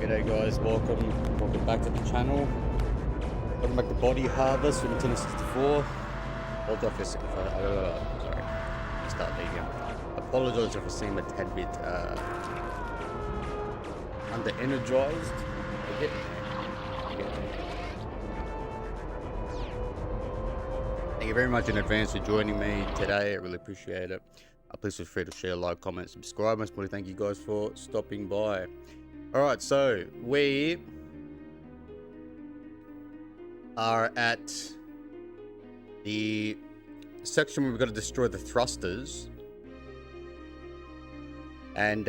G'day guys, welcome back to the channel. Welcome back to Body Harvest from Nintendo 64. Apologize if sorry, start again. Apologize if I seem a tad bit under-energized. Thank you very much in advance for joining me today. I really appreciate it. Please feel free to share, like, comment, subscribe. Most importantly, thank you guys for stopping by. Alright, so we are at the section where we've got to destroy the thrusters. And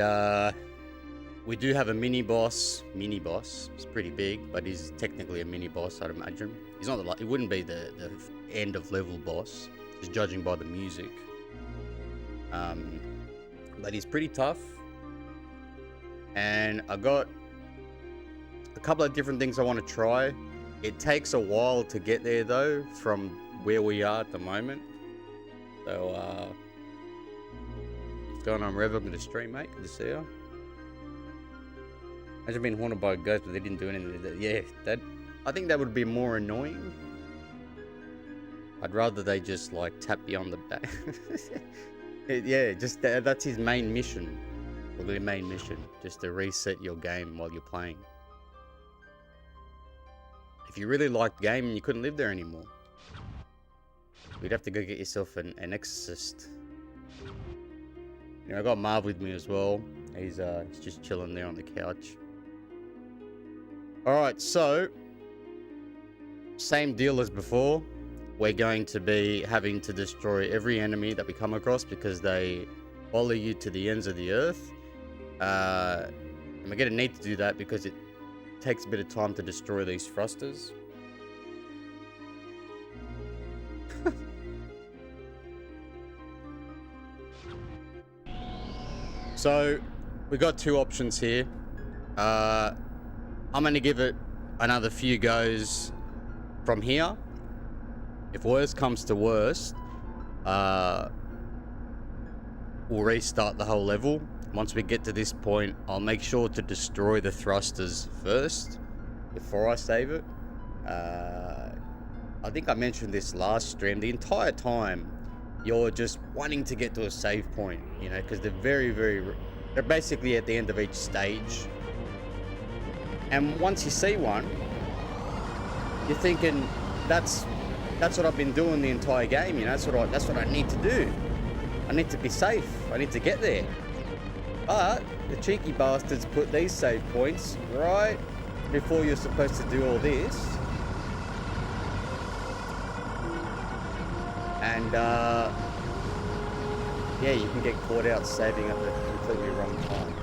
we do have a mini-boss. It's pretty big, but he's technically a mini-boss, I'd imagine. He's not it wouldn't be the end of level boss, just judging by the music. But he's pretty tough. And I got a couple of different things I want to try. It takes a while to get there though, from where we are at the moment. So what's going on, Rev? Welcome to the stream, mate. Good to see you. Imagine being haunted by a ghost, but they didn't do anything. Yeah, I think that would be more annoying. I'd rather they just like tap you on the back. Yeah, just that's his main mission. Or their main mission, just to reset your game while you're playing. If you really liked the game and you couldn't live there anymore, you'd have to go get yourself an exorcist. You know, I got Marv with me as well. He's just chilling there on the couch. Alright, so same deal as before. We're going to be having to destroy every enemy that we come across because they follow you to the ends of the earth. And we're going to need to do that because it takes a bit of time to destroy these thrusters. So we got two options here. I'm going to give it another few goes from here. If worst comes to worst, we'll restart the whole level. Once we get to this point, I'll make sure to destroy the thrusters first before I save it. I think I mentioned this last stream. The entire time, you're just wanting to get to a save point, you know, because they're basically at the end of each stage. And once you see one, you're thinking, that's what I've been doing the entire game, you know. That's what I need to do. I need to be safe. I need to get there. But the cheeky bastards put these save points right before you're supposed to do all this. And yeah, you can get caught out saving at the completely wrong time.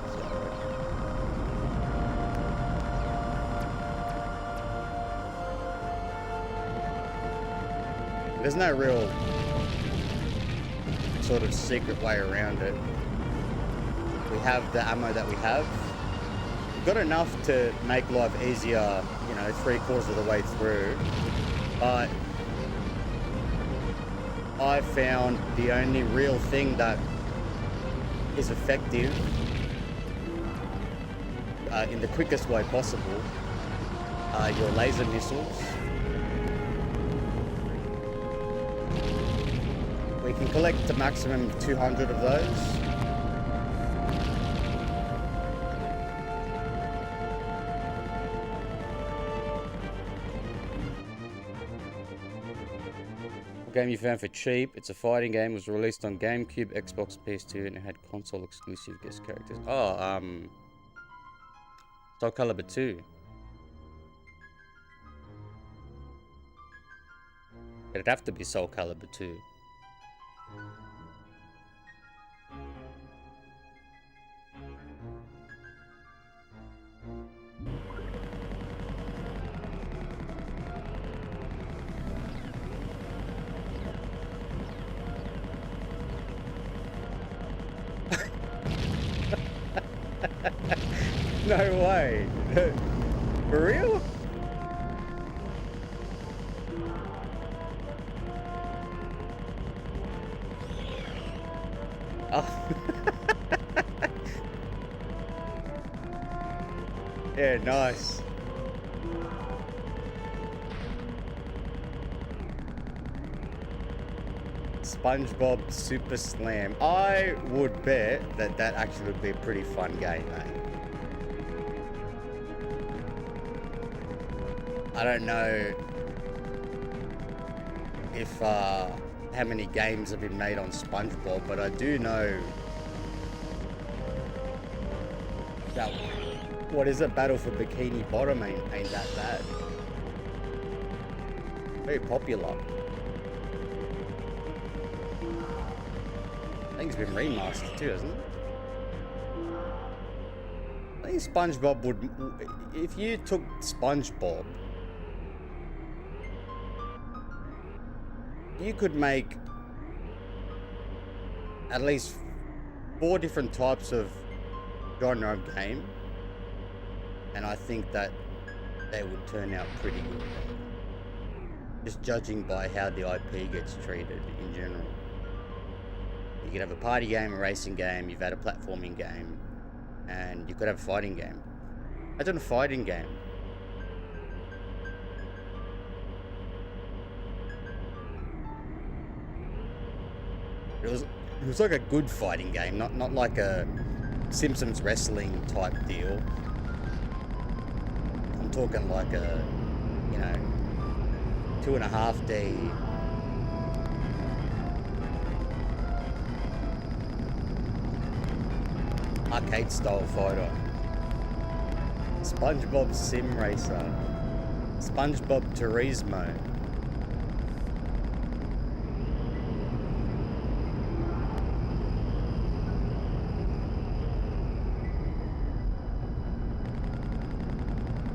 There's no real sort of secret way around it. We have the ammo that we have. We've got enough to make life easier, you know, 3/4 of the way through. But I found the only real thing that is effective in the quickest way possible are your laser missiles. We can collect a maximum of 200 of those. What game you found for cheap? It's a fighting game. It was released on GameCube, Xbox, PS2, and it had console exclusive guest characters. Oh, Soul Calibur 2. It'd have to be Soul Calibur 2. No way. For real? Oh. Yeah, nice. SpongeBob Super Slam. I would bet that that actually would be a pretty fun game, mate. I don't know if how many games have been made on SpongeBob, but I do know that, what is it, Battle for Bikini Bottom ain't that bad. Very popular. I think it's been remastered too, hasn't it? I think SpongeBob would, if you took SpongeBob, you could make at least 4 different types of genre of game, and I think that they would turn out pretty good. Just judging by how the IP gets treated in general. You could have a party game, a racing game, you've had a platforming game, and you could have a fighting game. Imagine a fighting game. It was like a good fighting game, not like a Simpsons wrestling type deal. I'm talking like a, 2.5D arcade style fighter. SpongeBob Sim Racer. SpongeBob Turismo.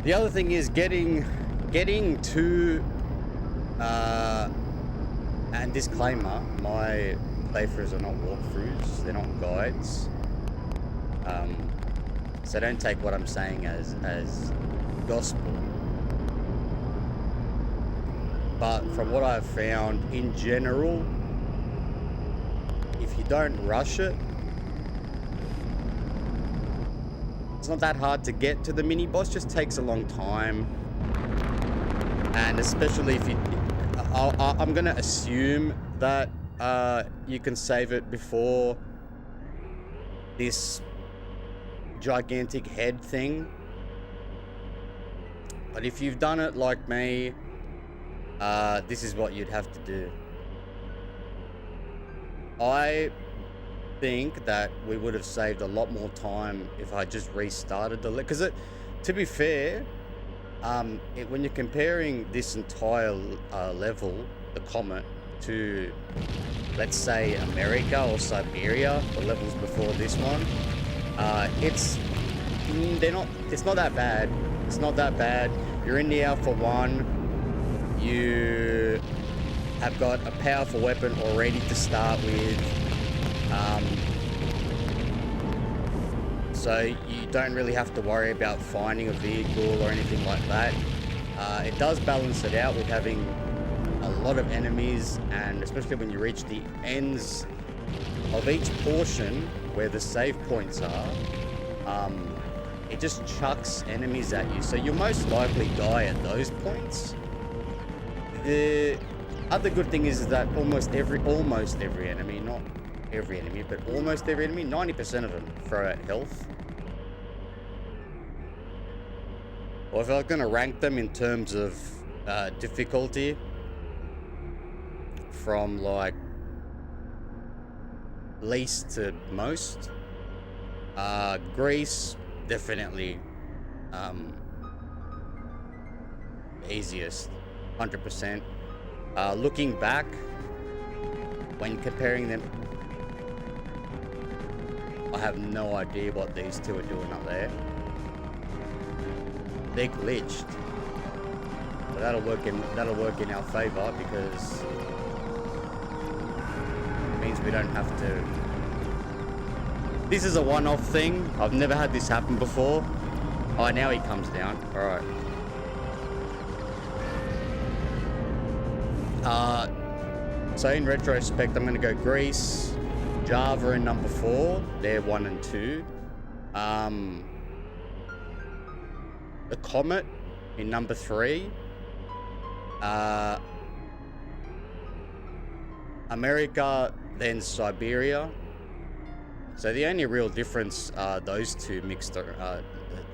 The other thing is getting to, and disclaimer, my playthroughs are not walkthroughs, they're not guides. So don't take what I'm saying as gospel. But from what I've found, in general, if you don't rush it, it's not that hard to get to the mini boss, just takes a long time. And especially if you, I'm gonna assume that you can save it before this gigantic head thing. But if you've done it like me, this is what you'd have to do. I think that we would have saved a lot more time if I just restarted the, because to be fair, when you're comparing this entire level, the comet, to, let's say, America or Siberia, the levels before this one, it's not that bad. It's not that bad. You're in the Alpha 1. You have got a powerful weapon already to start with. So you don't really have to worry about finding a vehicle or anything like that. It does balance it out with having a lot of enemies, and especially when you reach the ends of each portion where the save points are, it just chucks enemies at you, so you'll most likely die at those points. The other good thing is that almost every enemy, not every enemy, but almost every enemy, 90% of them throw out health. Or if I was going to rank them in terms of difficulty, from like least to most, Greece definitely easiest, 100%. Looking back, when comparing them, I have no idea what these two are doing up there. They're glitched. But that'll work in our favor, because it means we don't have to. This is a one-off thing. I've never had this happen before. Oh, now he comes down. All right. So in retrospect, I'm going to go Greece, Java in number 4. They're 1 and 2. the Comet in number 3. America, then Siberia. So the only real difference are those two mixed, the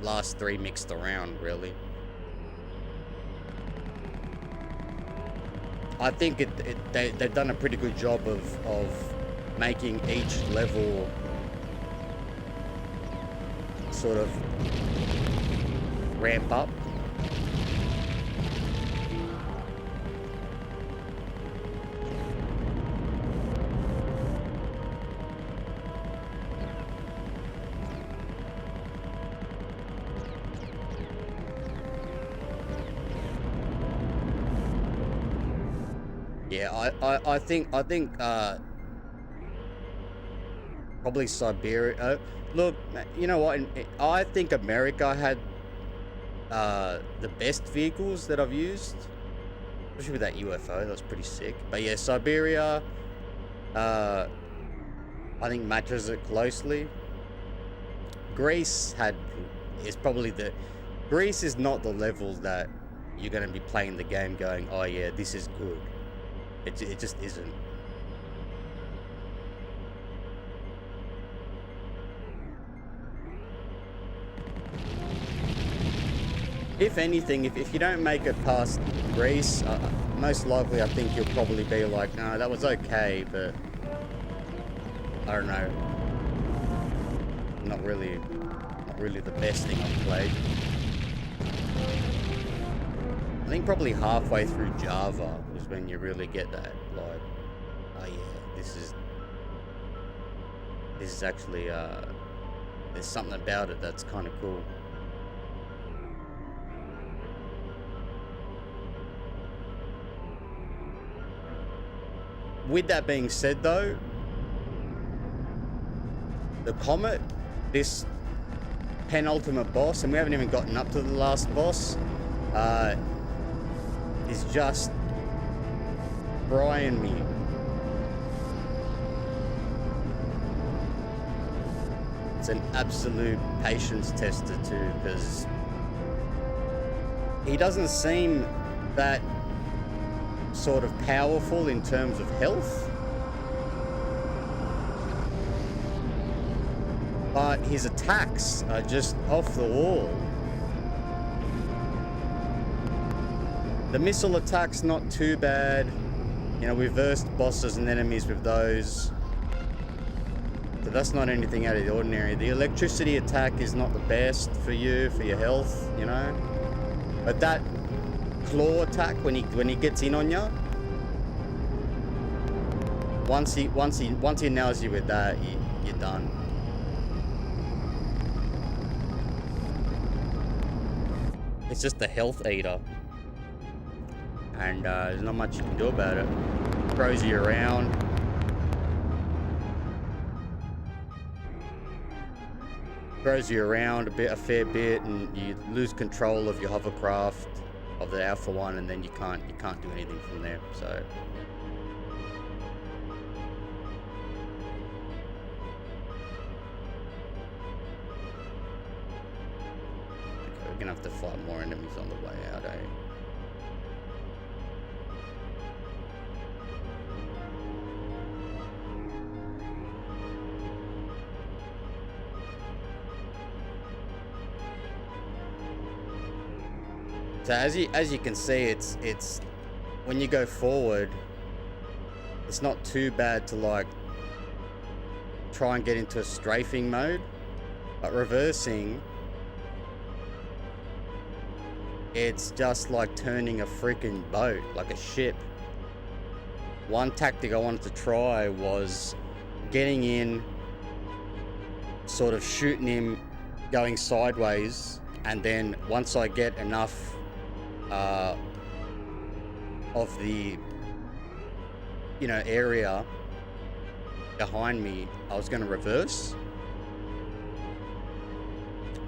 last 3 mixed around, really. I think they've done a pretty good job of making each level sort of ramp up. Yeah, I think probably Siberia. Look, you know what? I think America had the best vehicles that I've used, especially with that UFO. That was pretty sick. But yeah, Siberia, I think matches it closely. Greece is probably Greece is not the level that you're going to be playing the game going, oh yeah, this is good. It just isn't. If anything, if you don't make it past Greece, most likely I think you'll probably be like, no, that was okay, but I don't know. Not really the best thing I've played. I think probably halfway through Java was when you really get that, like, oh yeah, this is actually there's something about it that's kind of cool. With that being said, though, the Comet, this penultimate boss, and we haven't even gotten up to the last boss, is just frying me. It's an absolute patience tester too, because he doesn't seem that sort of powerful in terms of health, but his attacks are just off the wall. The missile attack's not too bad. You know, we've versed bosses and enemies with those, so that's not anything out of the ordinary. The electricity attack is not the best for your health, you know, but that claw attack when he gets in on you, once he nails you with that, you're done. It's just a health eater, and there's not much you can do about it. Throws you around. Throws you around a fair bit, and you lose control of your hovercraft, of the Alpha One, and then you can't do anything from there. So okay, we're gonna have to fight more enemies on the way out, eh? So as you can see, it's when you go forward, it's not too bad to like try and get into a strafing mode, but reversing, it's just like turning a freaking boat, like a ship. One tactic I wanted to try was getting in, sort of shooting him, going sideways, and then once I get enough of the, you know, area behind me, I was going to reverse.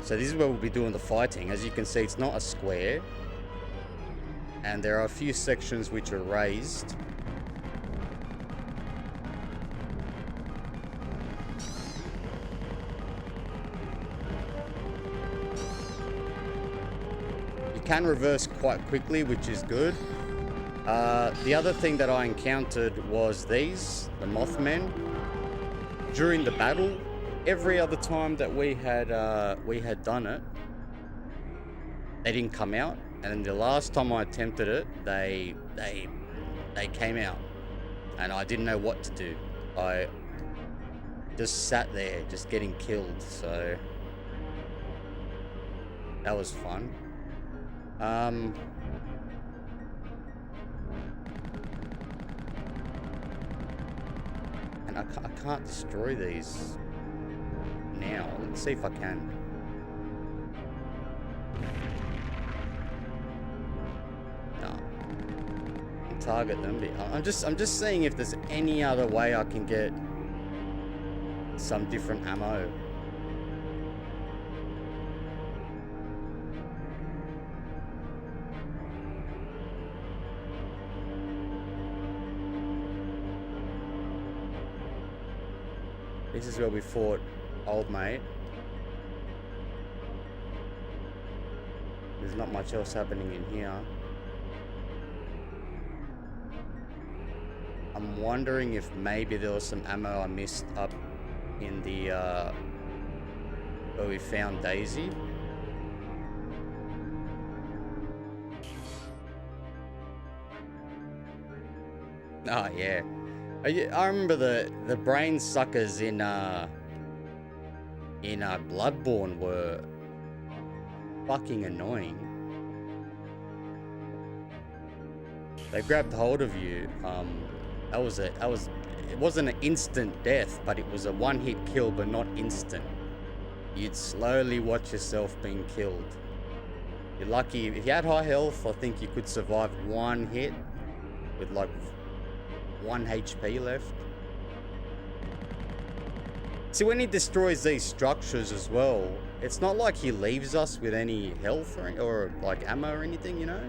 So this is where we'll be doing the fighting. As you can see, it's not a square, and there are a few sections which are raised. can reverse quite quickly, which is good. The other thing that I encountered was the Mothmen. During the battle, every other time that we had done it, they didn't come out, and then the last time I attempted it, they came out, and I didn't know what to do. I just sat there, just getting killed. So that was fun. And I can't destroy these now. Let's see if I can. No. Target them. I'm just seeing if there's any other way I can get some different ammo. This is where we fought old mate. There's not much else happening in here. I'm wondering if maybe there was some ammo I missed up in the where we found Daisy. Oh yeah. I remember the brain suckers in Bloodborne were fucking annoying. They grabbed hold of you. It wasn't an instant death, but it was a one-hit kill, but not instant. You'd slowly watch yourself being killed. You're lucky if you had high health. I think you could survive one hit with like 1 HP left. See, when he destroys these structures as well, it's not like he leaves us with any health or like ammo or anything, you know?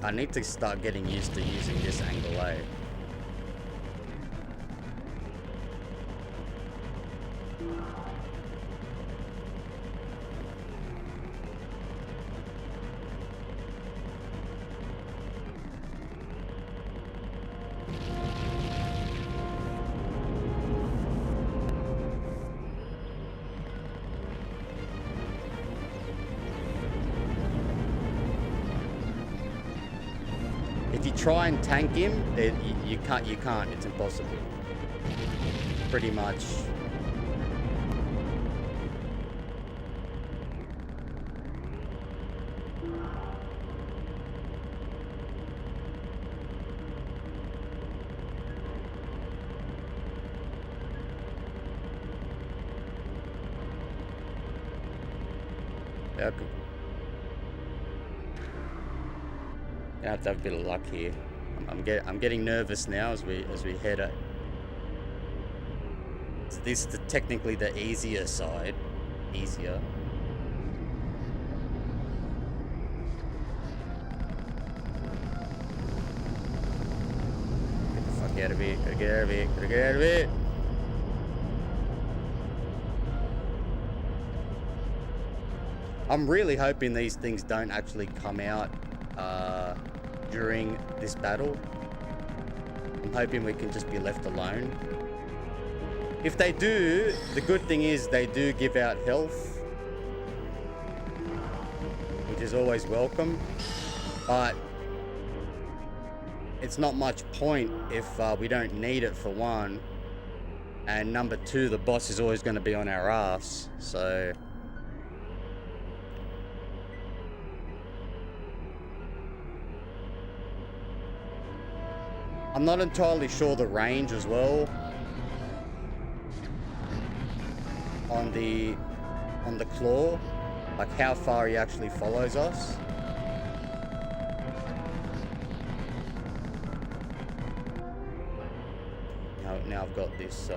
I need to start getting used to using this angle, eh? Try and tank him, you can't, it's impossible. Pretty much. Okay. I have to have a bit of luck here. I'm getting nervous now as we head out. This is technically the easier side. Easier. Get the fuck out of here. Gotta get out of here. Gotta get out of here. I'm really hoping these things don't actually come out during this battle. I'm hoping we can just be left alone. If they do, the good thing is they do give out health, which is always welcome, but it's not much point if we don't need it, for one, and number two, the boss is always going to be on our ass, so I'm not entirely sure the range as well on the claw, like how far he actually follows us. now I've got this.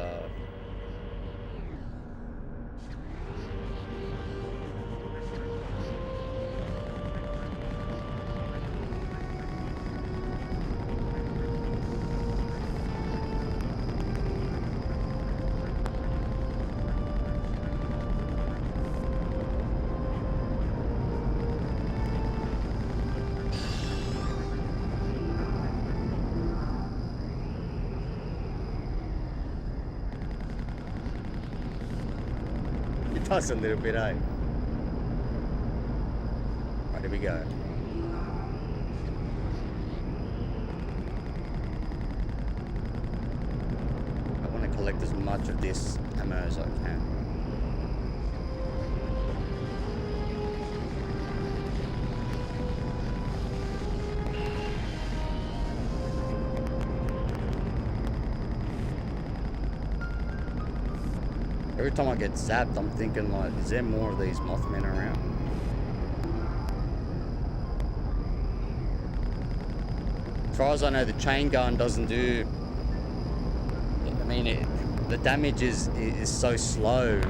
It does a little bit, eh? Right, here we go. I want to collect as much of this ammo as I can. Every time I get zapped, I'm thinking like, is there more of these Mothmen around? As far as I know, the chain gun doesn't do. I mean, the damage is so slow.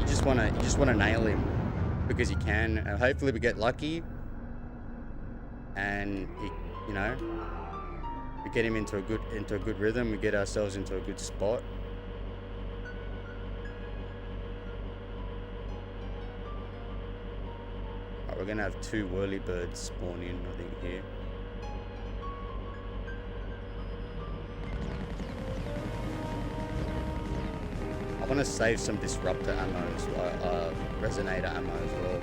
You just wanna nail him because you can. And hopefully, we get lucky, and you know, we get him into a good rhythm. We get ourselves into a good spot. We're gonna have 2 whirlybirds spawn in, I think, here. I want to save some disruptor ammo as well, resonator ammo as well.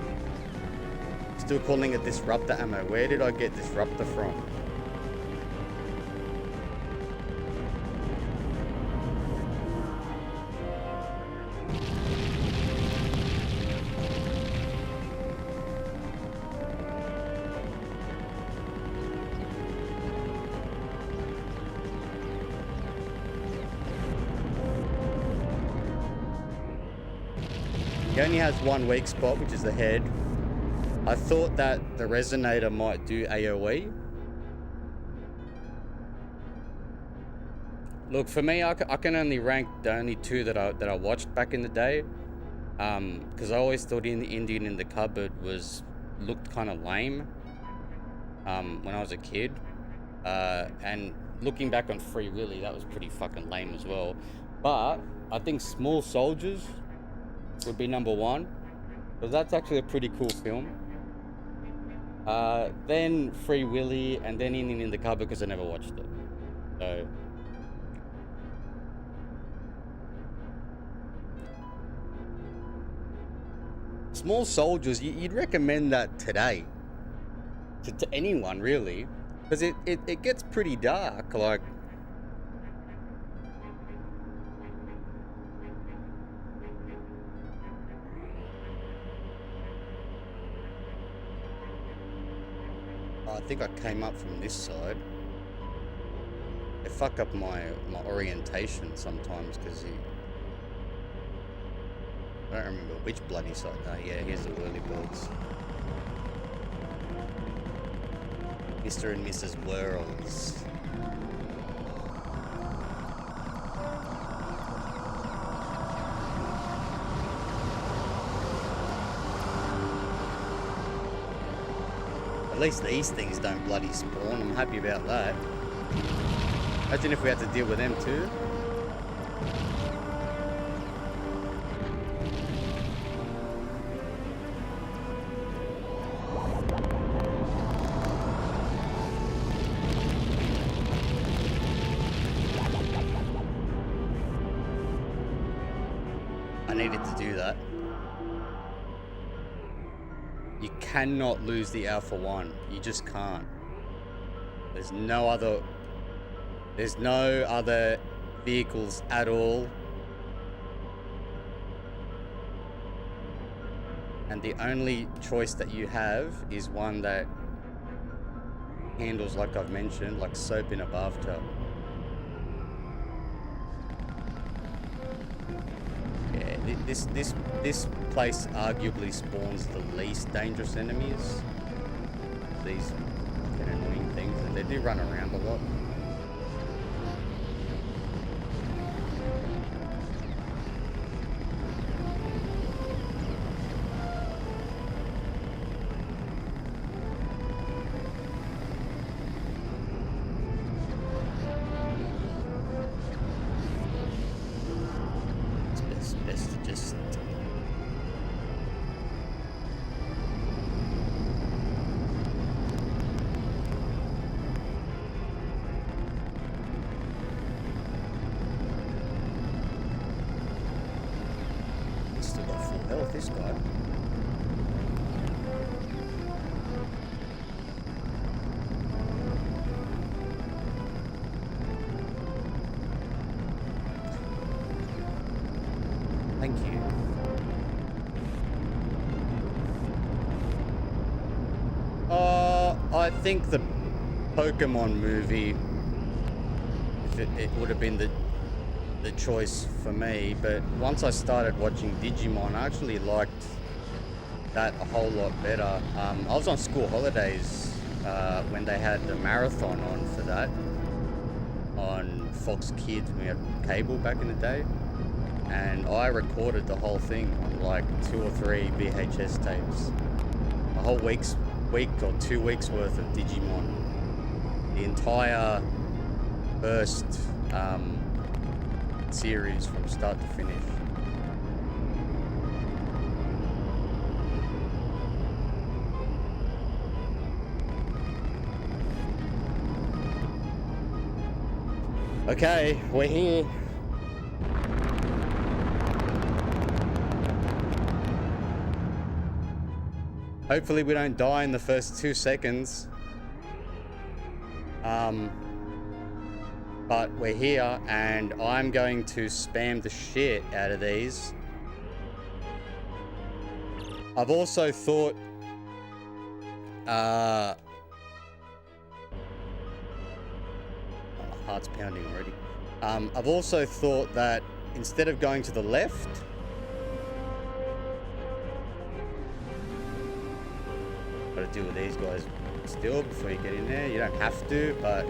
Still calling it disruptor ammo. Where did I get disruptor from? He only has one weak spot, which is the head. I thought that the resonator might do AoE. Look, for me, I can only rank the only 2 that I watched back in the day, because I always thought the Indian in the cupboard looked kind of lame when I was a kid, and looking back on Free Willy, that was pretty fucking lame as well. But I think Small Soldiers would be number 1, because that's actually a pretty cool film. Then Free Willy, and then Indian in the Cupboard, because I never watched it. So Small Soldiers, you'd recommend that today to anyone, really, because it gets pretty dark. Like, I think I came up from this side. They fuck up my orientation sometimes, because I don't remember which bloody side. Oh yeah, here's the whirlybirds. Mr. and Mrs. Whirls. At least these things don't bloody spawn. I'm happy about that. Imagine if we had to deal with them too. I needed to do that. You cannot lose the Alpha 1. You just can't. There's no other vehicles at all. And the only choice that you have is one that handles, like I've mentioned, like soap in a bathtub. Yeah, this place arguably spawns the least dangerous enemies. These fucking annoying things, and they do run around a lot. just... He's still got full health, this guy. Thank you. I think the Pokemon movie, if it would have been the choice for me, but once I started watching Digimon, I actually liked that a whole lot better. I was on school holidays when they had the marathon on for that on Fox Kids when we had cable back in the day. And I recorded the whole thing on like 2 or 3 VHS tapes. A whole week or 2 weeks worth of Digimon. The entire first series from start to finish. Okay, we're here. Hopefully we don't die in the first 2 seconds. But we're here and I'm going to spam the shit out of these. I've also thought... oh, my heart's pounding already. I've also thought that instead of going to the left... Gotta deal with these guys still before you get in there. You don't have to, but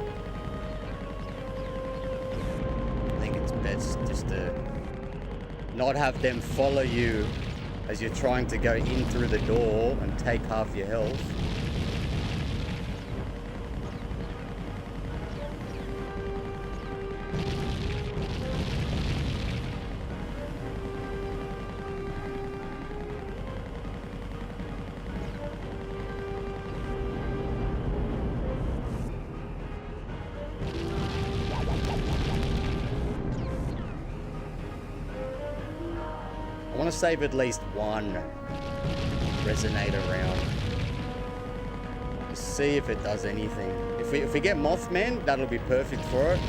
I think it's best just to not have them follow you as you're trying to go in through the door and take half your health. I want to save at least one resonator round. Just see if it does anything. If we get Mothman, that'll be perfect for it.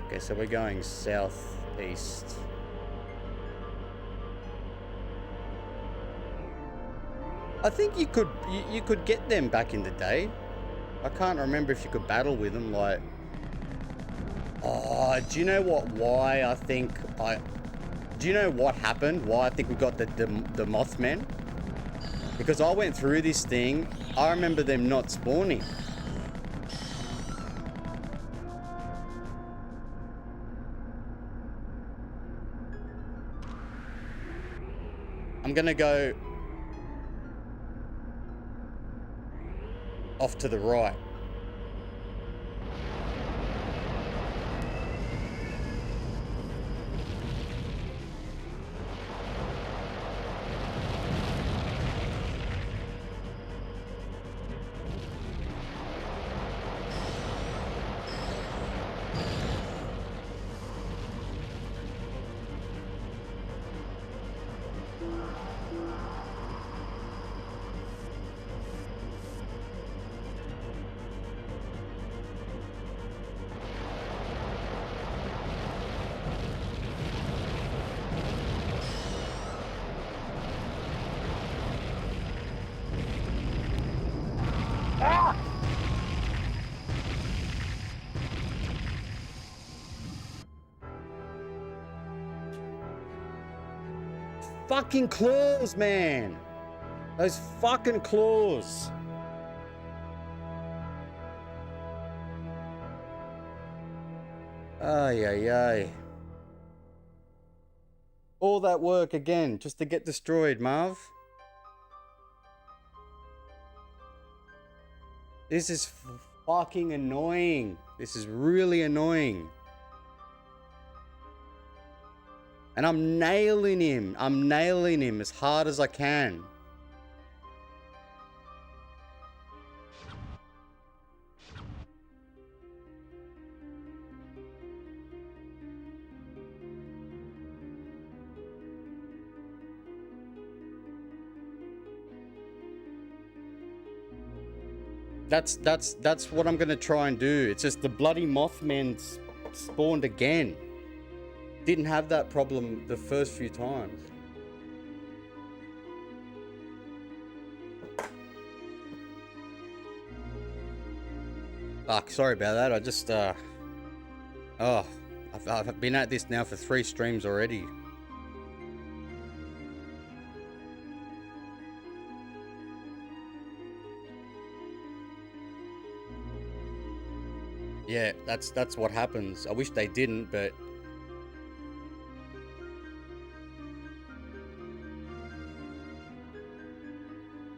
Okay, so we're going southeast. I think you could get them back in the day. I can't remember if you could battle with them, like... Oh, do you know what? Why I think I... Do you know what happened? Why I think we got the Mothman? Because I went through this thing, I remember them not spawning. I'm gonna go... off to the right. Fucking claws, man. Those fucking claws. Ay, ay, ay. All that work again just to get destroyed, Marv. This is fucking annoying. This is really annoying. And I'm nailing him. I'm nailing him as hard as I can. That's what I'm gonna try and do. It's just the bloody Mothman spawned again. Didn't have that problem the first few times. Fuck, sorry about that. I just I've been at this now for 3 streams already. Yeah, that's what happens. I wish they didn't, but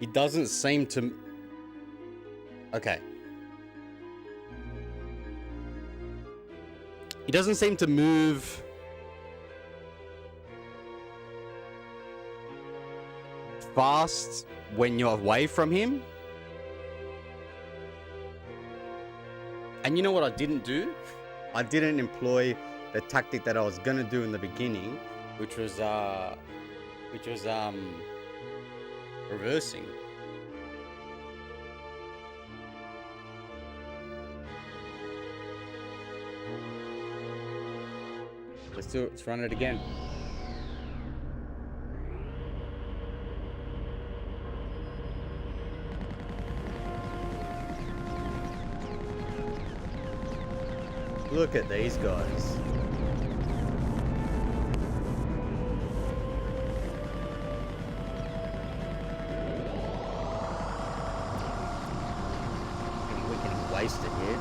he doesn't seem to. Okay. He doesn't seem to move fast when you're away from him. And you know what I didn't do? I didn't employ the tactic that I was gonna do in the beginning, which was reversing. Let's do it. Let's run it again. Look at these guys. We're getting wasted here.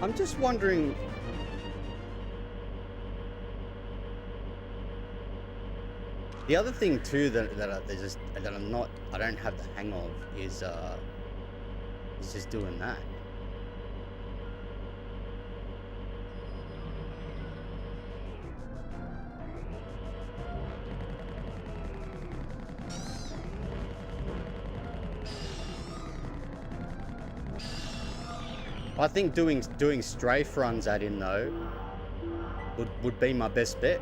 I'm just wondering. The other thing too that I don't have the hang of is just doing that. I think doing strafe runs at him though would be my best bet.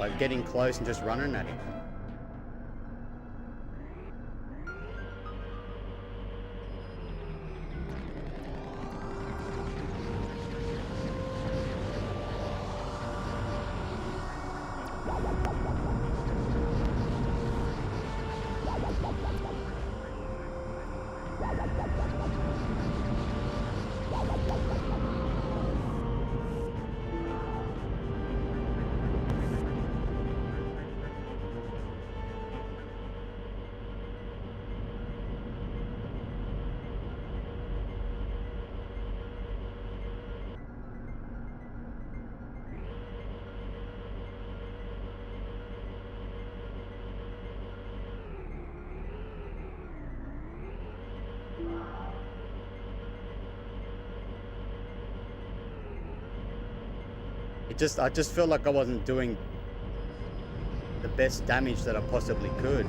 Like getting close and just running at him. I just felt like I wasn't doing the best damage that I possibly could.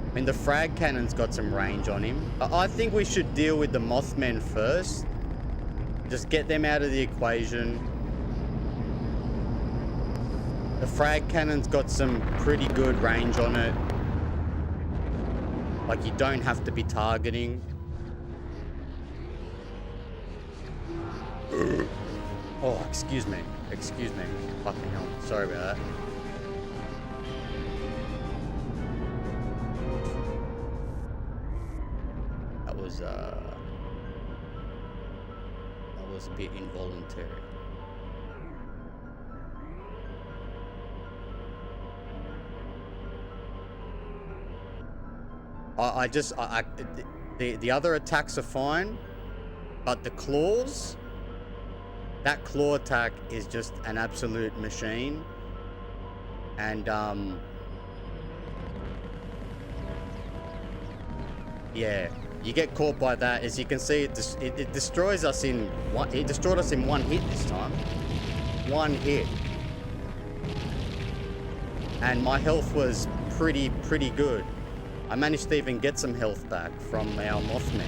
I mean, the frag cannon's got some range on him. I think we should deal with the Mothman first. Just get them out of the equation. The frag cannon's got some pretty good range on it. Like, you don't have to be targeting. Oh, excuse me. Excuse me. Fucking hell. Sorry about that. That was a bit involuntary. The other attacks are fine, but the claws, that claw attack is just an absolute machine. And yeah, you get caught by that. As you can see, it destroys us in one. It destroyed us in one hit this time. One hit, and my health was pretty good. I managed to even get some health back from our Mothman.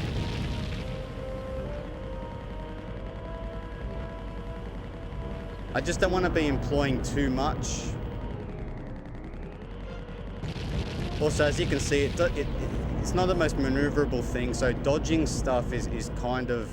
I just don't want to be employing too much. Also, as you can see, it's not the most maneuverable thing, so dodging stuff is kind of...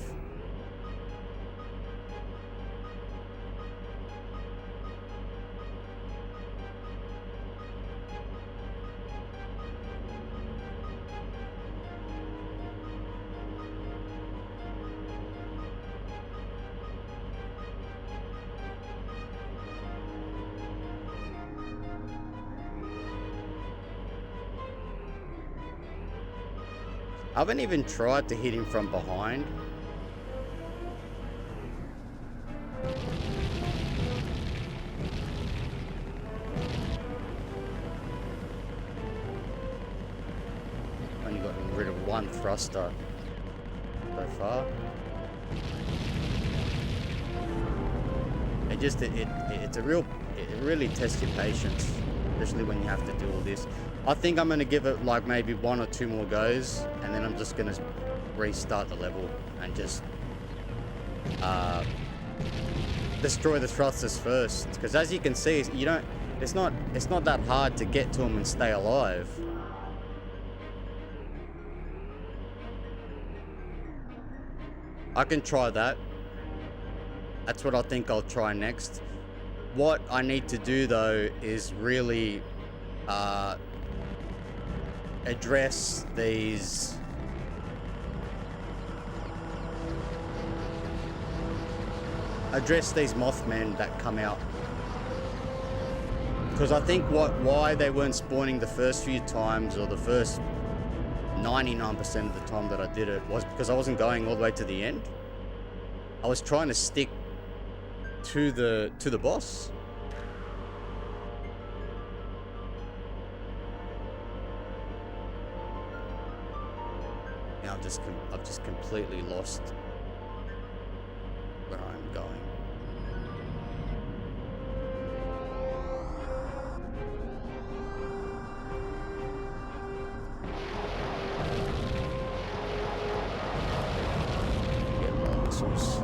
I haven't even tried to hit him from behind. Only gotten rid of one thruster so far. It really tests your patience, especially when you have to do all this. I think I'm going to give it like maybe 1 or 2 more goes, and then I'm just going to restart the level and just destroy the thrusters first. Because as you can see, it's not that hard to get to them and stay alive. I can try that. That's what I think I'll try next. What I need to do though is really address these Mothmen that come out, because I think why they weren't spawning the first few times, or the first 99% of the time that I did it, was because I wasn't going all the way to the end. I was trying to stick to the boss. Now I've just completely lost where I'm going. Get more missiles.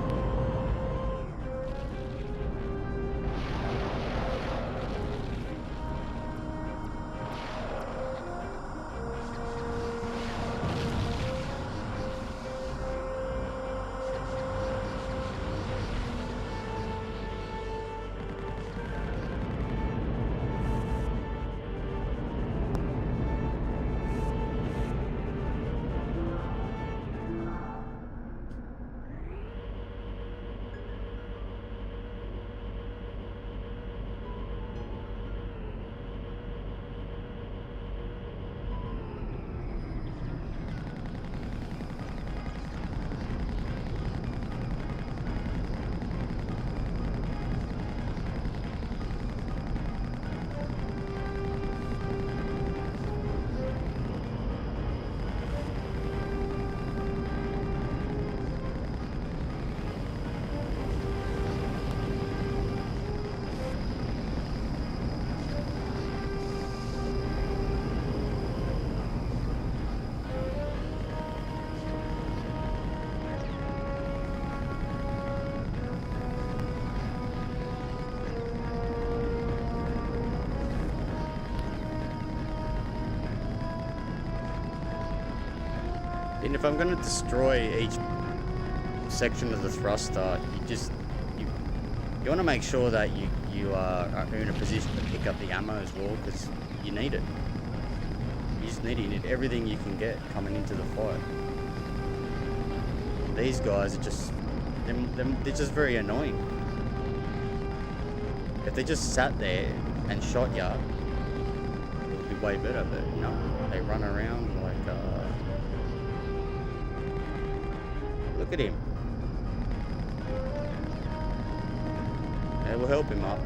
And if I'm going to destroy each section of the thruster, you want to make sure that you are in a position to pick up the ammo as well, because you need it. You just need it. You need everything you can get coming into the fight. These guys are just, they're just very annoying. If they just sat there and shot ya, it would be way better, but no, they run around like, look at him. Yeah, we'll help him up.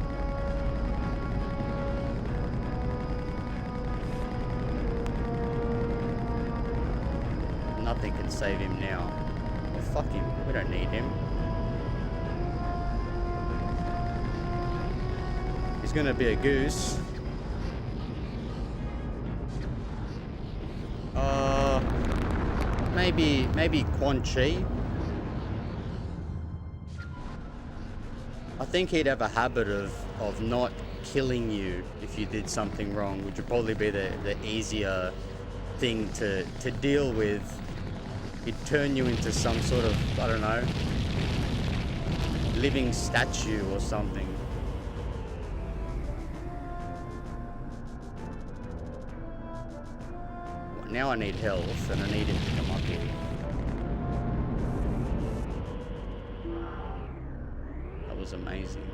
Nothing can save him now. Well, fuck him. We don't need him. He's gonna be a goose. Maybe Quan Chi. I think he'd have a habit of not killing you if you did something wrong, which would probably be the easier thing to deal with. He'd turn you into some sort of, I don't know, living statue or something. Well, now I need health, and I need him to come up here. That was amazing.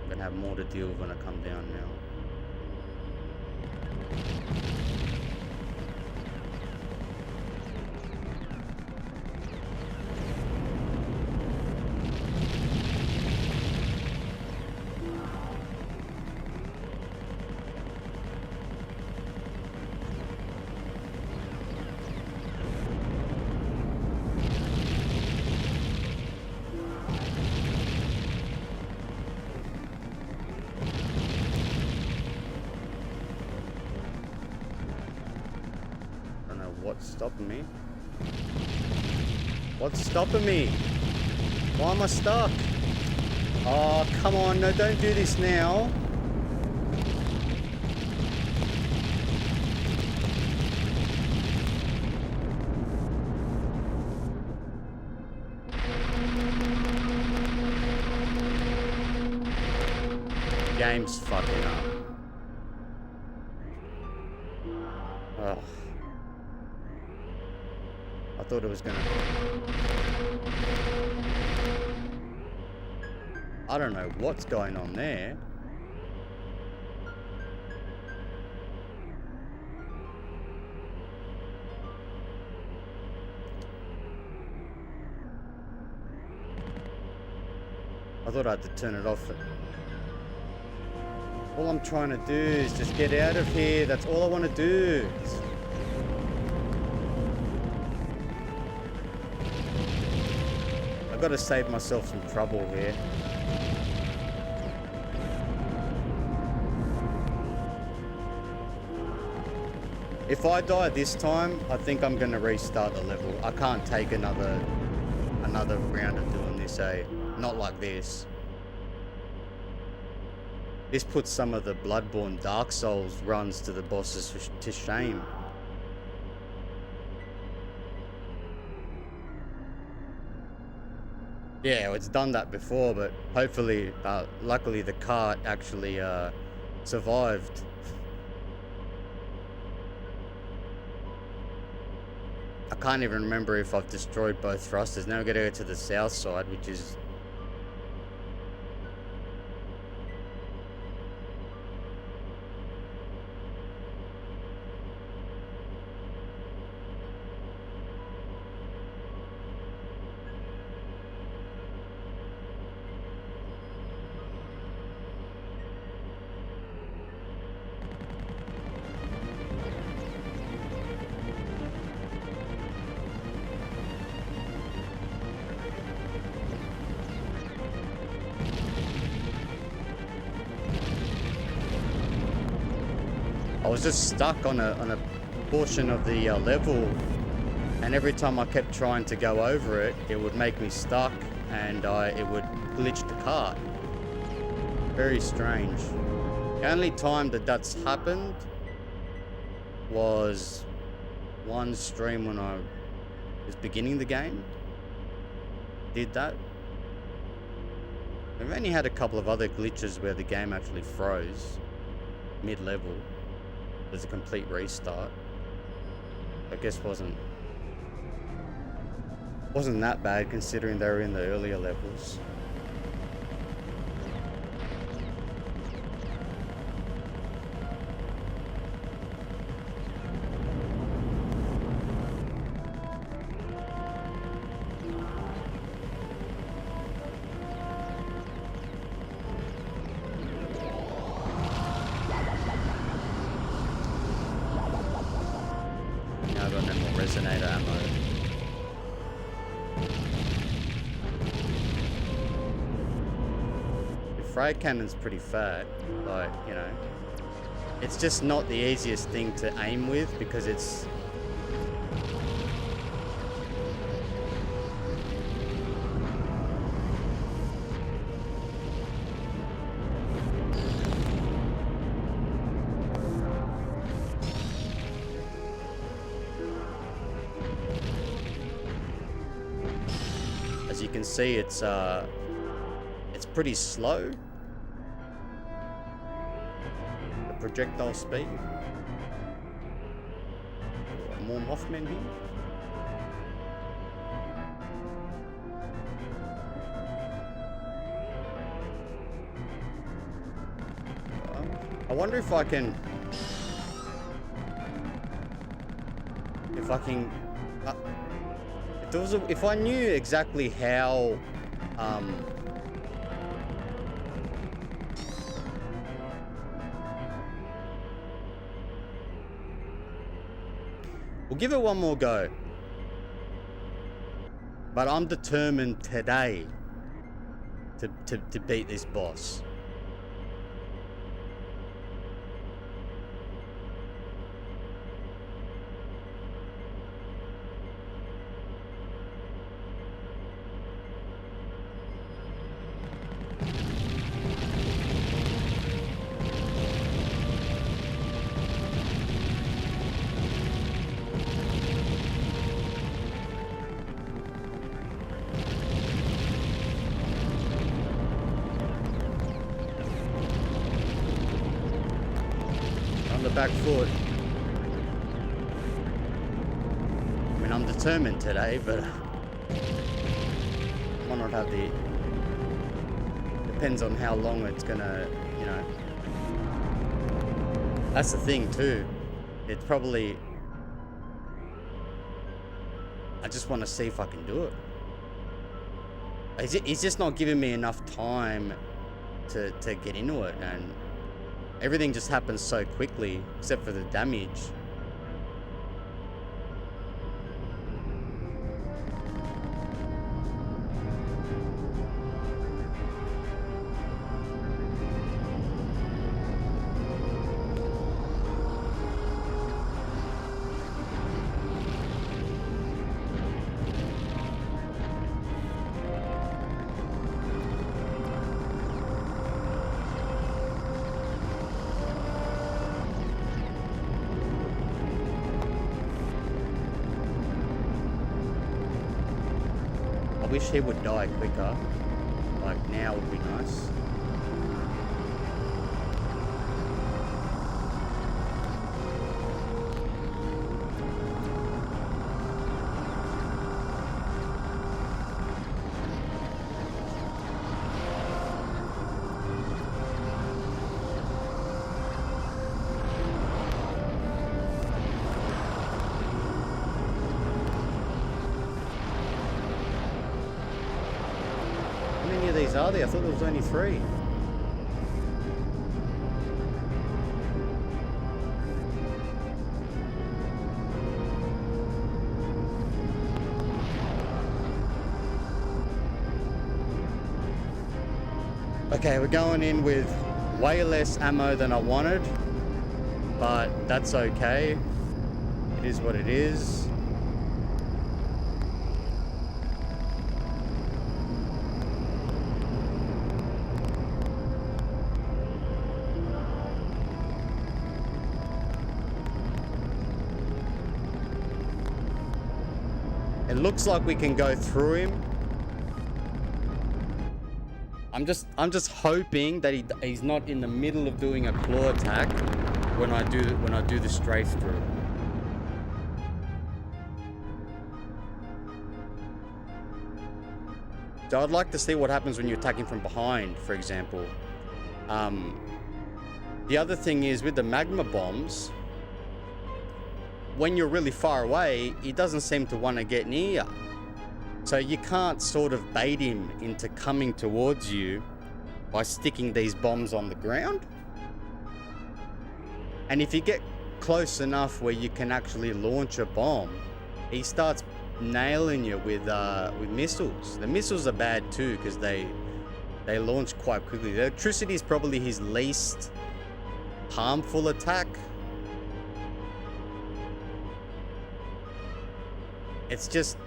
I'm gonna have more to deal with when I come down now. What's stopping me? What's stopping me? Why am I stuck? Oh, come on. No, don't do this now. Game's fucking up. Oh. I thought it was gonna... I don't know what's going on there. I thought I had to turn it off. All I'm trying to do is just get out of here. That's all I want to do. I've got to save myself some trouble here. If I die this time, I think I'm going to restart the level. I can't take another round of doing this, eh? Not like this. This puts some of the Bloodborne Dark Souls runs to the bosses to shame. Yeah, it's done that before, but hopefully, luckily the cart actually survived. I can't even remember if I've destroyed both thrusters. Now we're going to go to the south side, which is... I was just stuck on a portion of the level, and every time I kept trying to go over it, it would make me stuck, and it would glitch the cart. Very strange. The only time that that's happened was one stream when I was beginning the game. Did that. We've only had a couple of other glitches where the game actually froze mid-level. There's a complete restart. I guess wasn't that bad considering they were in the earlier levels. Now I've got no more resonator ammo. Frag cannon's pretty fat, like, you know. It's just not the easiest thing to aim with because it's... As you can see, it's pretty slow. Projectile speed. More Mothman here. I wonder if I can. If I knew exactly how. We'll give it one more go. But I'm determined today to beat this boss. Back foot. I mean, I'm determined today, but I might not have the... Depends on how long it's gonna, you know. That's the thing too. It's probably... I just want to see if I can do it. He's just not giving me enough time to get into it, and everything just happens so quickly, except for the damage. I wish he would die quicker. Like, now would be nice. Are there? I thought there was only 3. Okay, we're going in with way less ammo than I wanted, but that's okay. It is what it is. looks like we can go through him. I'm just hoping that he's not in the middle of doing a claw attack when I do the strafe through. So I'd like to see what happens when you're attacking from behind, for example. The other thing is with the magma bombs, when you're really far away, he doesn't seem to want to get near. So you can't sort of bait him into coming towards you by sticking these bombs on the ground. And if you get close enough where you can actually launch a bomb, he starts nailing you with missiles. The missiles are bad too because they launch quite quickly. The electricity is probably his least harmful attack. It's just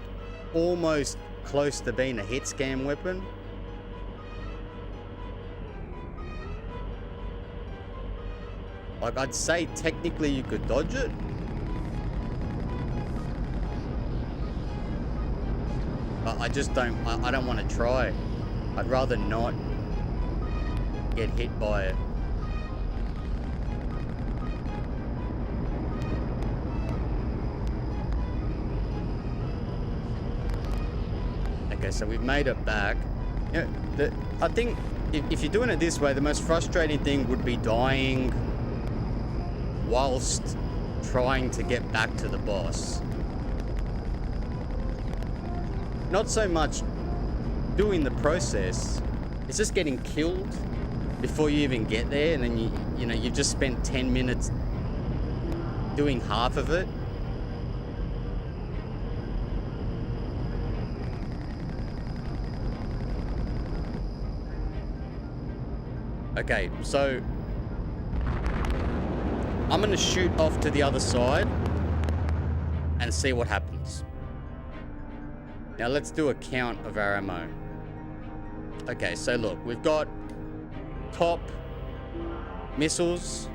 almost close to being a hit scan weapon. Like, I'd say technically you could dodge it. But I just don't, I don't want to try. I'd rather not get hit by it. Okay, so we've made it back. You know, I think if you're doing it this way, the most frustrating thing would be dying whilst trying to get back to the boss. Not so much doing the process, it's just getting killed before you even get there, and then you know you've just spent 10 minutes doing half of it. Okay, so I'm gonna shoot off to the other side and see what happens. Now let's do a count of our ammo. Okay, so look, we've got top missiles,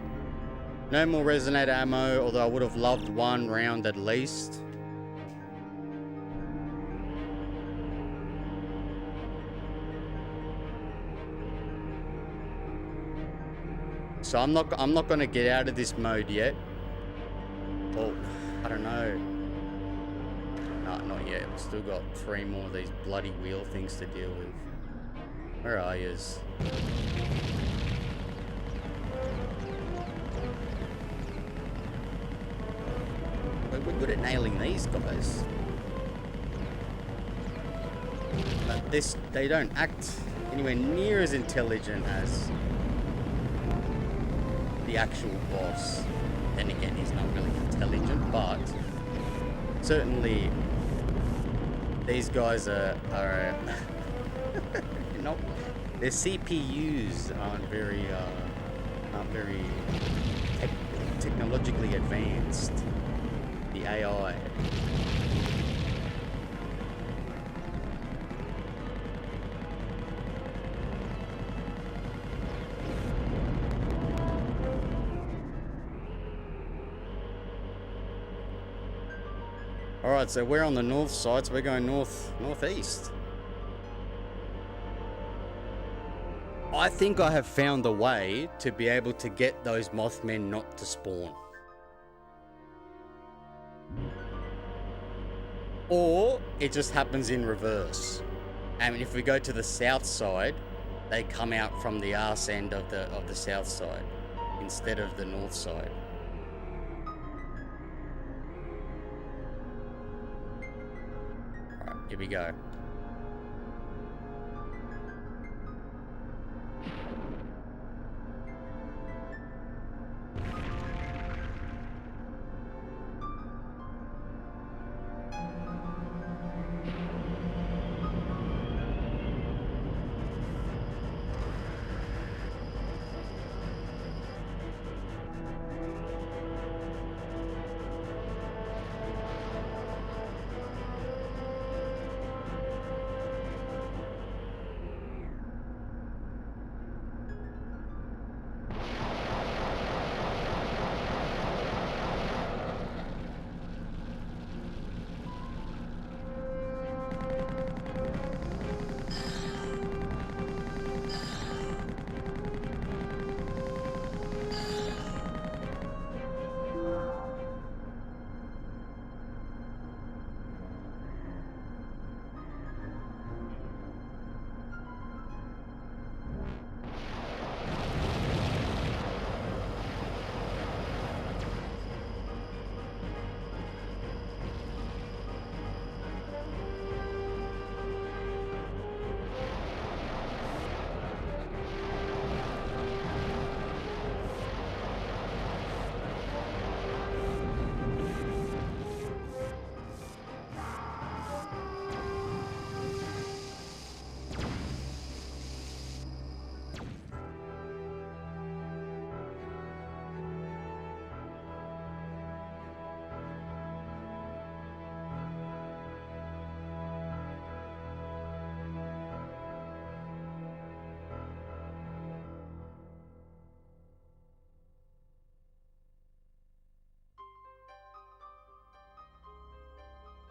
no more resonator ammo, although I would have loved one round at least. So I'm not gonna get out of this mode yet. Oh, I don't know. No, not yet. We've still got 3 more of these bloody wheel things to deal with. Where are yous? We're good at nailing these guys. But they don't act anywhere near as intelligent as the actual boss. Then again, he's not really intelligent, but certainly these guys are you know, their CPUs aren't very technologically advanced. The AI. Alright, so we're on the north side, so we're going northeast. I think I have found a way to be able to get those Mothmen not to spawn. Or it just happens in reverse. I mean, if we go to the south side, they come out from the arse end of the south side instead of the north side. Alright, here we go.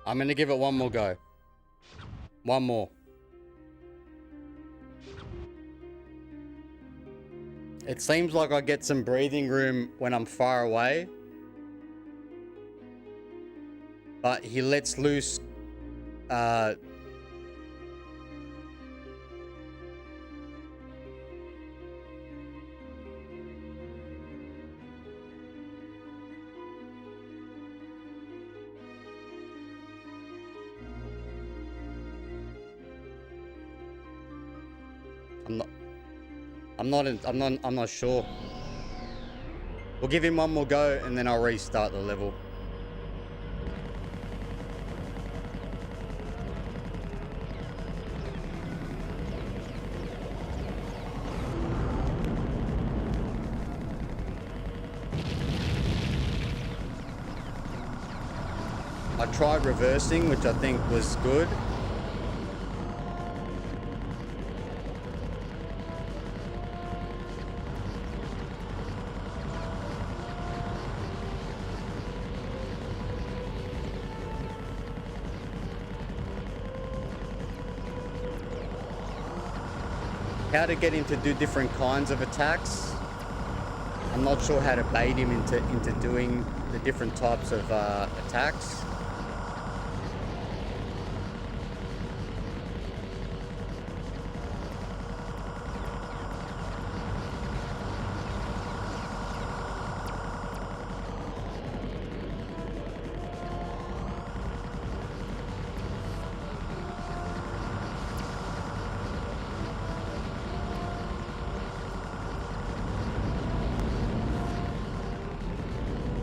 I'm gonna give it one more go. One more. It seems like I get some breathing room when I'm far away. But he lets loose I'm not sure. We'll give him one more go and then I'll restart the level. I tried reversing, which I think was good. How to get him to do different kinds of attacks. I'm not sure how to bait him into doing the different types of attacks.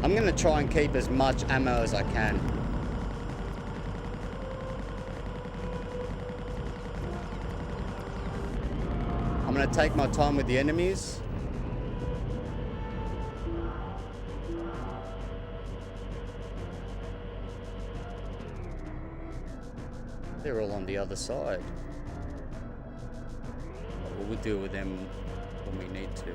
I'm gonna try and keep as much ammo as I can. I'm gonna take my time with the enemies. They're all on the other side. We'll deal with them when we need to.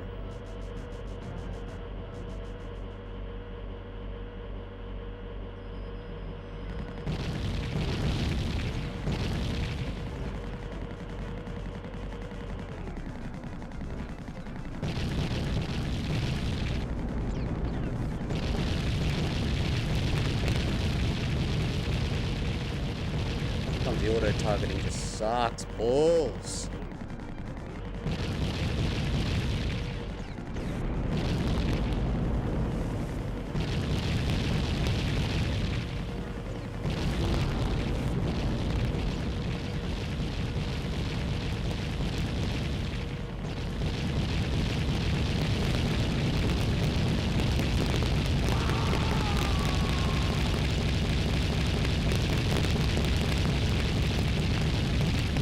The auto targeting just sucks balls.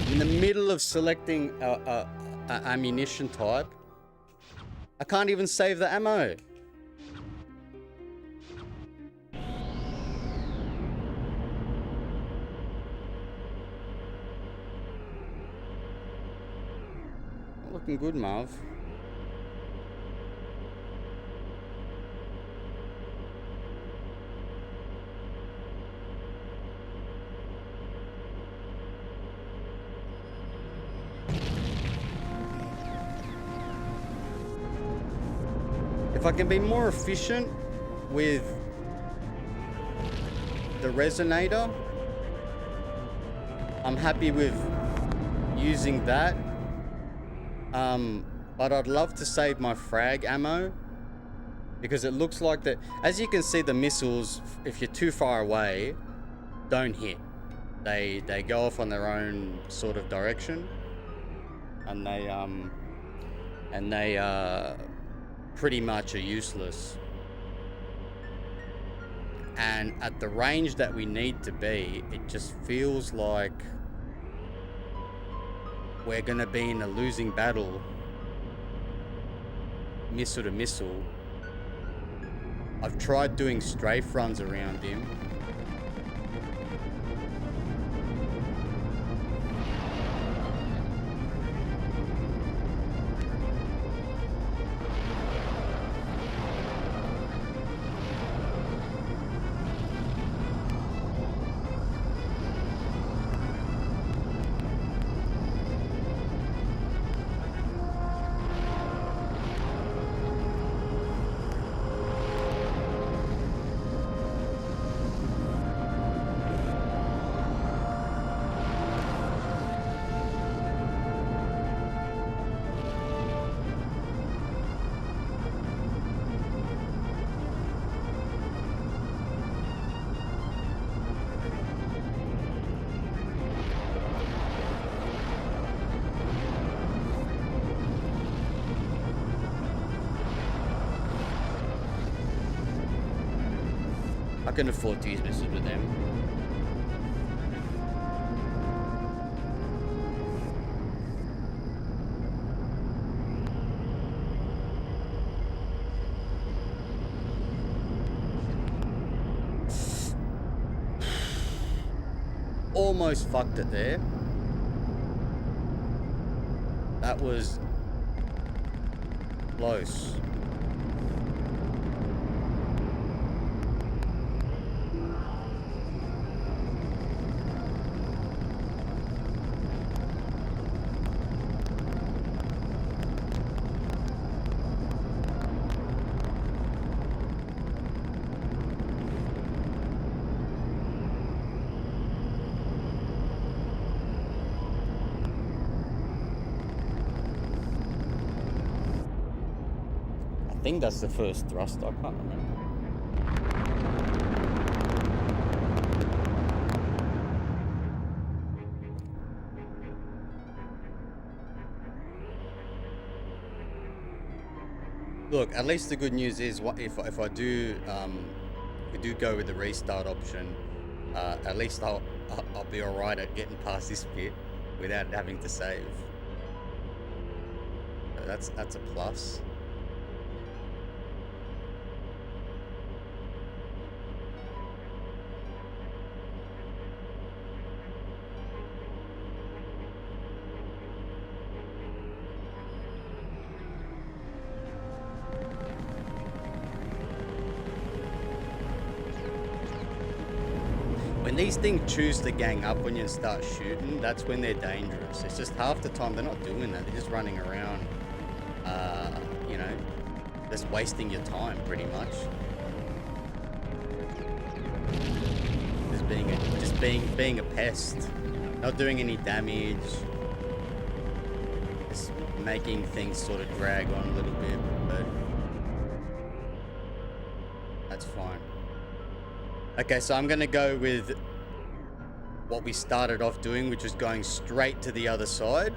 In the middle of selecting a ammunition type, I can't even save the ammo. Not looking good, Marv. If I can be more efficient with the resonator, I'm happy with using that. But I'd love to save my frag ammo because it looks like that. As you can see, the missiles, if you're too far away, don't hit. They go off on their own sort of direction, and they pretty much are useless. And at the range that we need to be, it just feels like we're gonna be in a losing battle, missile to missile. I've tried doing strafe runs around him. can afford to use missiles with them. Almost fucked it there. That was close. I think that's the first thrust, I can't remember. Look, at least the good news is, what if I do go with the restart option, at least I'll be alright at getting past this bit without having to save. So that's a plus. When these things choose to gang up when you start shooting, that's when they're dangerous. It's just half the time they're not doing that. They're just running around, you know, just wasting your time pretty much. Just being a pest, not doing any damage, just making things sort of drag on a little bit, but that's fine. Okay, so I'm gonna go with what we started off doing, which was going straight to the other side.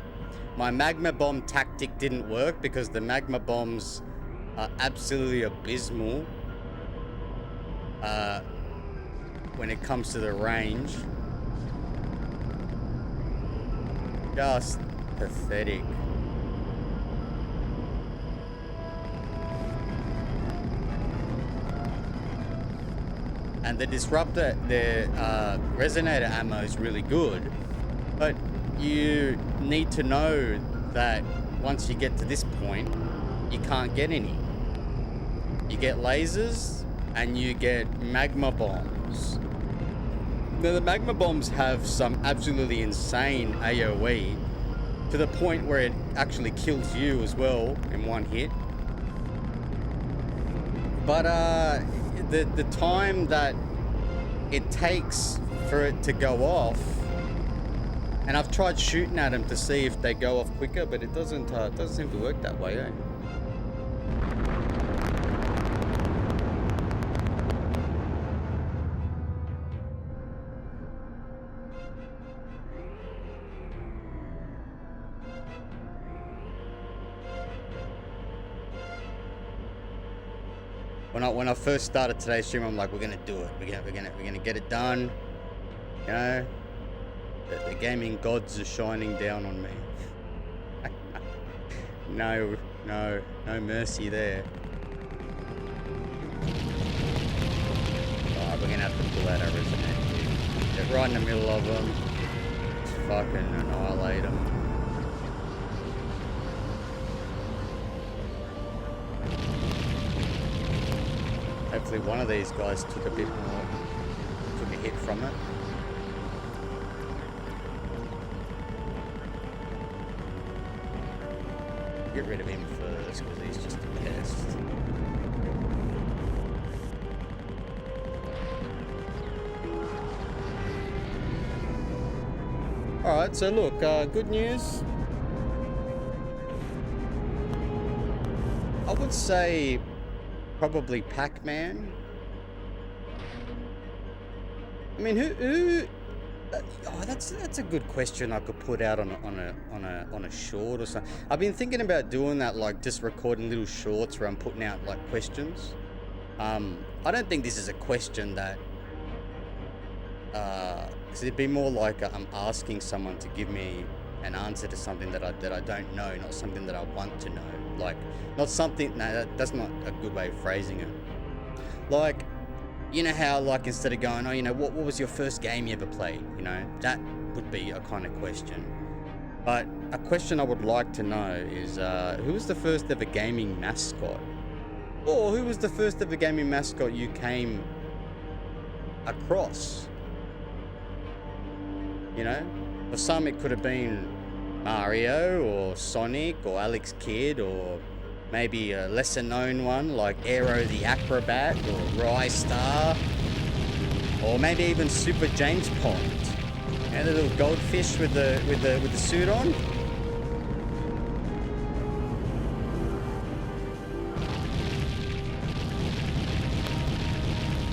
My magma bomb tactic didn't work because the magma bombs are absolutely abysmal when it comes to the range. Just pathetic. And the disruptor, the resonator ammo is really good, but you need to know that once you get to this point, you can't get any. You get lasers and you get magma bombs. Now the magma bombs have some absolutely insane AoE to the point where it actually kills you as well in one hit. But the time that it takes for it to go off, and I've tried shooting at them to see if they go off quicker, but it doesn't seem to work that way, eh? When I first started today's stream, I'm like, we're gonna do it. We're gonna get it done. You know, the gaming gods are shining down on me. No mercy there. Alright, we're gonna have to pull out our resonate. Get right in the middle of them. Just fucking annihilate them. Hopefully one of these guys took a hit from it. Get rid of him first, because he's just a pest. Alright, so look, good news. I would say probably Pac-Man. I mean, who? Oh, that's a good question. I could put out on a short or something. I've been thinking about doing that, like just recording little shorts where I'm putting out like questions. I don't think this is a question that Because it'd be more like I'm asking someone to give me an answer to something that I don't know, not something that I want to know. Like, not something. No, that's not a good way of phrasing it. Like, you know how, like, instead of going, oh, you know, what was your first game you ever played? You know, that would be a kind of question. But a question I would like to know is, who was the first ever gaming mascot? Or who was the first ever gaming mascot you came across? You know, for some it could have been Mario or Sonic or Alex Kidd, or maybe a lesser known one like Aero the Acrobat or Rystar, or maybe even Super James Pond. You know, the little goldfish with the suit on.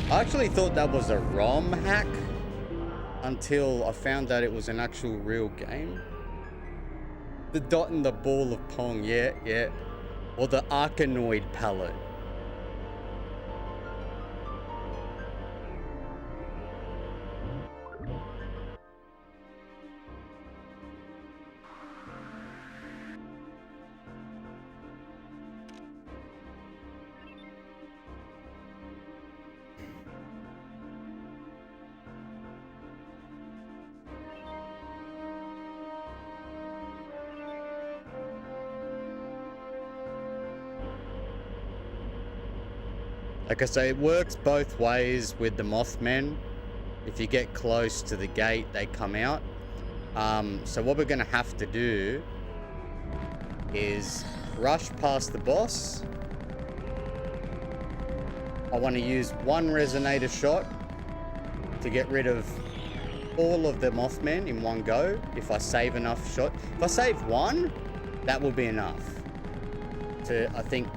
I actually thought that was a ROM hack until I found that it was an actual real game. The dot and the ball of Pong, yeah. Or the Arkanoid palette. Like I say, it works both ways with the Mothmen. If you get close to the gate, they come out. So what we're going to have to do is rush past the boss. I want to use one resonator shot to get rid of all of the Mothmen in one go. If I save enough shot. If I save one, that will be enough to, I think,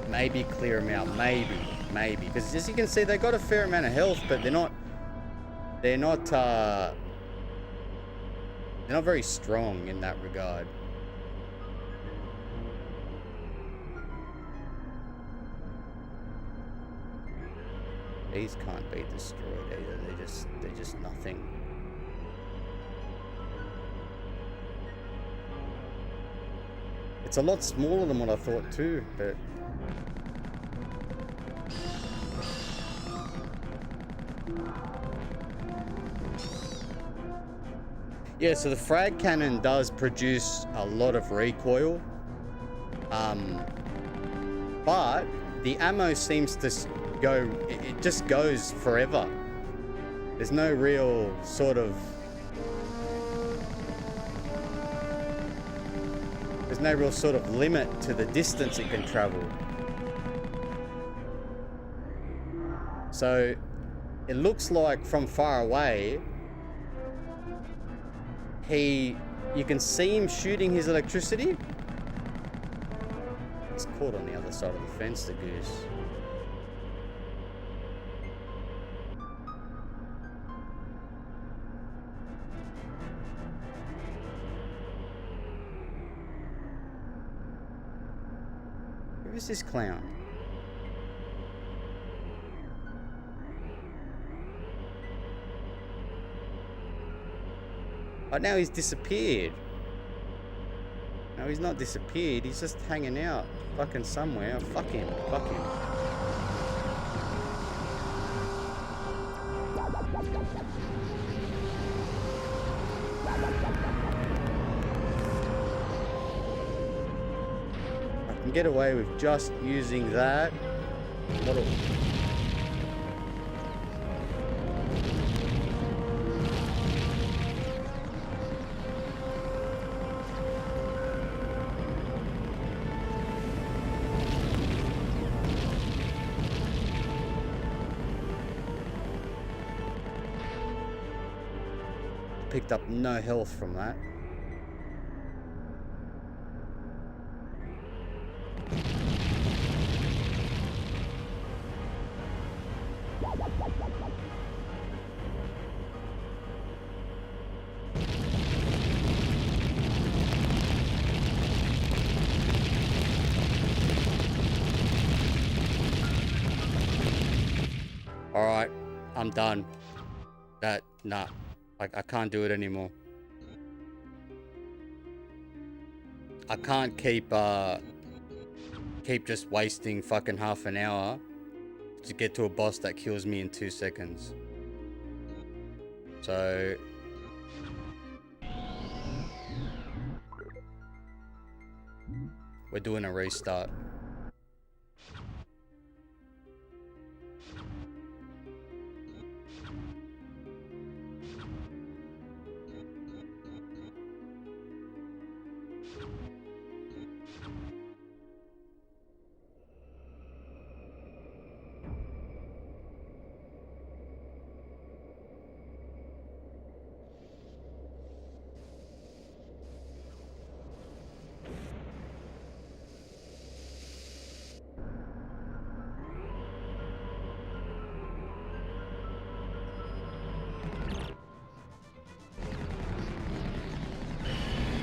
maybe clear them out. Maybe, because as you can see, they got a fair amount of health, but they're not very strong in that regard. These can't be destroyed either. They're just nothing. It's a lot smaller than what I thought too, but yeah, so the frag cannon does produce a lot of recoil, but the ammo seems to go, it just goes forever. There's no real sort of, limit to the distance it can travel. So it looks like from far away, you can see him shooting his electricity. He's caught on the other side of the fence, the goose. Who is this clown? Oh, now he's disappeared. No, he's not disappeared. He's just hanging out. Fucking somewhere. Fuck him. I can get away with just using that. What'll... Picked up no health from that. All right, I'm done. That Nah, like I can't do it anymore. I can't keep just wasting fucking half an hour to get to a boss that kills me in 2 seconds. So we're doing a restart.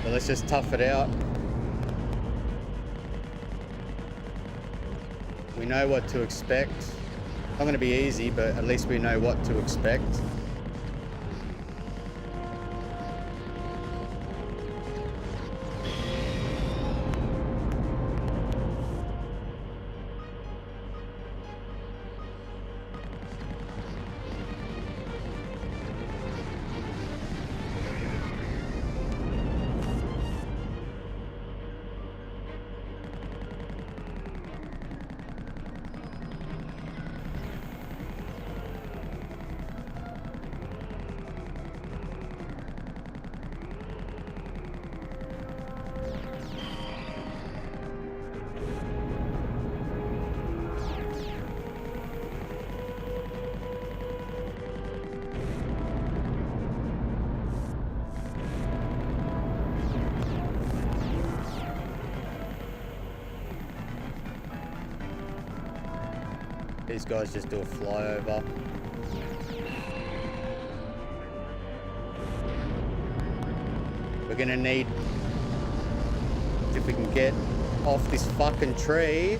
But let's just tough it out. We know what to expect. Not going to be easy, but at least we know what to expect. These guys just do a flyover. We're gonna need, if we can get off this fucking tree.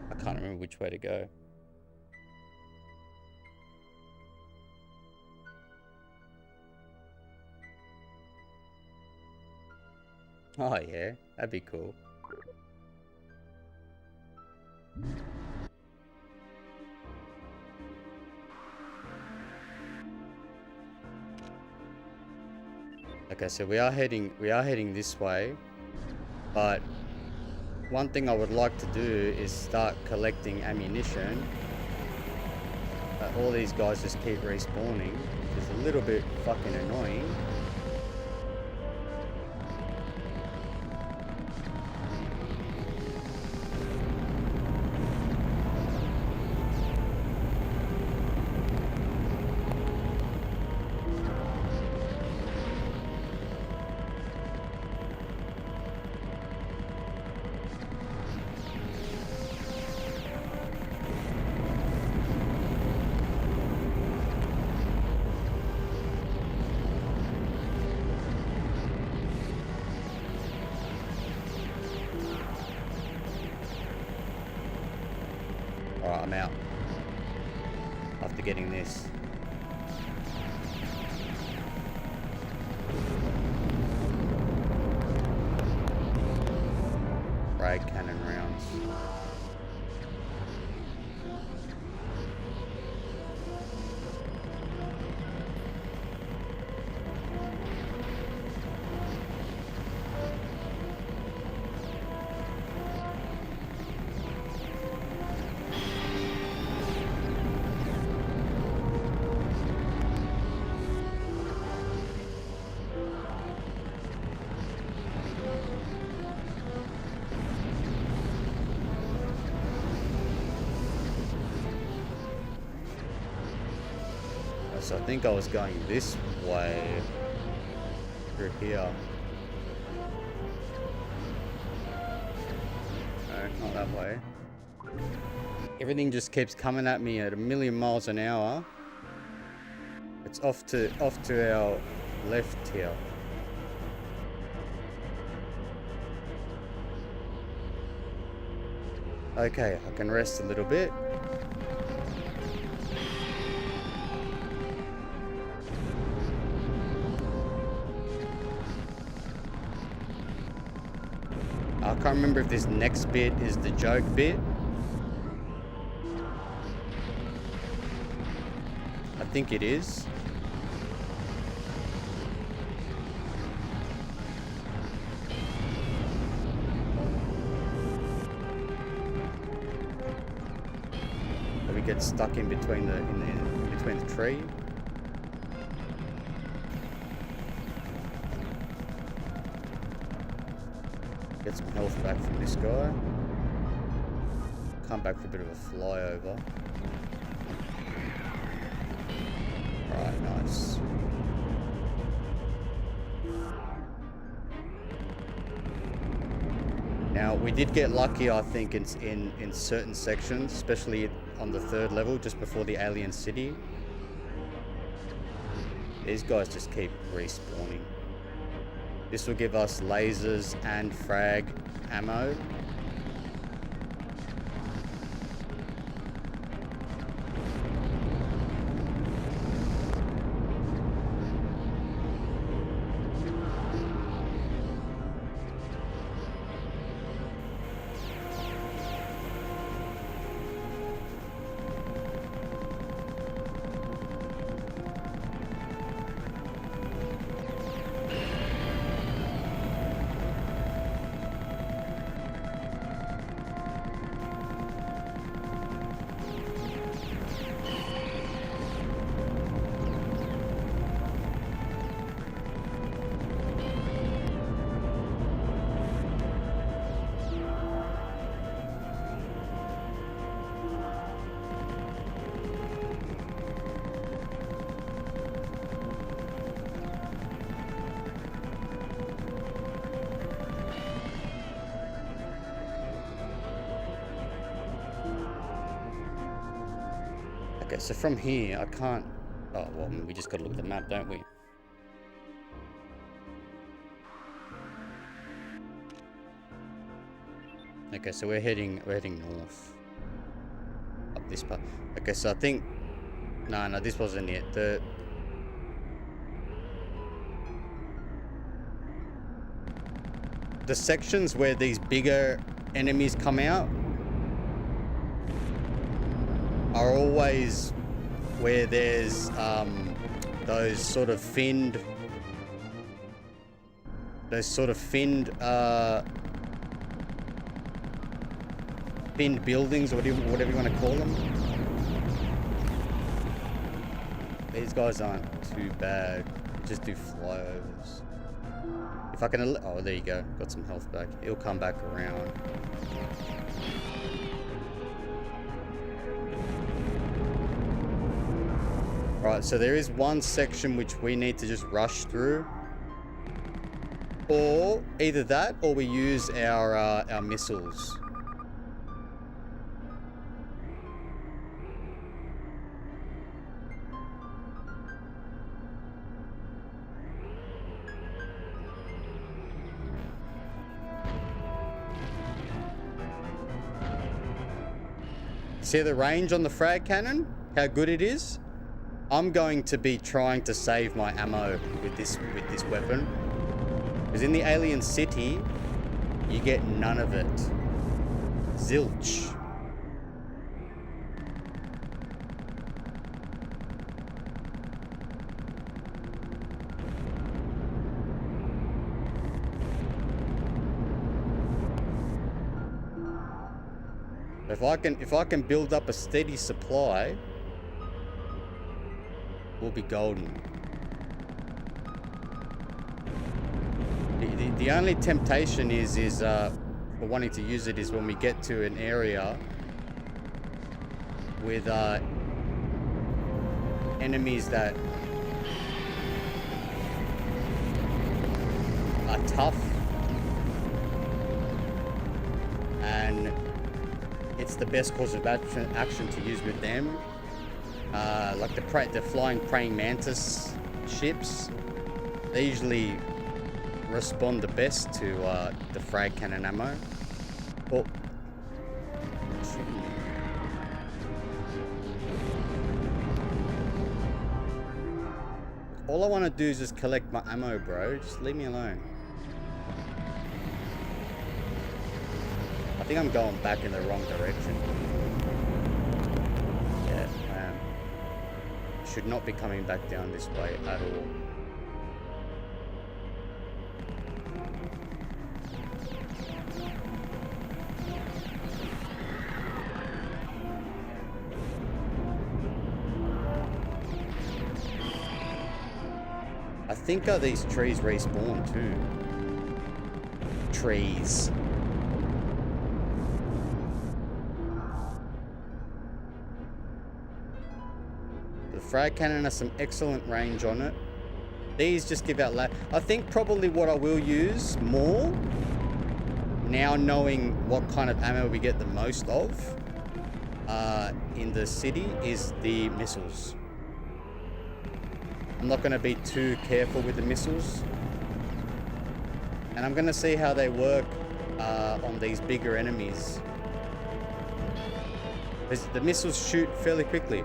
I can't remember which way to go. Oh yeah, that'd be cool. Okay, so we are heading this way, but one thing I would like to do is start collecting ammunition. All these guys just keep respawning, which is a little bit fucking annoying. Alright, I'm out. After getting this. Ray cannon rounds. So I think I was going this way through here. No, not that way. Everything just keeps coming at me at a million miles an hour. It's off to our left here. Okay, I can rest a little bit. I can't remember if this next bit is the joke bit. I think it is. We get stuck in between between the tree. Get some health back from this guy. Come back for a bit of a flyover. Alright, nice. Now, we did get lucky, I think, in certain sections, especially on the 3rd level, just before the alien city. These guys just keep respawning. This will give us lasers and frag ammo. Okay, so from here, I can't... Oh, well, we just gotta look at the map, don't we? Okay, so we're heading north. Up this path. Okay, so I think... No, this wasn't it. The sections where these bigger enemies come out are always where there's those sort of finned finned buildings, or whatever you want to call them. These guys aren't too bad. Just do flyovers. If I can... Oh, there you go. Got some health back. It'll come back around. Right, so there is one section which we need to just rush through. Or either that, or we use our missiles. See the range on the frag cannon? How good it is? I'm going to be trying to save my ammo with this weapon. Because in the alien city, you get none of it. Zilch. If I can build up a steady supply, we'll be golden. The only temptation is for wanting to use it is when we get to an area with enemies that are tough, and it's the best course of action to use with them. Like the flying praying mantis ships, they usually respond the best to the frag cannon ammo. Oh. All I want to do is just collect my ammo, bro. Just leave me alone. I think I'm going back in the wrong direction. Yeah, I am. Should not be coming back down this way at all. I think these trees respawn too. Trees. The frag cannon has some excellent range on it. These just give out I think probably what I will use more, now knowing what kind of ammo we get the most of in the city, is the missiles. I'm not going to be too careful with the missiles. And I'm going to see how they work on these bigger enemies. The missiles shoot fairly quickly.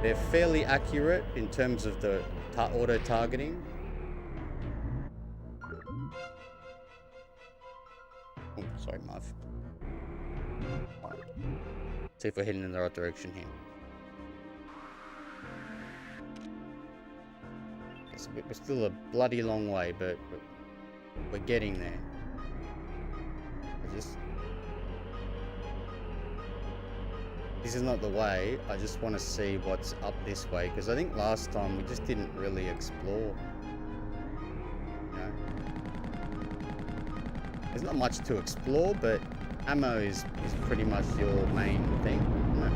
They're fairly accurate in terms of the auto-targeting. Oh, sorry, Marv. Right. See if we're heading in the right direction here. We're still a bloody long way, but we're getting there. This is not the way. I just want to see what's up this way, because I think last time we just didn't really explore. You know? There's not much to explore, but ammo is pretty much your main thing, isn't it?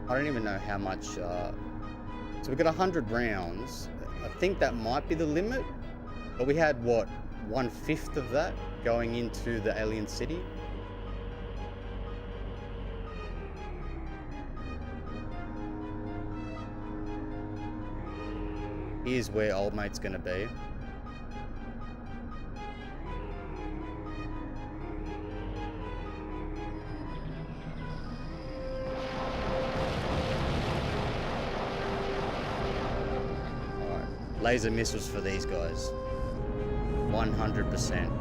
I don't even know how much, so we've got 100 rounds. I think that might be the limit, but we had, what, 1/5 of that going into the alien city? Here's where old mate's gonna be. Laser missiles for these guys. 100%.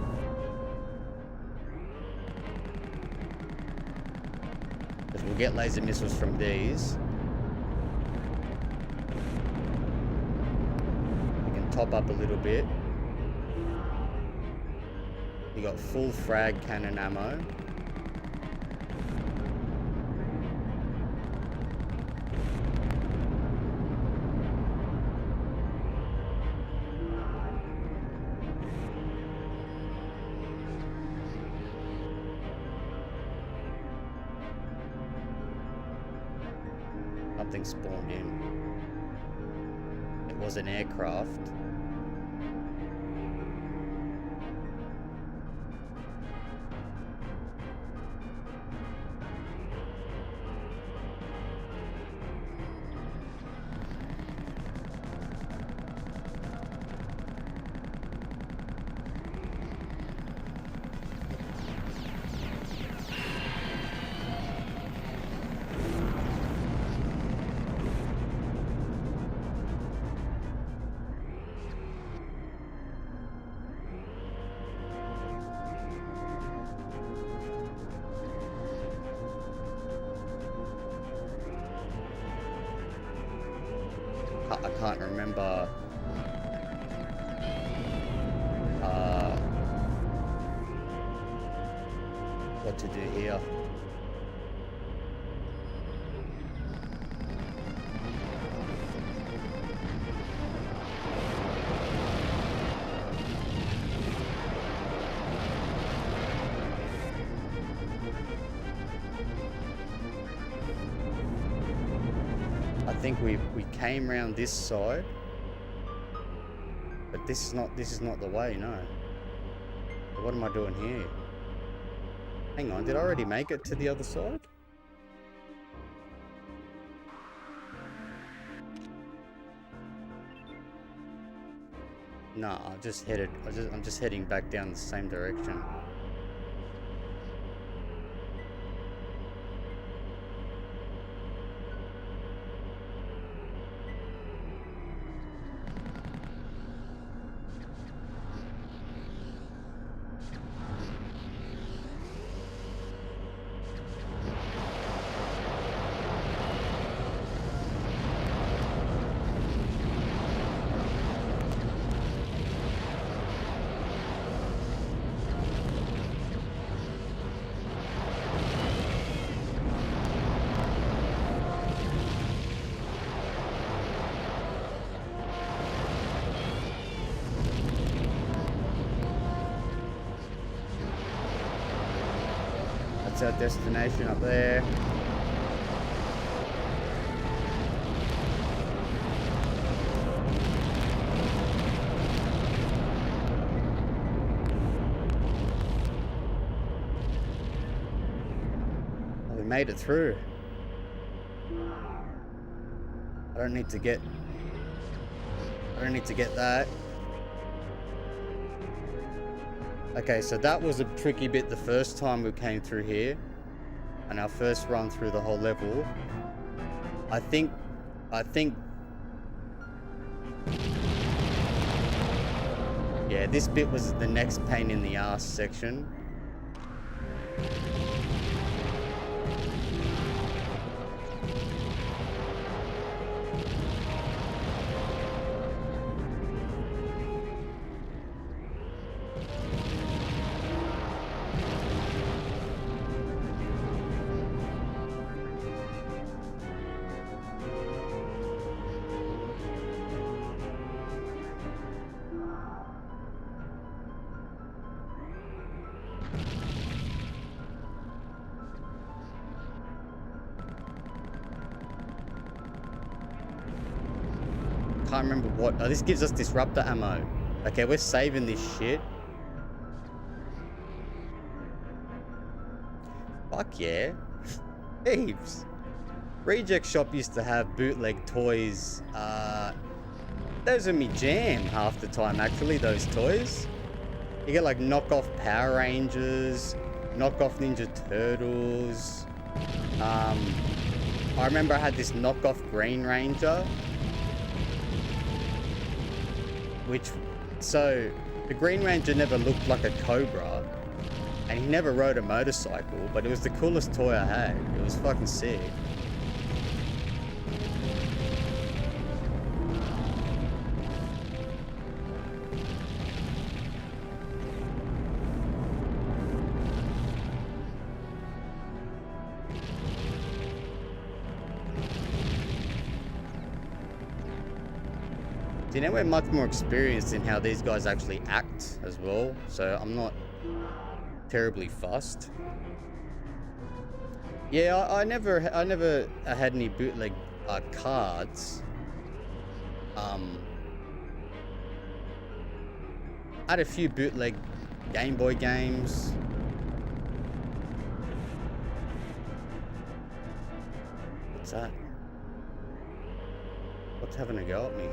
Because we'll get laser missiles from these. We can top up a little bit. We got full frag cannon ammo. Something spawned in. It was an aircraft. I can't remember what to do here. I think we came around this side, but this is not the way. No. So what am I doing here? Hang on, did I already make it to the other side? No, I'm just heading back down the same direction. That's our destination up there. Oh, we made it through. I don't need to get that. Okay, so that was a tricky bit the first time we came through here, and our first run through the whole level. I think yeah, this bit was the next pain in the ass section. Can't remember what. Oh, this gives us disruptor ammo. Okay, we're saving this shit. Fuck yeah. Heaps. Reject Shop used to have bootleg toys. Those are me jam half the time, actually, those toys. You get like knockoff Power Rangers, knockoff Ninja Turtles. I remember I had this knockoff Green Ranger. So the Green Ranger never looked like a Cobra, and he never rode a motorcycle, but it was the coolest toy I had. It was fucking sick. You know, we're much more experienced in how these guys actually act as well, so I'm not terribly fussed. Yeah, I never had any bootleg cards. I had a few bootleg Game Boy games. What's that? What's having a go at me?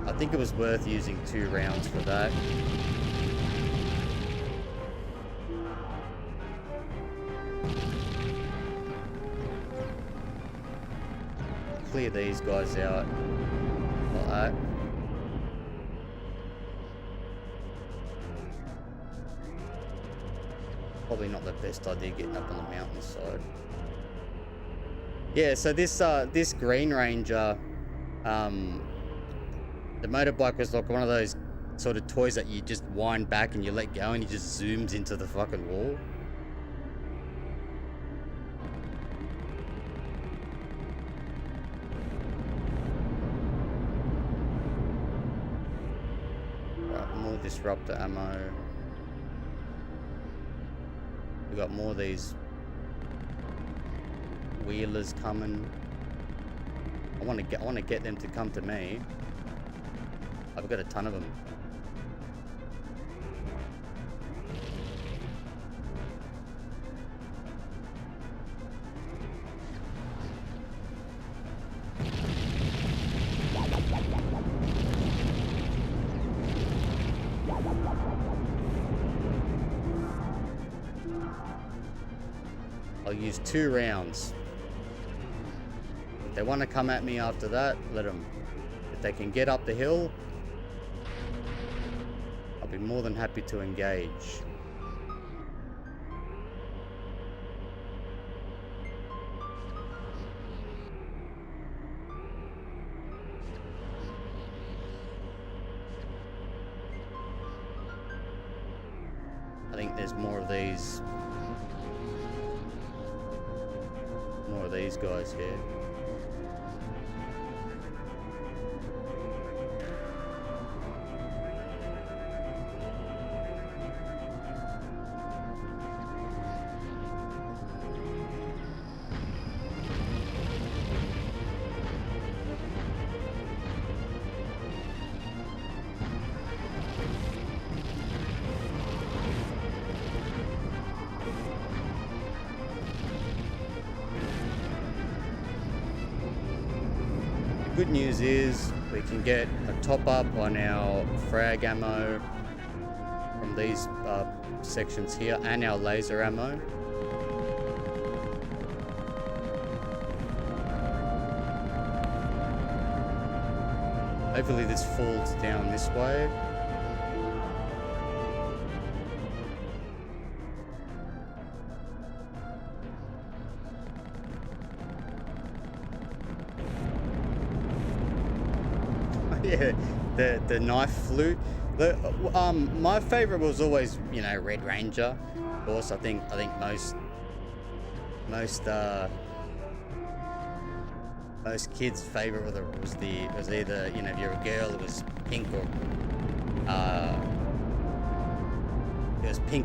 I think it was worth using 2 rounds for that. Clear these guys out like that. Probably not the best idea getting up on the mountainside. Yeah, so this Green Ranger, the motorbike was like one of those sort of toys that you just wind back and you let go and he just zooms into the fucking wall. Right, more disruptor ammo. We got more of these wheelers coming. I want to get them to come to me. I've got a ton of them. I'll use 2 rounds. If they want to come at me after that, let them. If they can get up the hill, I'll be more than happy to engage. I think there's more of these guys here. Good news is we can get a top up on our frag ammo from these sections here and our laser ammo. Hopefully this falls down this way. Yeah, the knife flute. My favorite was always, you know, Red Ranger. Of course, I think most kids' favorite was either, you know, if you're a girl it was pink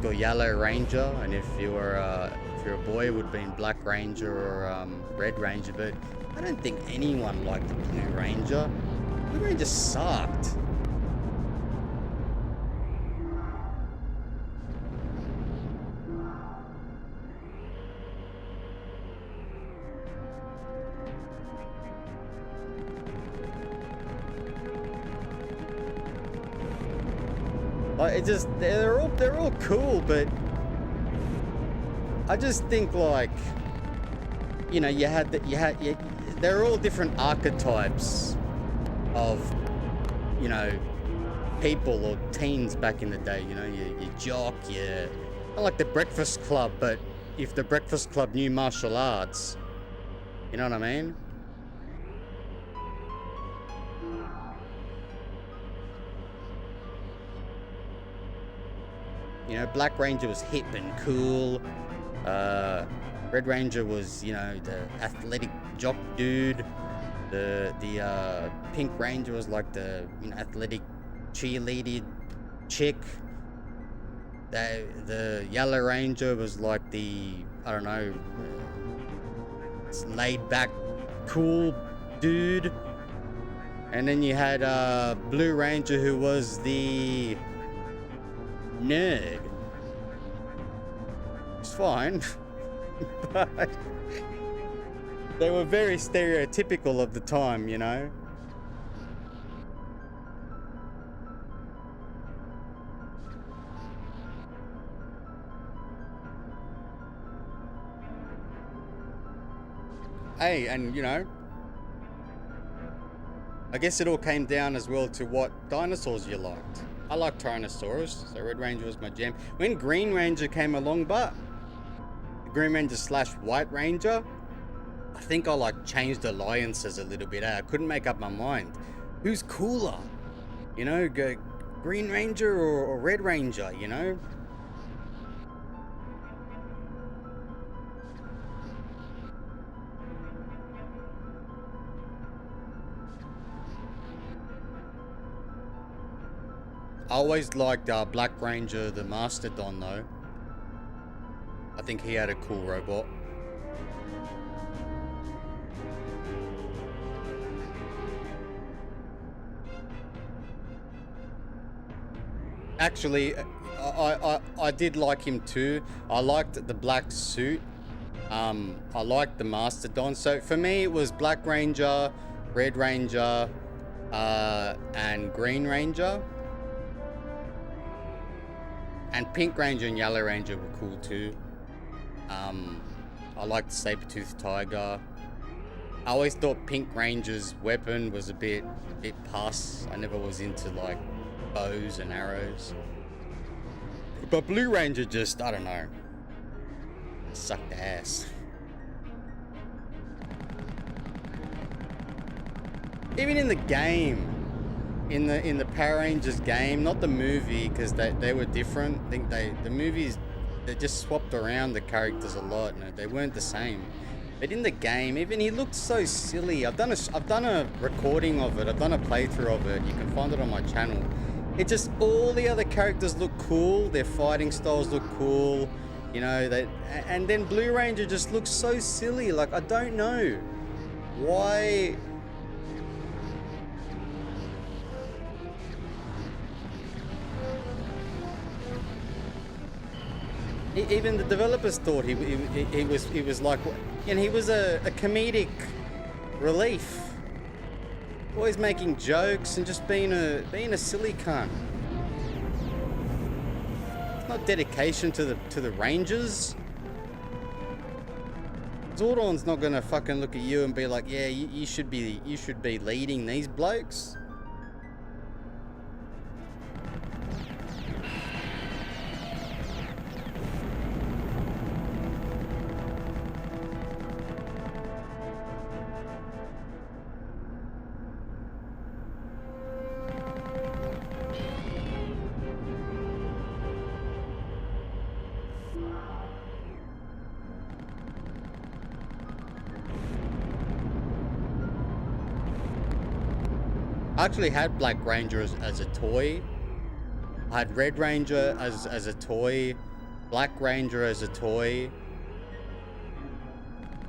or yellow Ranger, and if you're a boy it would have been Black Ranger or Red Ranger. But I don't think anyone liked the Blue Ranger. Blue Ranger sucked. Like, they're all cool, but I just think, like, you know, they're all different archetypes of, you know, people or teens back in the day. You know, your jock, I like the Breakfast Club, but if the Breakfast Club knew martial arts, you know what I mean? You know, Black Ranger was hip and cool. Red Ranger was, you know, the athletic jock dude. The Pink Ranger was like the, you know, athletic cheerleader chick. The Yellow Ranger was like the, I don't know, laid back cool dude. And then you had Blue Ranger, who was the nerd. It's fine. But they were very stereotypical of the time, you know. Hey, and you know, I guess it all came down as well to what dinosaurs you liked. I like Tyrannosaurus, so Red Ranger was my jam. When Green Ranger came along, but Green Ranger / White Ranger, I think I like changed alliances a little bit. I couldn't make up my mind. Who's cooler? You know, Green Ranger or Red Ranger, you know? I always liked Black Ranger, the Mastodon, though. I think he had a cool robot. Actually, I did like him too. I liked the black suit. I liked the Mastodon. So for me, it was Black Ranger, Red Ranger, and Green Ranger. And Pink Ranger and Yellow Ranger were cool too. I liked the saber-toothed tiger. I always thought Pink Ranger's weapon was a bit pus. I never was into like bows and arrows. But Blue Ranger just, I don't know, sucked ass. Even in the game, in the Power Rangers game, not the movie, because they were different. I think the movies, they just swapped around the characters a lot, and they weren't the same. But in the game, even he looked so silly. I've done a recording of it. I've done a playthrough of it. You can find it on my channel. It just, all the other characters look cool. Their fighting styles look cool. You know, and then Blue Ranger just looks so silly. Like, I don't know why. Even the developers thought he was like, you know, he was a comedic relief, always making jokes and just being a silly cunt. It's not dedication to the Rangers. Zordon's not gonna fucking look at you and be like, yeah, you should be leading these blokes. I actually had Black Ranger as a toy. I had Red Ranger as a toy, Black Ranger as a toy.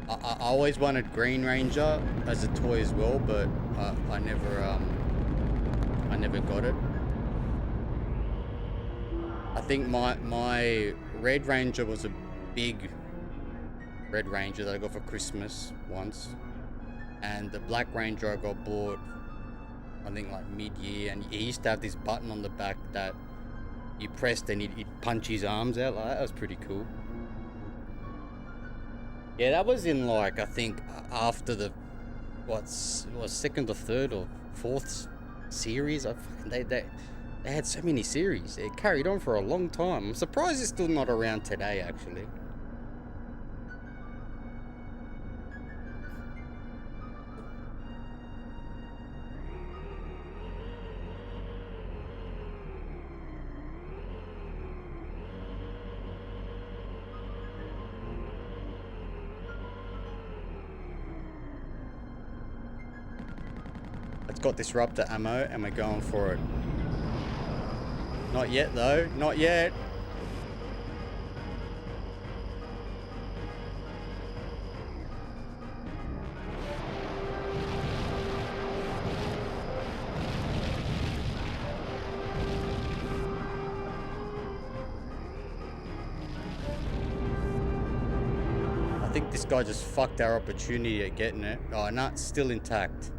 I always wanted Green Ranger as a toy as well, but I never got it. I think my Red Ranger was a big Red Ranger that I got for Christmas once, and the Black Ranger I got bought, I think, like mid-year, and he used to have this button on the back that you pressed and he'd punch his arms out like that. That was pretty cool. Yeah, that was in, like, I think after the second or third or fourth series. They had so many series. It carried on for a long time. I'm surprised it's still not around today, actually. It's got disruptor ammo and we're going for it. Not yet though, not yet. I think this guy just fucked our opportunity at getting it. Oh, no, it's still intact.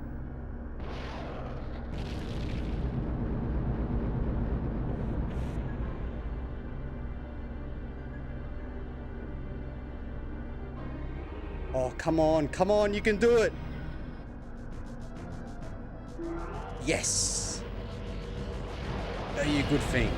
Oh, come on, you can do it. Yes. Are you good thing?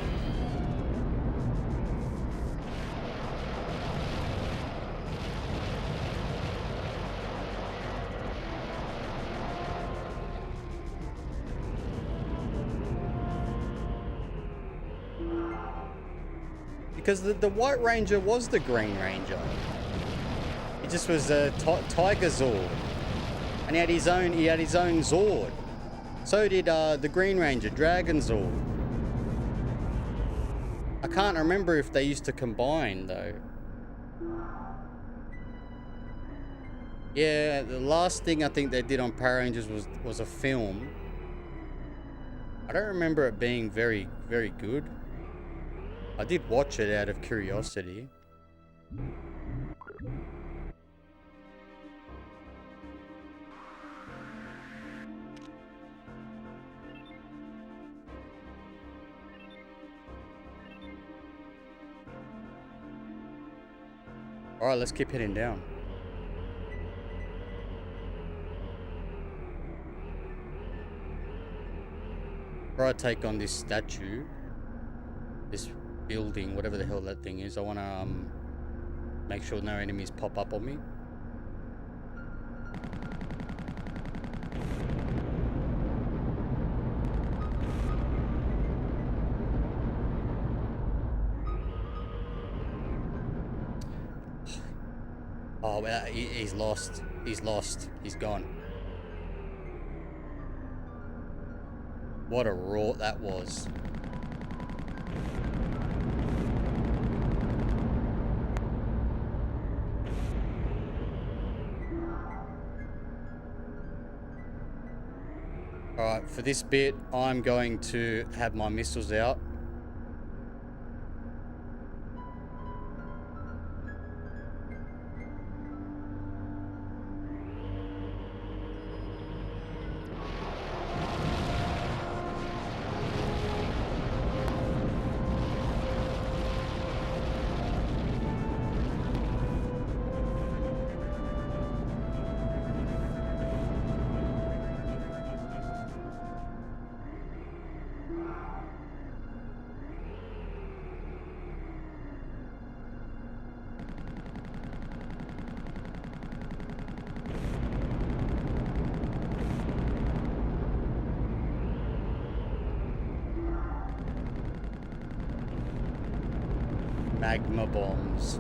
because the White Ranger was the Green Ranger. He just was a Tiger Zord, and he had his own Zord. So did the Green Ranger, Dragon Zord. I can't remember if they used to combine though. Yeah, the last thing I think they did on Power Rangers was a film. I don't remember it being very, very good. I did watch it out of curiosity. Alright, let's keep heading down. Before I take on this statue, this building, whatever the hell that thing is, I want to make sure no enemies pop up on me. Oh, well, he's lost. He's lost. He's gone. What a rort that was. Alright, for this bit, I'm going to have my missiles out. Magma bombs.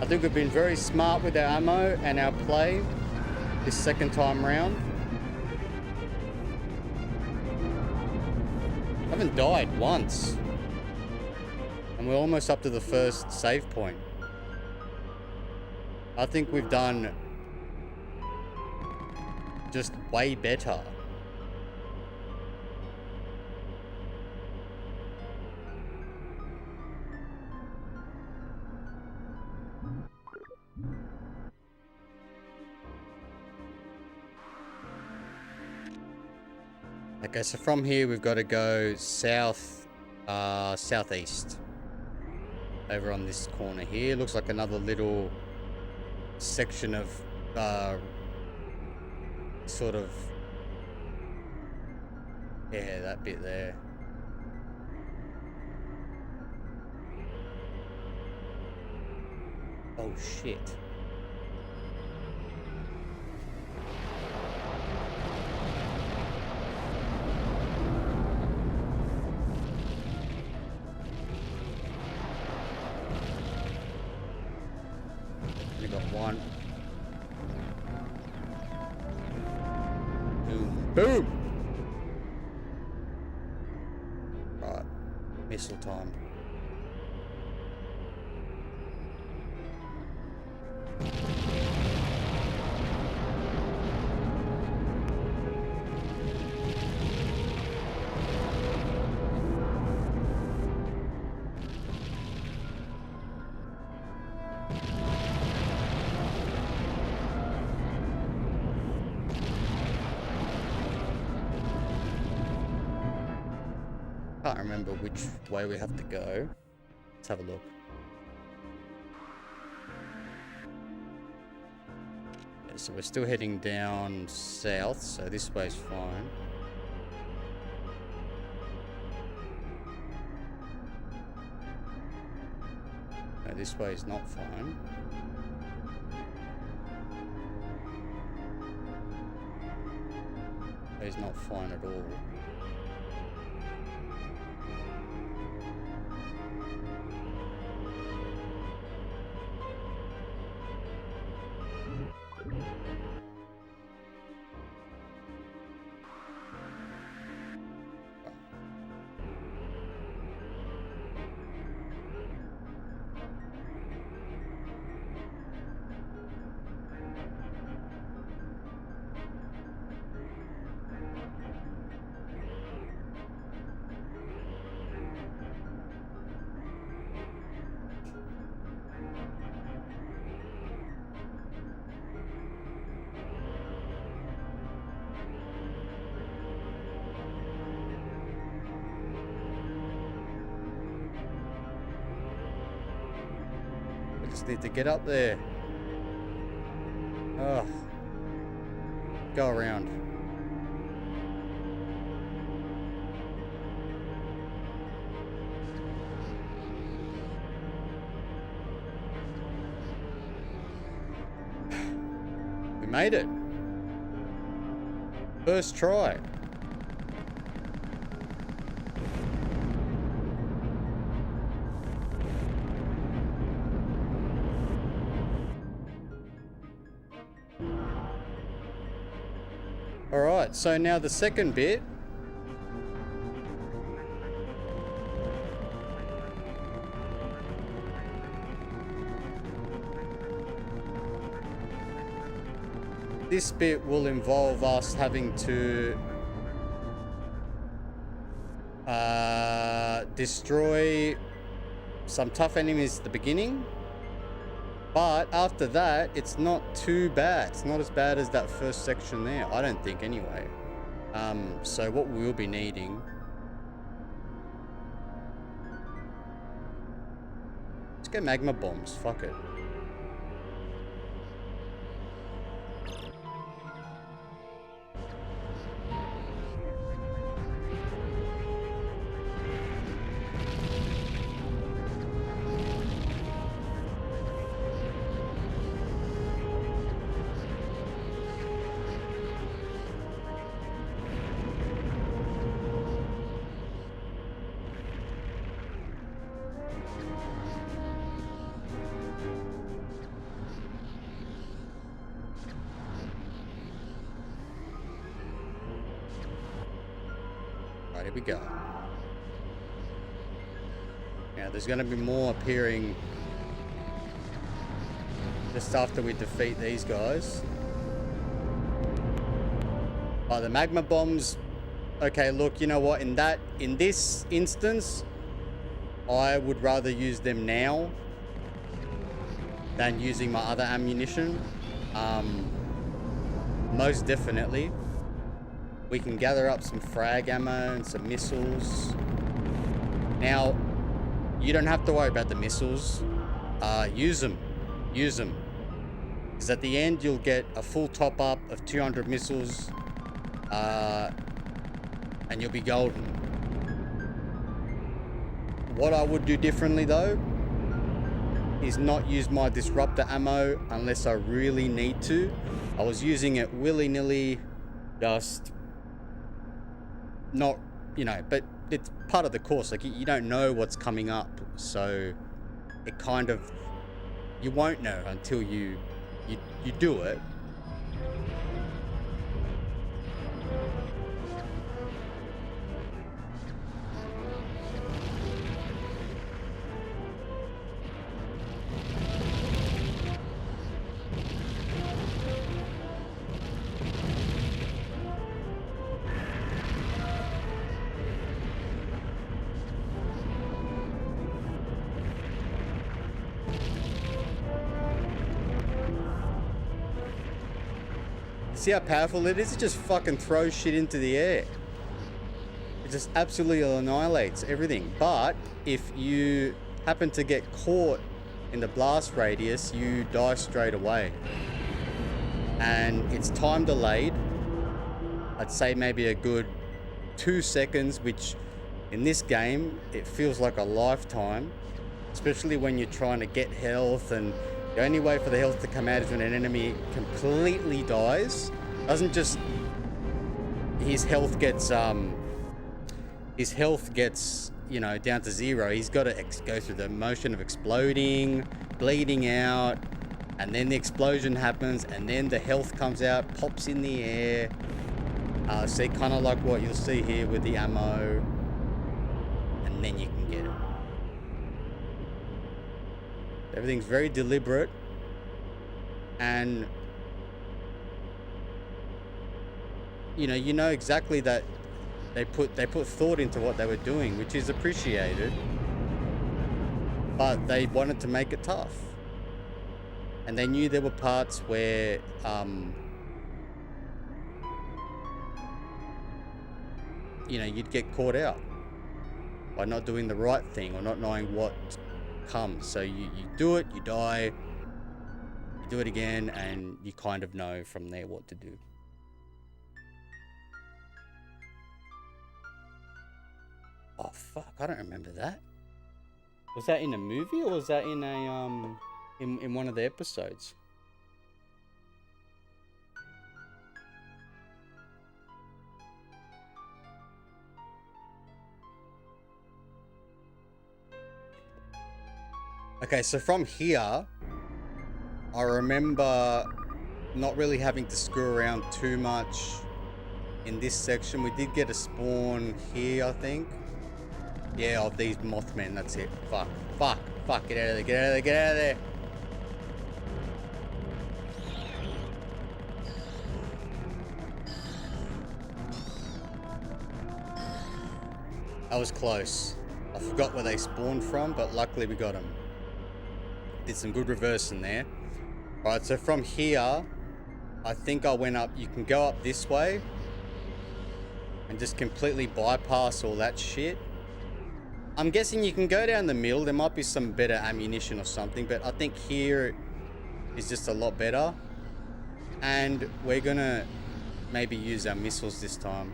I think we've been very smart with our ammo and our play this second time round. I haven't died once. And we're almost up to the first save point. I think we've done just way better. Okay, so from here we've got to go south, southeast. Over on this corner here. Looks like another little section of, sort of, yeah, that bit there. Oh shit. We got one. Boom. Boom! Right. Missile time. Can't remember which way we have to go. Let's have a look. Yeah, so we're still heading down south, so this way's fine. No, this way's not fine. It's not fine at all. Just need to get up there. Oh. Go around. We made it. First try. Alright, so now the second bit. This bit will involve us having to destroy some tough enemies at the beginning. But after that, it's not too bad. It's not as bad as that first section there. I don't think anyway. So what we'll be needing... Let's go magma bombs. Fuck it. Here we go. Now there's going to be more appearing just after we defeat these guys. But the magma bombs, okay, look, you know what, in this instance, I would rather use them now than using my other ammunition. Most definitely. We can gather up some frag ammo and some missiles. Now, you don't have to worry about the missiles. Use them. Use them. Because at the end, you'll get a full top up of 200 missiles. And you'll be golden. What I would do differently though, is not use my disruptor ammo unless I really need to. I was using it willy-nilly, just... not, you know, but it's part of the course. Like, you don't know what's coming up, so it kind of, you won't know until you do it. See how powerful it is? It just fucking throws shit into the air. It just absolutely annihilates everything. But if you happen to get caught in the blast radius, you die straight away. And it's time delayed. I'd say maybe a good 2 seconds, which in this game, it feels like a lifetime. Especially when you're trying to get health, and the only way for the health to come out is when an enemy completely dies. Doesn't just... His health gets, you know, down to 0. He's got to go through the motion of exploding, bleeding out, and then the explosion happens, and then the health comes out, pops in the air. See, kind of like what you'll see here with the ammo, and then you can get it. Everything's very deliberate, and you know exactly that they put thought into what they were doing, which is appreciated, but they wanted to make it tough, and they knew there were parts where you know, you'd get caught out by not doing the right thing or not knowing what comes. So you do it, you die, you do it again, and you kind of know from there what to do. Oh fuck, I don't remember that. Was that in a movie or was that in a in one of the episodes? Okay, so from here, I remember not really having to screw around too much in this section. We did get a spawn here, I think. Yeah, of these Mothmen, that's it. Fuck, fuck, fuck, get out of there, get out of there, get out of there. That was close. I forgot where they spawned from, but luckily we got them. Did some good reversing there. Right, so from here, I think I went up. You can go up this way and just completely bypass all that shit. I'm guessing you can go down the middle. There might be some better ammunition or something, but I think here is just a lot better. And we're gonna maybe use our missiles this time.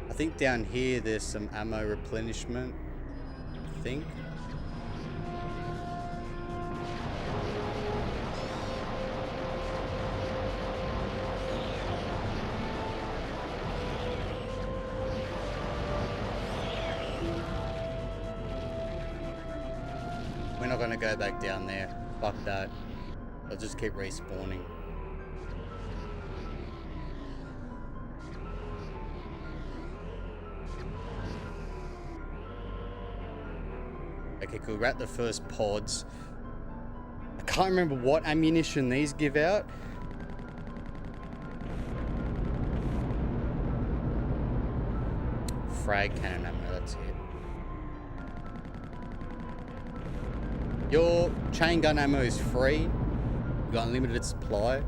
I think down here there's some ammo replenishment, I think. We're not gonna go back down there. Fuck that. I'll just keep respawning. Okay, cool. We're at the first pods. I can't remember what ammunition these give out. Frag cannon ammo, that's it. Your chain gun ammo is free. You've got unlimited supply.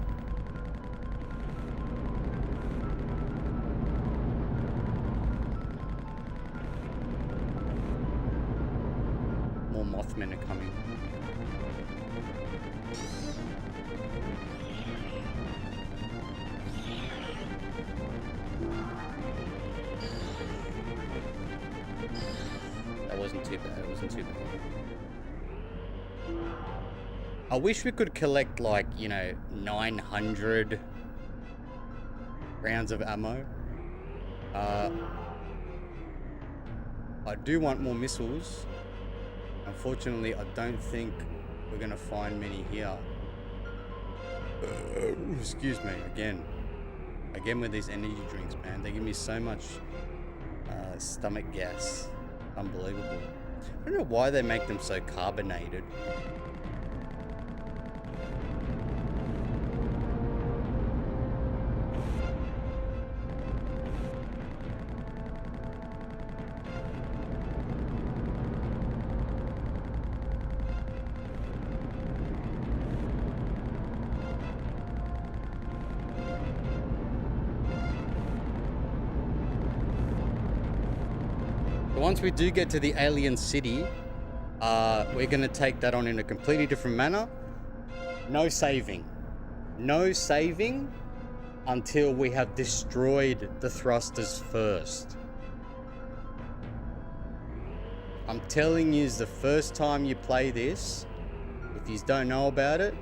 More Mothmen are coming. That wasn't too bad. It wasn't too bad. I wish we could collect, like, you know, 900 rounds of ammo. I do want more missiles. Unfortunately, I don't think we're gonna find many here. Excuse me, again with these energy drinks, man. They give me so much stomach gas. Unbelievable. I don't know why they make them so carbonated. once we do get to the alien city, we're going to take that on in a completely different manner. No saving. No saving until we have destroyed the thrusters first. I'm telling you, the first time you play this, if you don't know about it,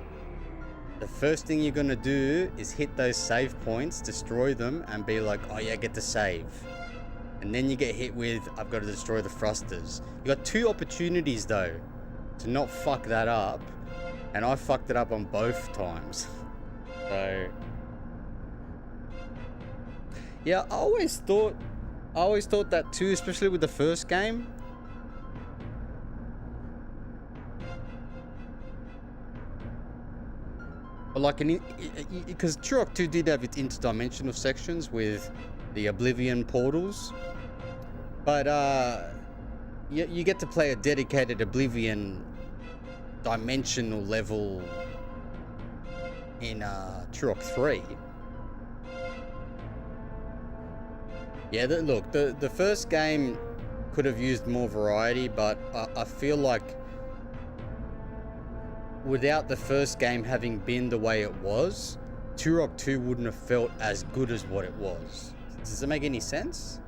the first thing you're going to do is hit those save points, destroy them, and be like, oh yeah, get to save. And then you get hit with, I've got to destroy the thrusters. You got 2 opportunities though to not fuck that up, and I fucked it up on both times. So yeah, I always thought that too, especially with the first game. But like, because Turok 2 did have its interdimensional sections with the Oblivion portals, but you get to play a dedicated Oblivion dimensional level in Turok 3. Yeah, look, the first game could have used more variety, but I feel like without the first game having been the way it was, Turok 2 wouldn't have felt as good as what it was. Does it make any sense?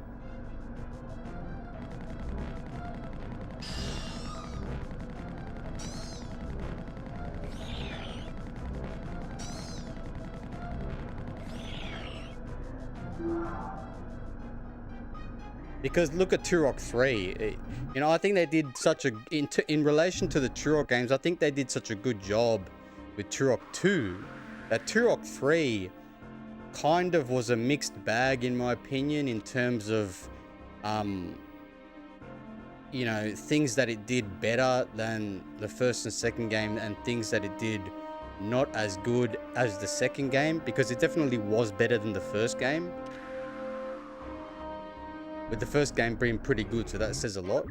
Because look at Turok 3, you know, I think they did such a, in relation to the Turok games, I think they did such a good job with Turok 2, that Turok 3 kind of was a mixed bag in my opinion in terms of, you know, things that it did better than the first and second game and things that it did not as good as the second game, because it definitely was better than the first game. With the first game being pretty good, so that says a lot.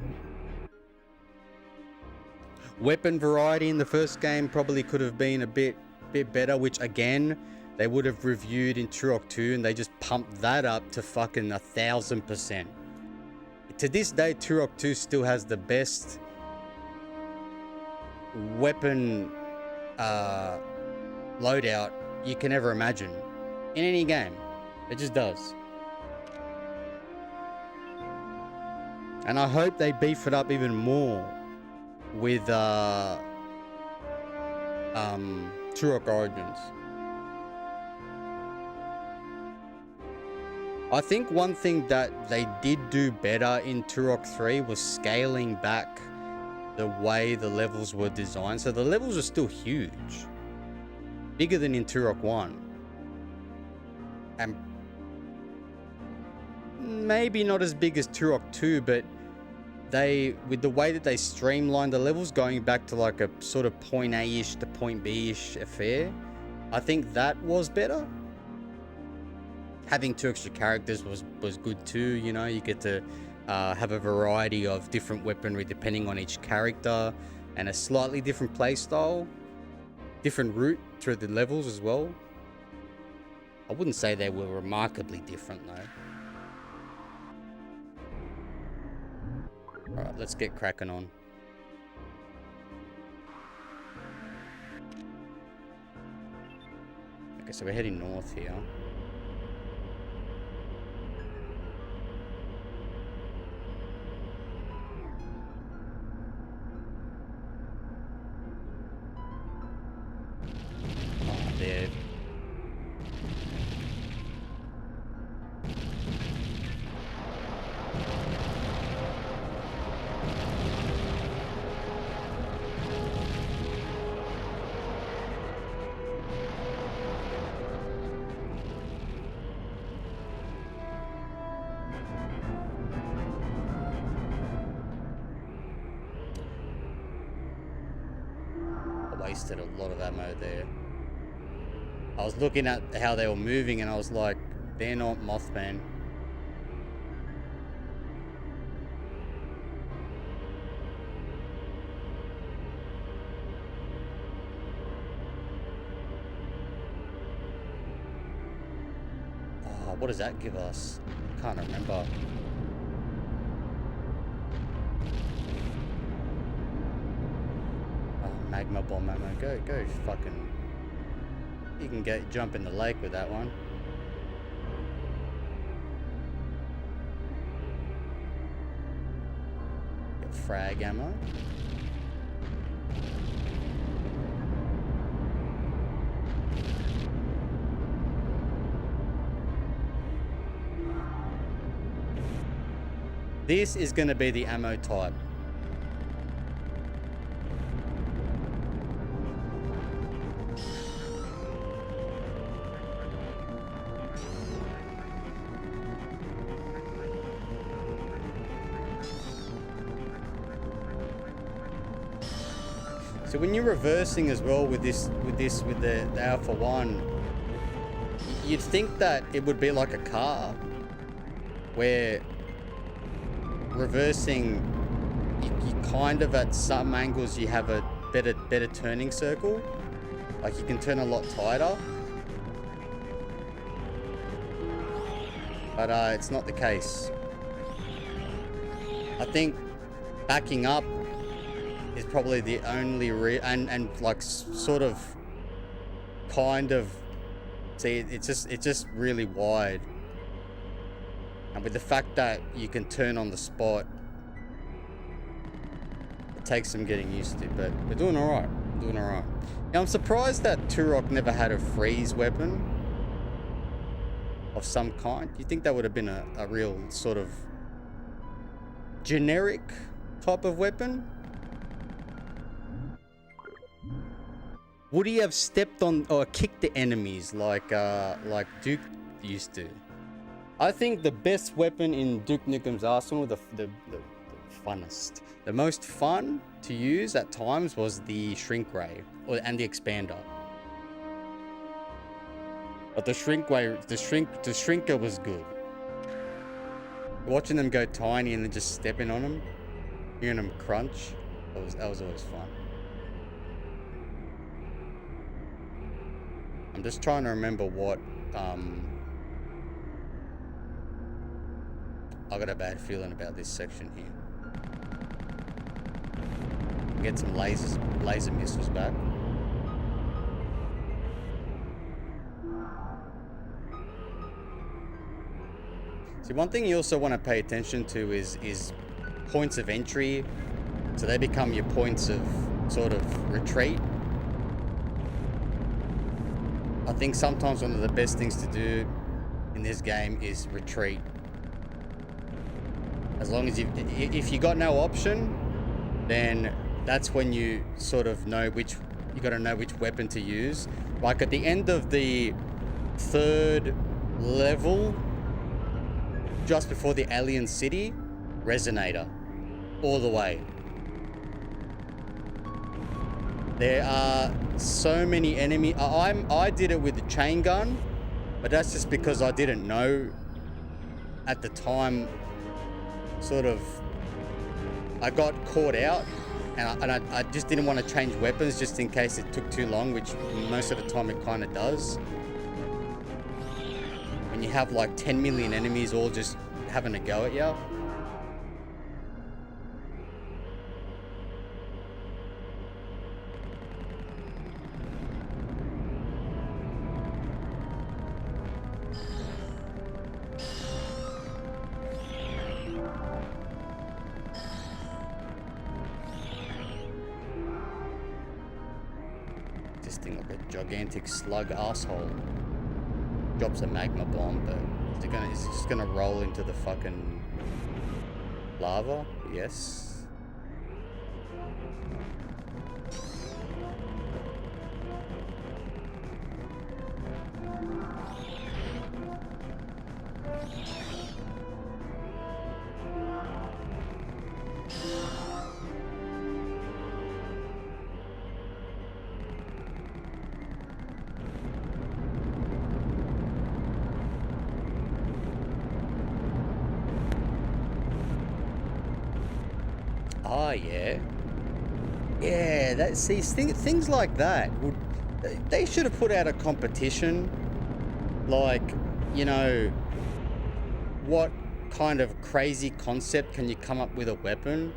Weapon variety in the first game probably could have been a bit better, which again, they would have reviewed in Turok 2, and they just pumped that up to fucking 1000%. To this day, Turok 2 still has the best weapon loadout you can ever imagine in any game. It just does. And I hope they beef it up even more with Turok Origins. I think one thing that they did do better in Turok 3 was scaling back the way the levels were designed. So the levels are still huge. Bigger than in Turok 1. And maybe not as big as Turok 2, but they, with the way that they streamlined the levels, going back to like a sort of point A-ish to point B-ish affair, I think that was better. Having 2 extra characters was good too, you know, you get to have a variety of different weaponry depending on each character, and a slightly different playstyle, different route through the levels as well. I wouldn't say they were remarkably different though. Alright, let's get cracking on. Okay, so we're heading north here. Oh, there. Wasted a lot of ammo there. I was looking at how they were moving and I was like, they're not Mothman. Oh, what does that give us? I can't remember. magma bomb ammo. Go fucking... You can jump in the lake with that one. Get frag ammo. This is going to be the ammo type. So when you're reversing as well with the Alpha 1, you'd think that it would be like a car, where reversing, you kind of at some angles you have a better turning circle, like you can turn a lot tighter, but it's not the case. I think backing up is probably the only and like sort of kind of see, it's just really wide. And with the fact that you can turn on the spot, it takes some getting used to, but we're doing all right. Now, I'm surprised that Turok never had a freeze weapon of some kind. You think that would have been a real sort of generic type of weapon? Would he have stepped on or kicked the enemies like Duke used to? I think the best weapon in Duke Nukem's arsenal, the funnest, the most fun to use at times, was the Shrink Ray and the Expander. But the Shrink Ray, the Shrinker was good. Watching them go tiny and then just stepping on them, hearing them crunch, that was always fun. I'm just trying to remember what I got a bad feeling about this section here. Get some laser missiles back. See, one thing you also want to pay attention to is points of entry. So they become your points of sort of retreat. I think sometimes one of the best things to do in this game is retreat. As long as if you got no option, then that's when you sort of know you got to know which weapon to use. Like at the end of the 3rd level, just before the alien city, Resonator, all the way. There are so many enemies. I did it with the chain gun, but that's just because I didn't know at the time. Sort of, I got caught out, and I just didn't want to change weapons just in case it took too long, which most of the time it kind of does. When you have like 10 million enemies all just having a go at you. Gigantic slug asshole drops a magma bomb, but is it just gonna roll into the fucking lava? Yes. Oh yeah, see things like that they should have put out a competition, like, you know, what kind of crazy concept can you come up with a weapon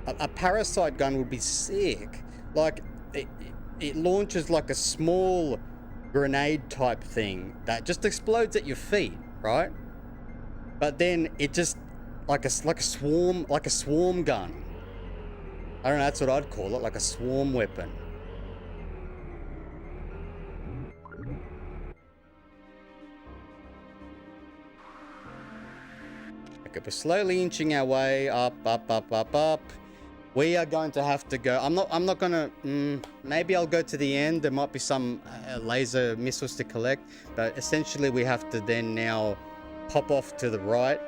A parasite gun would be sick. Like, it launches like a small grenade type thing that just explodes at your feet, right? But then it just like a swarm gun. I don't know, that's what I'd call it, like a swarm weapon. Okay, we're slowly inching our way up. We are going to have to go. I'm not gonna. Maybe I'll go to the end. There might be some laser missiles to collect, but essentially we have to then now pop off to the right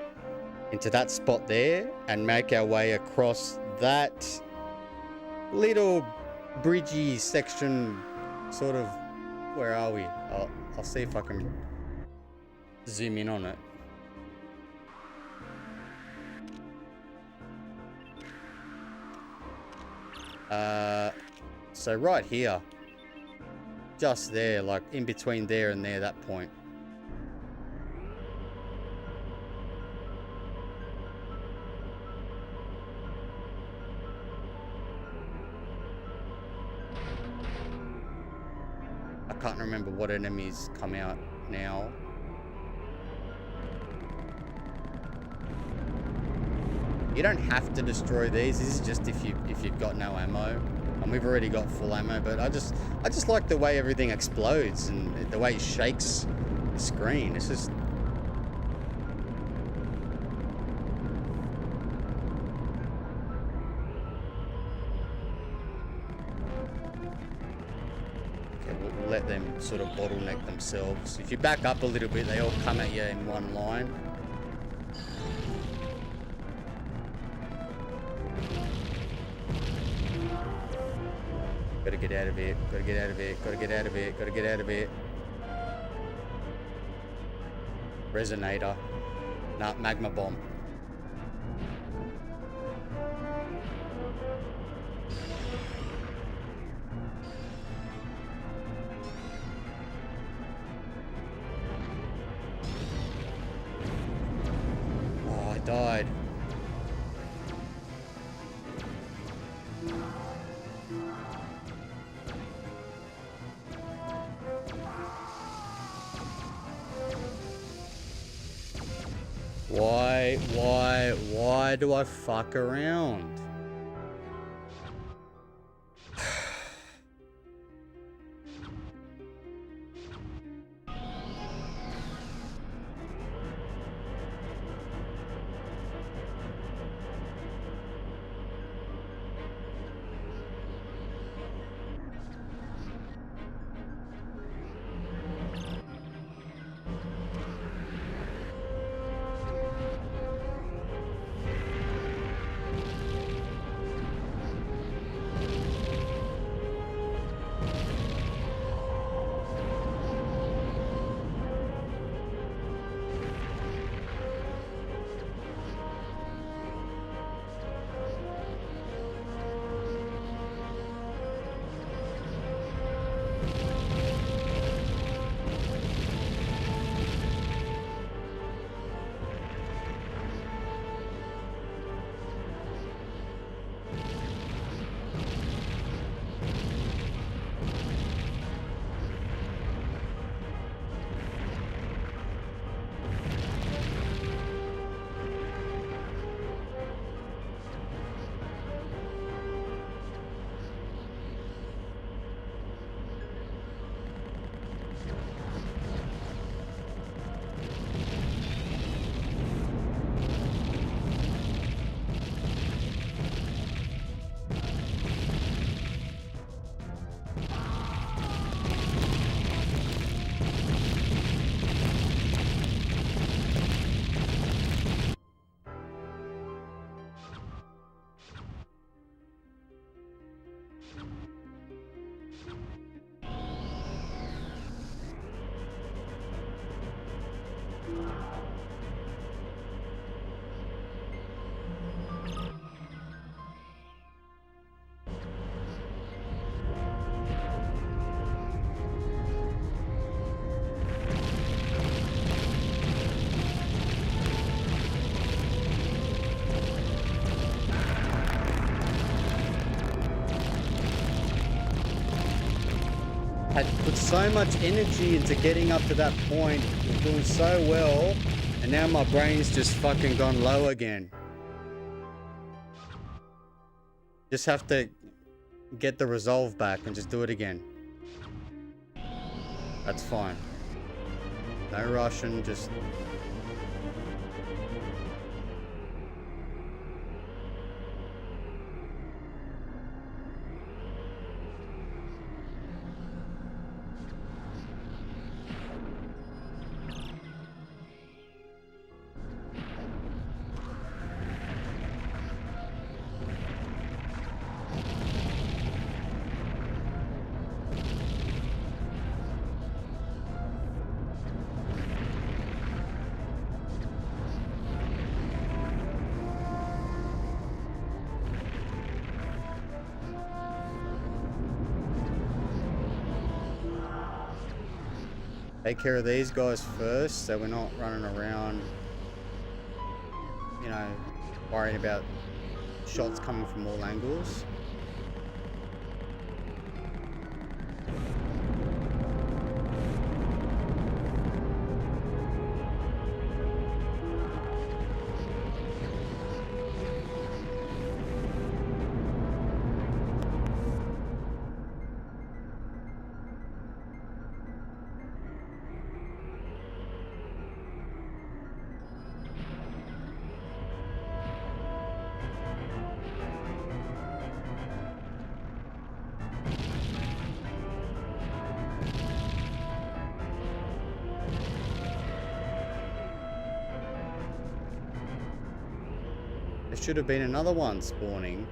into that spot there and make our way across that little bridgey section. Sort of. Where are we? I'll see if I can zoom in on it. So right here, just there, like in between there and there, that point. I can't remember what enemies come out now. You don't have to destroy these. This is just if you've got no ammo, and we've already got full ammo. But I just like the way everything explodes and the way it shakes the screen. It's just. Okay, we'll let them sort of bottleneck themselves. If you back up a little bit, they all come at you in one line. Gotta get out of it, gotta get out of it, gotta get out of it, gotta get out of it. Resonator. Nah, magma bomb. Oh, I died. Why do I fuck around? had put so much energy into getting up to that point, was doing so well, and now my brain's just fucking gone low again. Just have to get the resolve back and just do it again. That's fine. No rushing, just... Take care of these guys first, so we're not running around, you know, worrying about shots coming from all angles. There should have been another one spawning.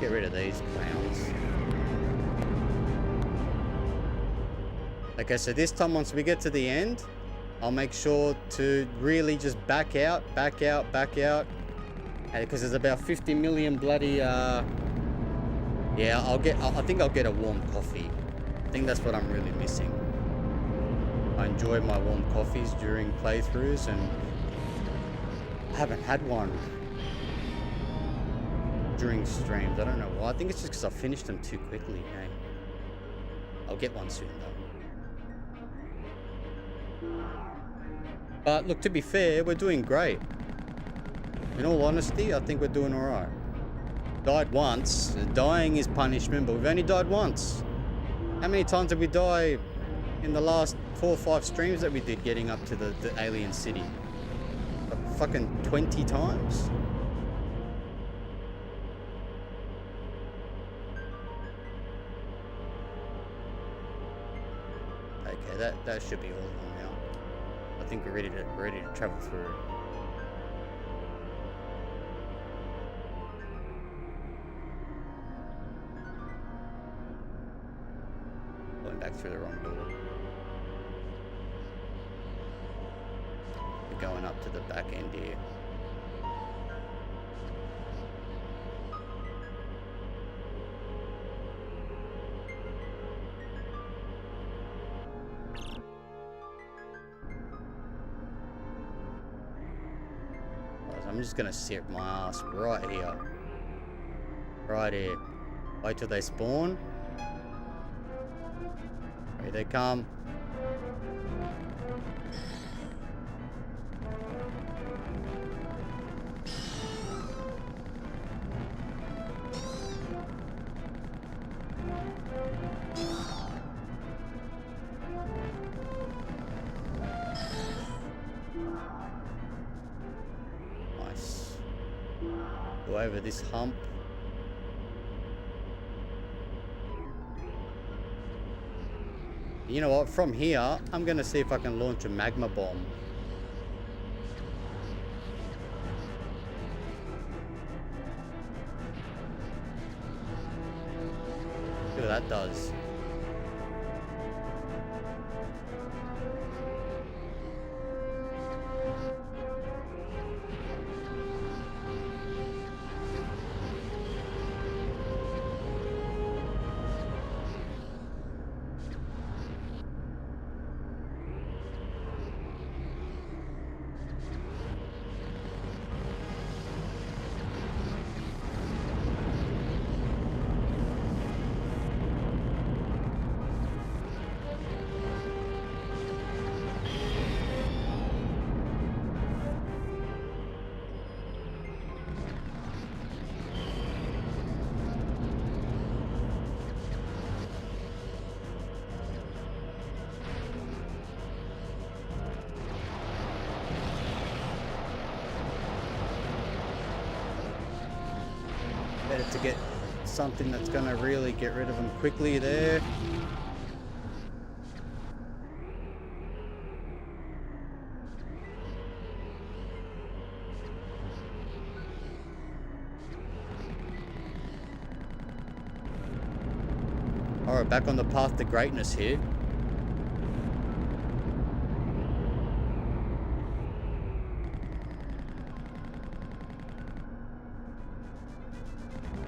Get rid of these clowns. Okay, so this time once we get to the end, I'll make sure to really just back out. Because there's about 50 million bloody, yeah, I think I'll get a warm coffee. I think that's what I'm really missing. I enjoy my warm coffees during playthroughs, and I haven't had one during streams. I don't know why. I think it's just because I finished them too quickly. Hey, I'll get one soon though. But look, to be fair, we're doing great. In all honesty, I think we're doing alright. Died once. Dying is punishment, but we've only died once. How many times did we die in the last 4 or 5 streams that we did getting up to the alien city? Like fucking 20 times? Okay, that should be all of them now. I think we're ready to travel through. Going back through the wrong door. We're going up to the back end here. I'm just gonna sit my ass right here. Right here. Wait till they spawn. Here they come. Nice. Go over this hump. You know what? From here, I'm gonna see if I can launch a magma bomb. See what that does. Better to get something that's gonna really get rid of them quickly there. Alright, back on the path to greatness here.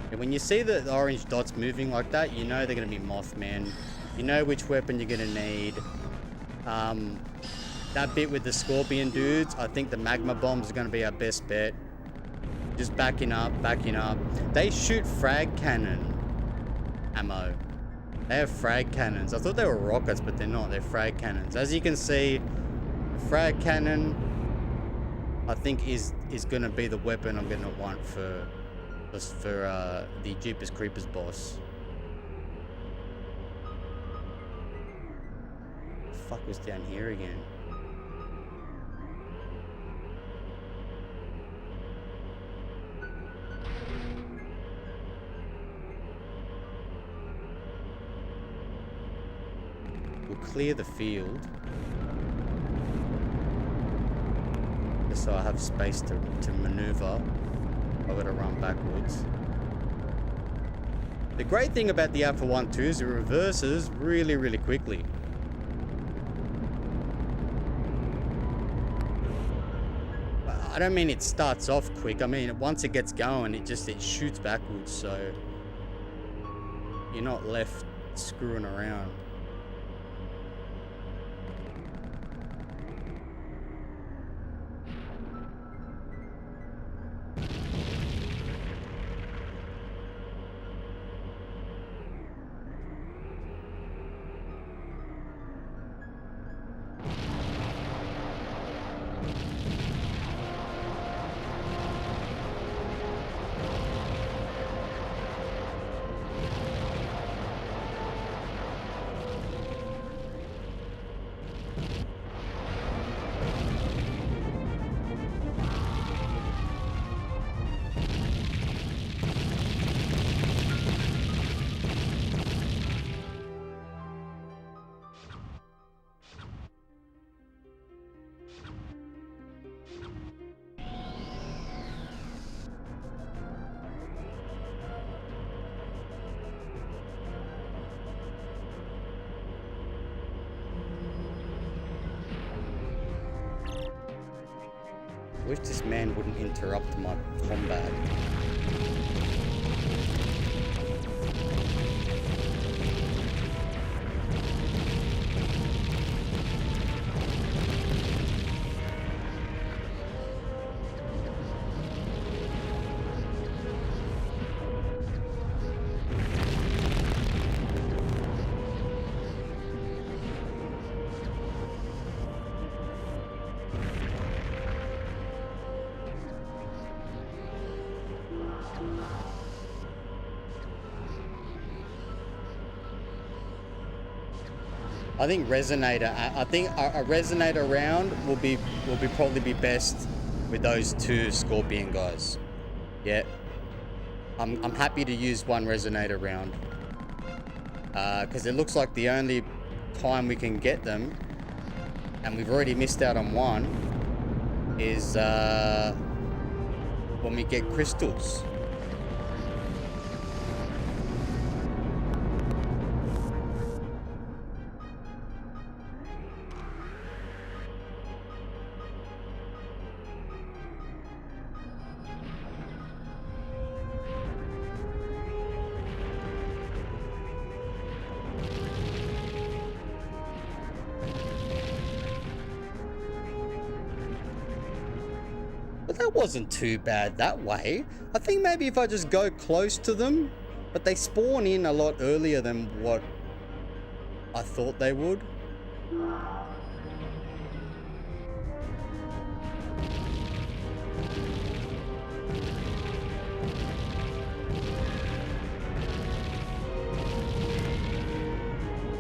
And when you see the orange dots moving like that, you know they're going to be Mothman. You know which weapon you're going to need. That bit with the scorpion dudes, I think the magma bombs are going to be our best bet. Just backing up, backing up. They shoot frag cannon ammo. They have frag cannons. I thought they were rockets, but they're not. They're frag cannons. As you can see, frag cannon, I think, is going to be the weapon I'm going to want for the Jeepers Creepers boss. The fuck was down here again? We'll clear the field, just so I have space to maneuver. I've got to run backwards. The great thing about the Alpha 1-2 is it reverses really, really quickly. I don't mean it starts off quick. I mean, once it gets going, it shoots backwards, so you're not left screwing around. I wish this man wouldn't interrupt my combat. I think resonator. I think a resonator round will probably be best with those two scorpion guys. Yeah, I'm happy to use one resonator round because it looks like the only time we can get them, and we've already missed out on one, is when we get crystals. But that wasn't too bad that way. I think maybe if I just go close to them, but they spawn in a lot earlier than what I thought they would.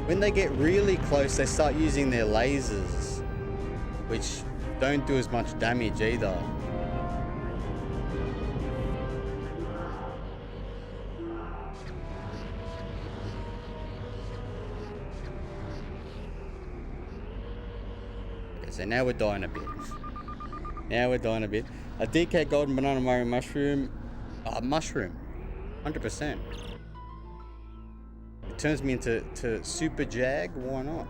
When they get really close, they start using their lasers, which don't do as much damage either. So now we're dying a bit. A DK Golden Banana Mario Mushroom. Mushroom. 100%. It turns me into Super Jag. Why not?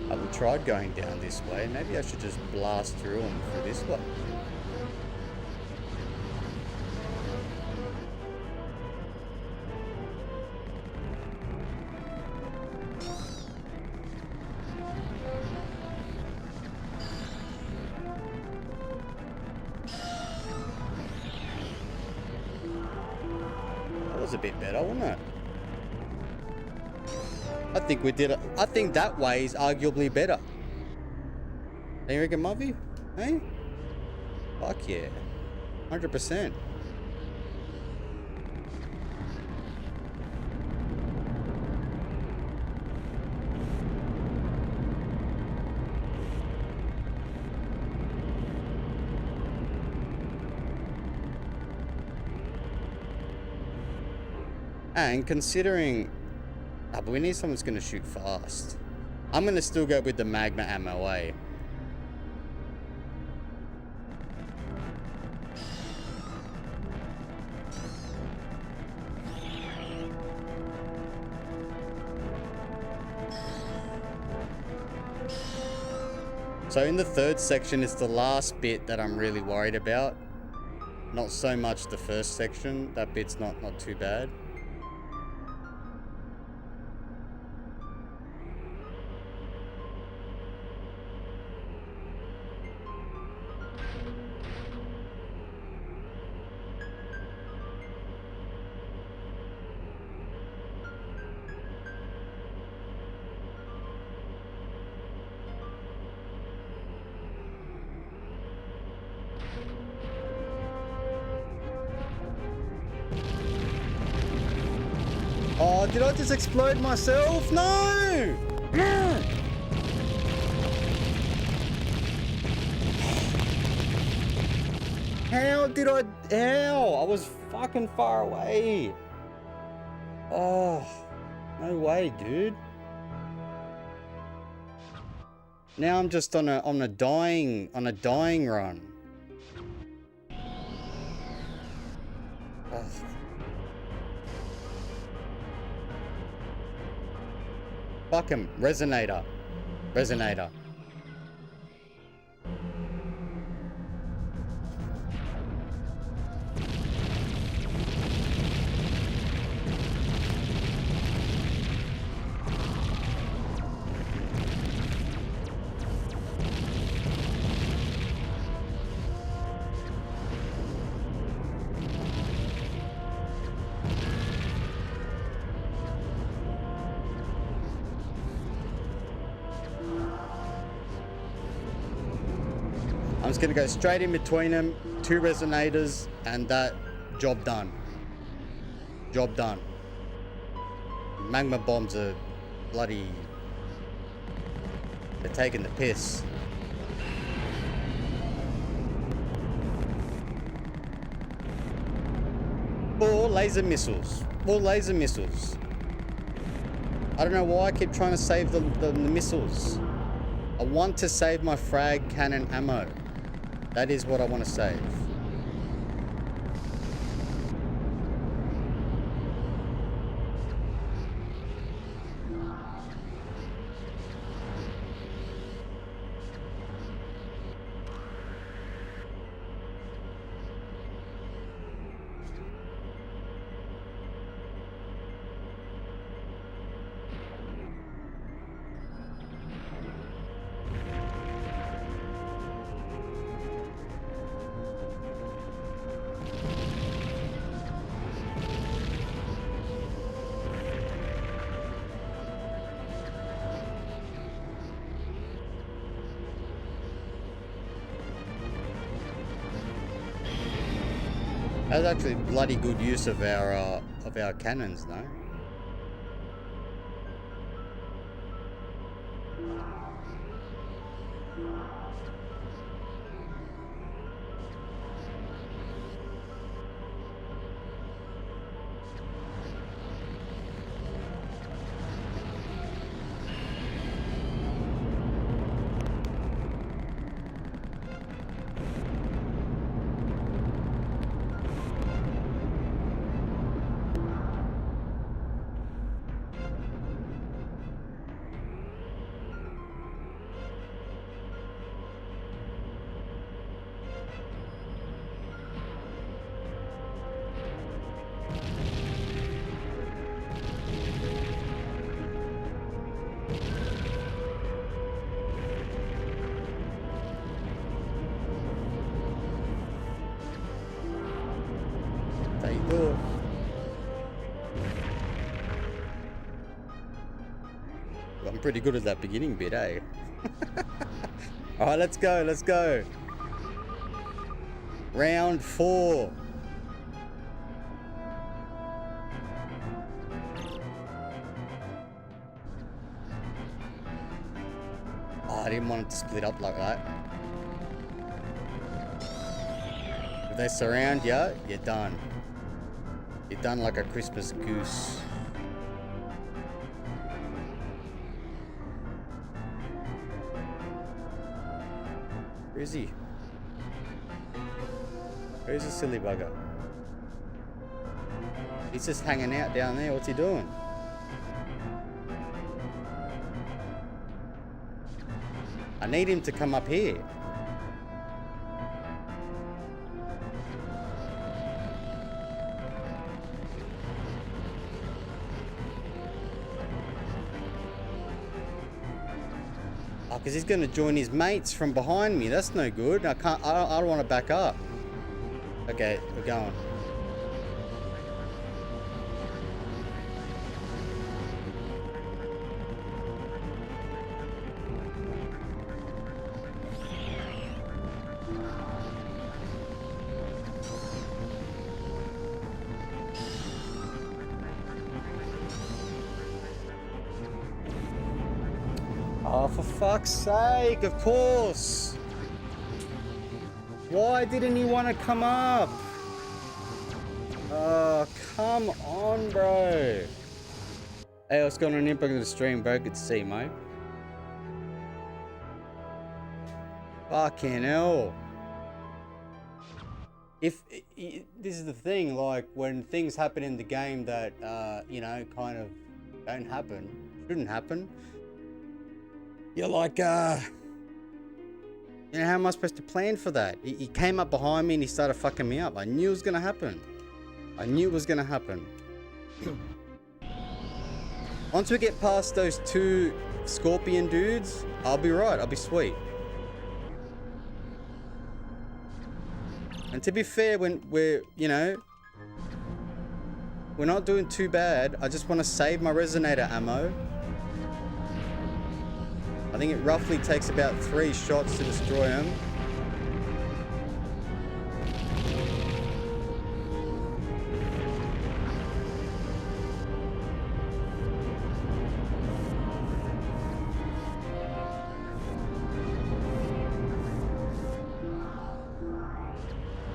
I haven't tried going down this way. Maybe I should just blast through them through this way. That was a bit better, wasn't it? I think we did it. I think that way is arguably better. Don't you reckon, Muffy? Hey? Fuck yeah. 100%. And considering... but we need someone who's going to shoot fast. I'm going to still go with the magma ammo, eh? So in the third section, it's the last bit that I'm really worried about. Not so much the first section. That bit's not too bad. Oh, did I just explode myself? No! No! How did I... How? I was fucking far away. Oh, no way, dude. Now I'm just on a dying run. Oh. Fuck him. Resonator. Resonator. I'm just gonna go straight in between them, 2 resonators, and that job done. Job done. Magma bombs are bloody... They're taking the piss. Or laser missiles. Or laser missiles. I don't know why I keep trying to save the missiles. I want to save my frag cannon ammo. That is what I want to save. That's actually bloody good use of our cannons, no? There you go. I'm pretty good at that beginning bit, eh? Alright, let's go, let's go. Round 4. Oh, I didn't want it to split up like that. If they surround you, you're done. You're done like a Christmas goose. Where is he? Where's the silly bugger? He's just hanging out down there. What's he doing? I need him to come up here. Because he's going to join his mates from behind me. That's no good. I don't want to back up. Okay, we're going. Oh, for fuck's sake, of course. Why didn't he want to come up? Oh, come on, bro. Hey, what's going on here? Back in the stream, bro. Good to see you, mate. Fucking hell. This is the thing, like, when things happen in the game that, you know, kind of don't happen, shouldn't happen, you're like, you know, how am I supposed to plan for that? He came up behind me and he started fucking me up. I knew it was going to happen. I knew it was going to happen. Once we get past those 2 scorpion dudes, I'll be right. I'll be sweet. And to be fair, when we're, you know, we're not doing too bad. I just want to save my resonator ammo. I think it roughly takes about 3 shots to destroy him.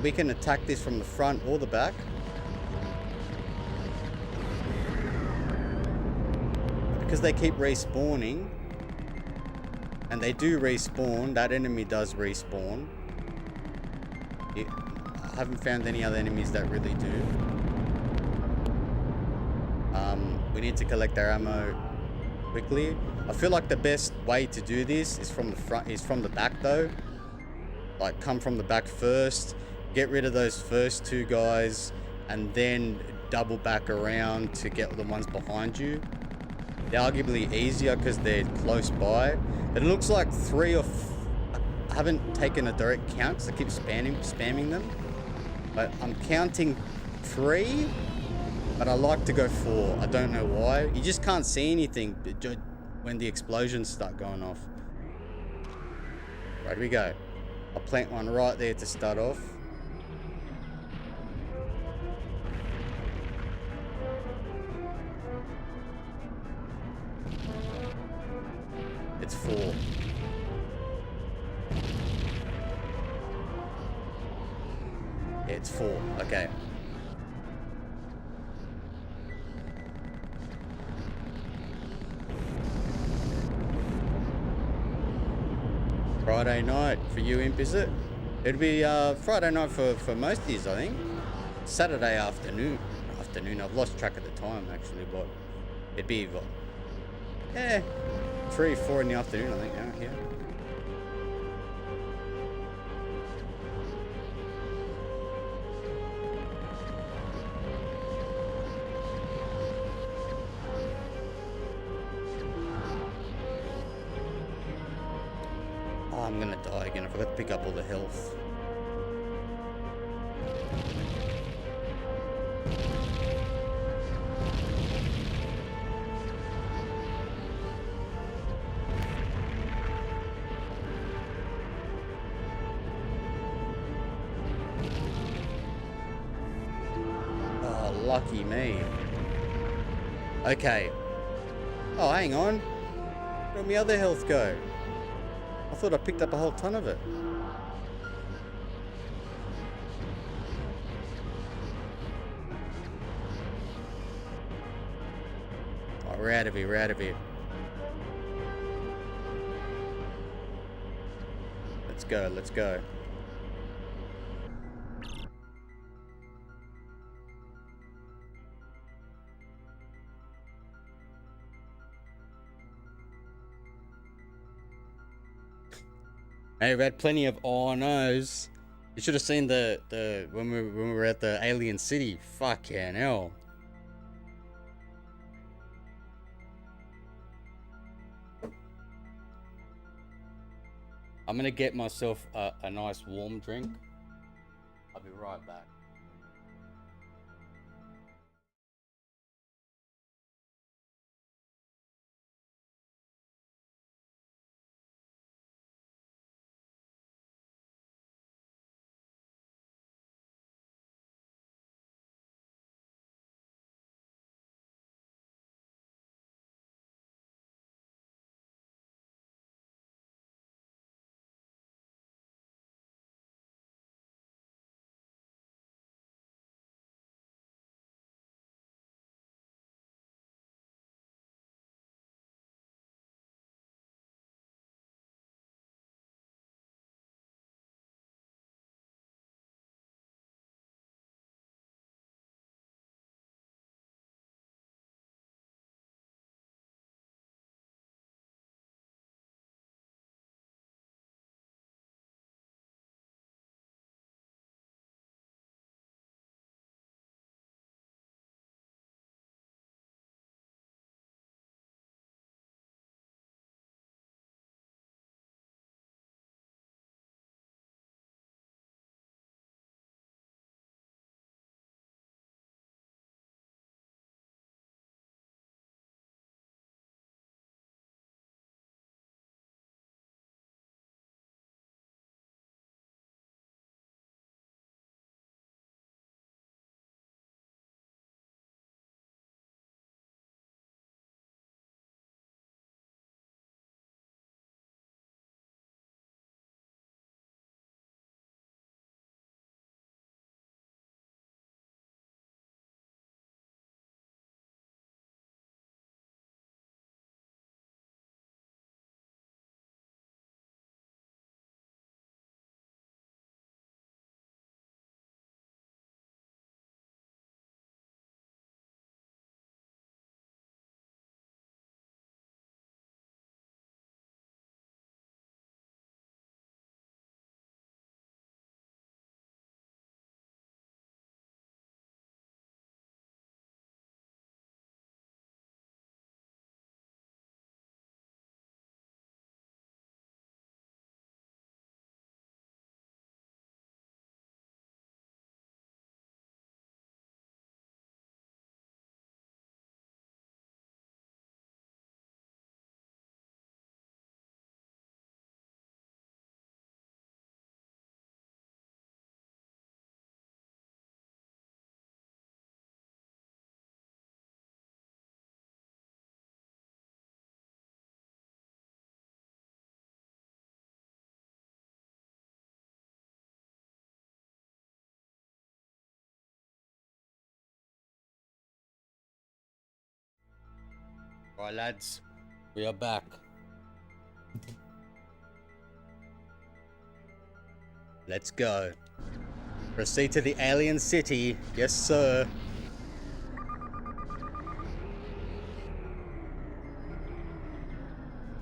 we can attack this from the front or the back. Because they keep respawning, and they do respawn, that enemy does respawn. I haven't found any other enemies that really do. We need to collect our ammo quickly. I feel like the best way to do this is from the front, is from the back though. Like, come from the back first, get rid of those first two guys, and then double back around to get the ones behind you. They're arguably easier because they're close by. But it looks like I haven't taken a direct count because I keep spamming them. But I'm counting 3, but I like to go 4. I don't know why. You just can't see anything when the explosions start going off. Right, here we go. I'll plant one right there to start off. It's 4. It's 4. Okay. Friday night for you, Imp, is it? It'd be Friday night for most of these, I think. Saturday afternoon. I've lost track of the time actually, but it'd be what? Yeah, 3, 4 in the afternoon, I think. Yeah. Oh, I'm gonna die again. I forgot to pick up all the health. Oh, lucky me. Okay. Oh, hang on. Where'd my other health go? I thought I picked up a whole ton of it. Oh, we're out of here. Let's go. Hey, we've had plenty of oh no's. You should have seen the when we were at the alien city. Fucking hell. I'm gonna get myself a nice warm drink. I'll be right back. Right, lads, we are back. Let's go. Proceed to the alien city. Yes, sir.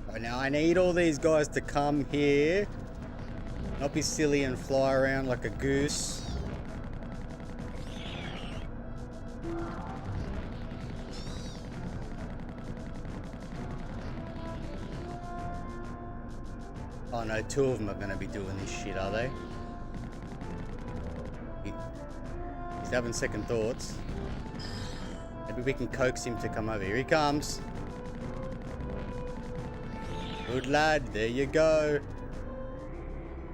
Right, now I need all these guys to come here. Not be silly and fly around like a goose. Oh no, two of them are gonna be doing this shit, are they? He's having second thoughts. Maybe we can coax him to come over. Here he comes. Good lad, there you go.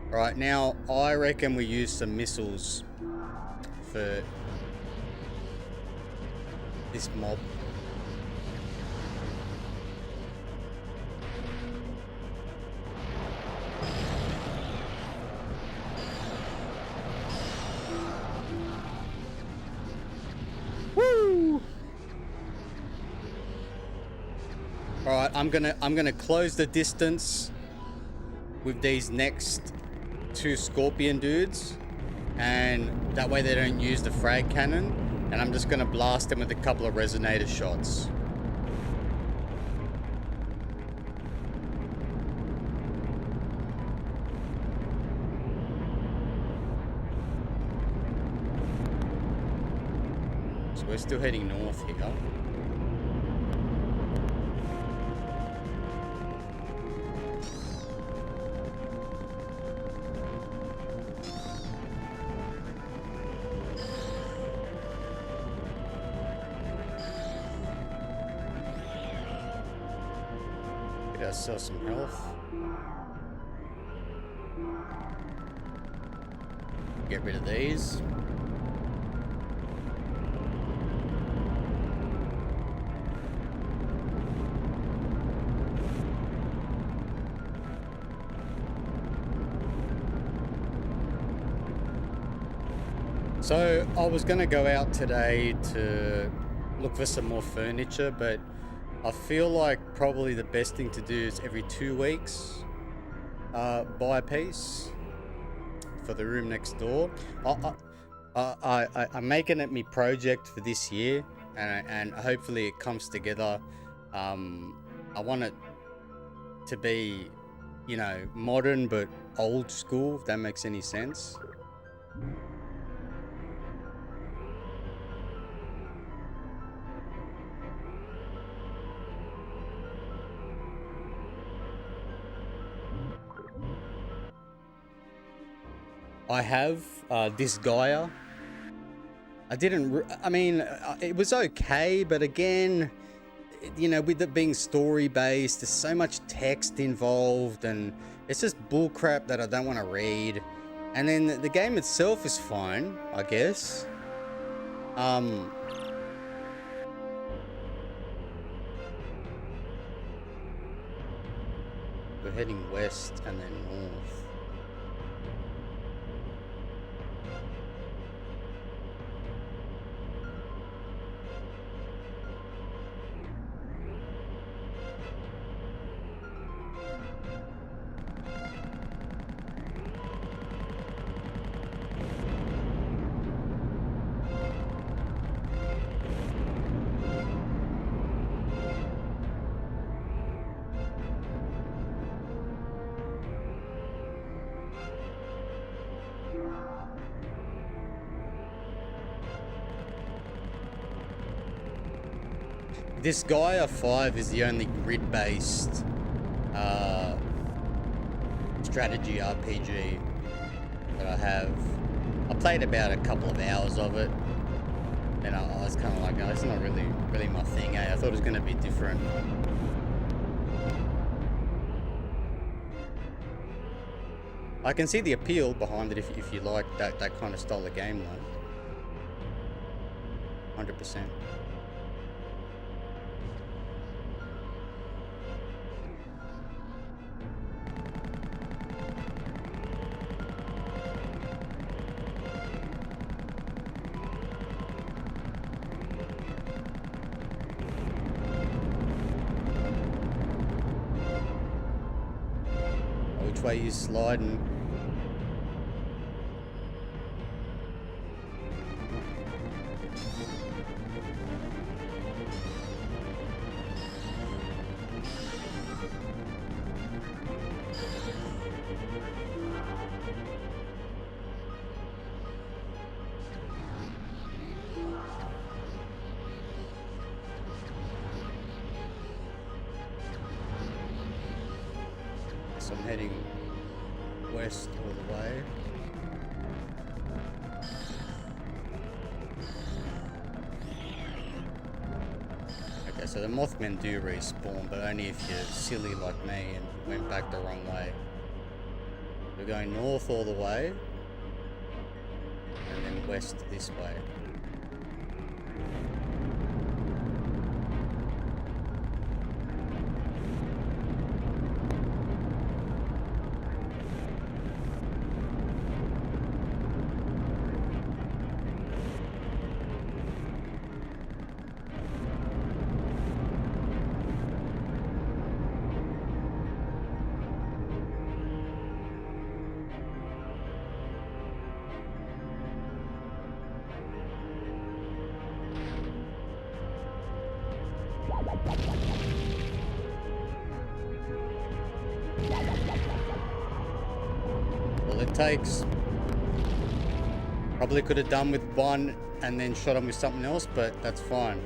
Right, now I reckon we use some missiles for this mob. Woo! All right, I'm gonna close the distance with these next two scorpion dudes, and that way they don't use the frag cannon, and I'm just gonna blast them with a couple of resonator shots. So we're still heading north here. Get ourselves some health. Get rid of these. So I was going to go out today to look for some more furniture, but I feel like probably the best thing to do is every 2 weeks buy a piece for the room next door. I'm making it my project for this year, and hopefully it comes together. I want it to be, you know, modern but old school, if that makes any sense. I have this Gaia. I mean, it was okay, but again, you know, with it being story based, there's so much text involved, and it's just bullcrap that I don't want to read. And then the game itself is fine, I guess. We're heading west and then north. This Gaia 5 is the only grid-based strategy RPG that I have. I played about a couple of hours of it, and I was kind of like, oh, it's not really my thing, eh? I thought it was going to be different. I can see the appeal behind it if you like that kind of style of game, though. 100%. which way you're sliding. So I'm heading west all the way. Okay, so the Mothmen do respawn, but only if you're silly like me and went back the wrong way. We're going north all the way, and then west this way. All it takes. Probably could have done with one and then shot him with something else, but that's fine.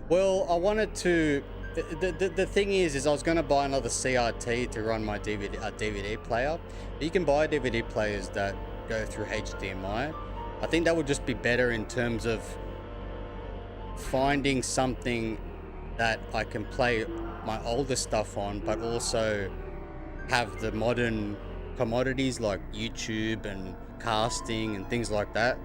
Well, I wanted to... The thing is I was going to buy another CRT to run my DVD player. You can buy DVD players that go through HDMI. I think that would just be better in terms of finding something that I can play my older stuff on, but also have the modern commodities like YouTube and casting and things like that.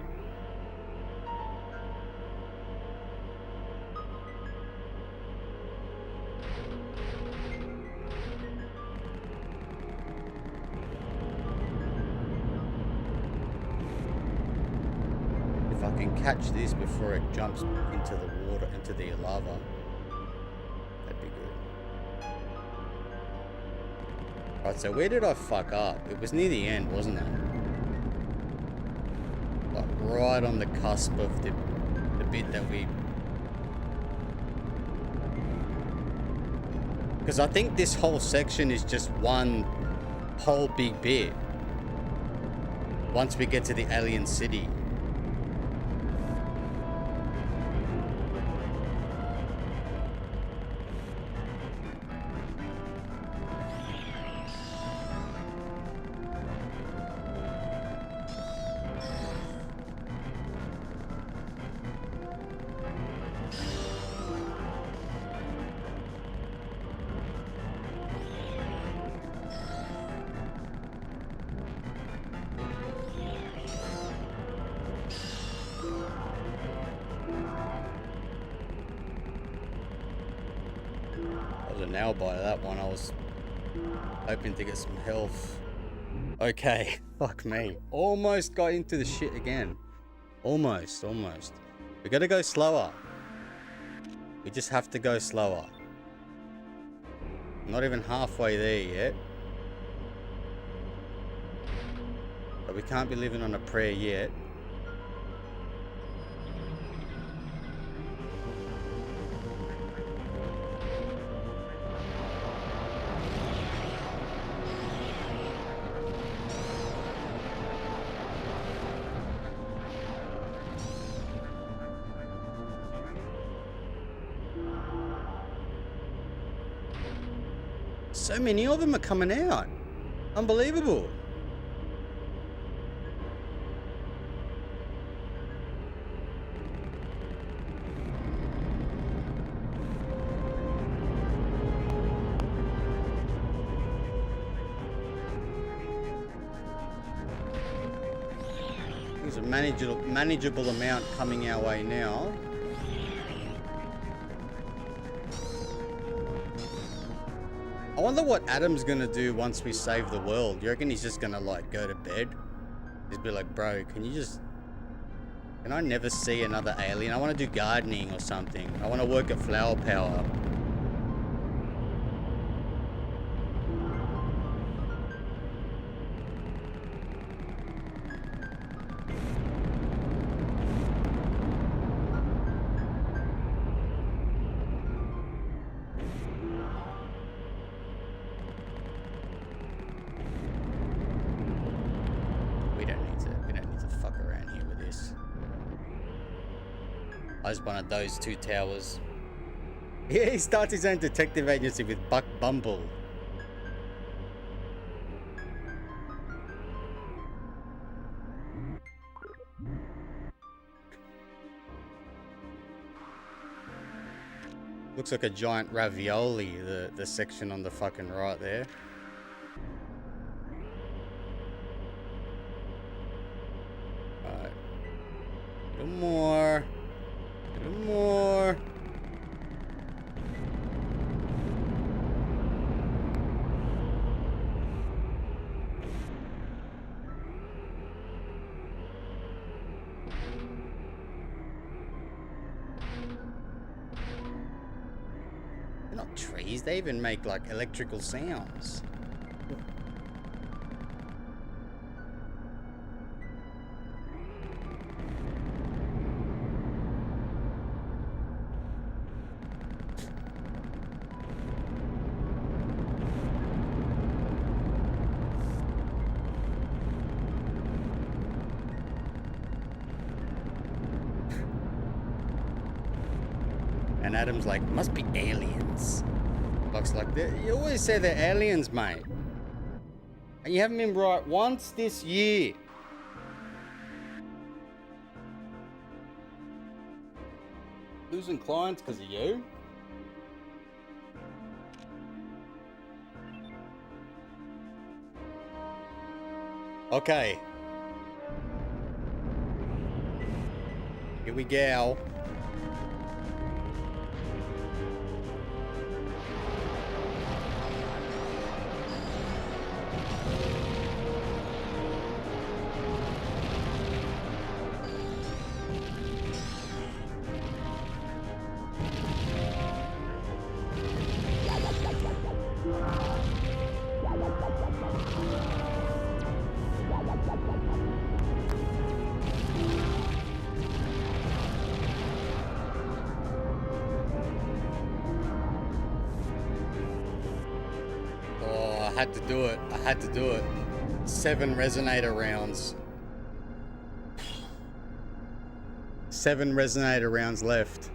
If I can catch this before it jumps into the water, into the lava, that'd be good. Right, so where did I fuck up? It was near the end, wasn't it? Like right on the cusp of the bit that we... Because I think this whole section is just one whole big bit. Once we get to the alien city. Nail by that one. I was hoping to get some health. Okay, fuck me. Almost got into the shit again. Almost. We gotta go slower. We just have to go slower. Not even halfway there yet. But we can't be living on a prayer yet. So many of them are coming out. Unbelievable. There's a manageable amount coming our way now. I wonder what Adam's gonna do once we save the world. You reckon he's just gonna like go to bed? He'd be like, bro, can I never see another alien? I want to do gardening or something. I want to work at Flower Power. I just wanted those two towers. Yeah, he starts his own detective agency with Buck Bumble. Looks like a giant ravioli, the section on the fucking right there. Alright. A little more. A little more. They're not trees, they even make like electrical sounds. And Adam's like, must be aliens. Buck's like, you always say they're aliens, mate. And you haven't been right once this year. Losing clients because of you? Okay. Here we go. I had to do it. I had to do it. 7 resonator rounds. 7 resonator rounds left.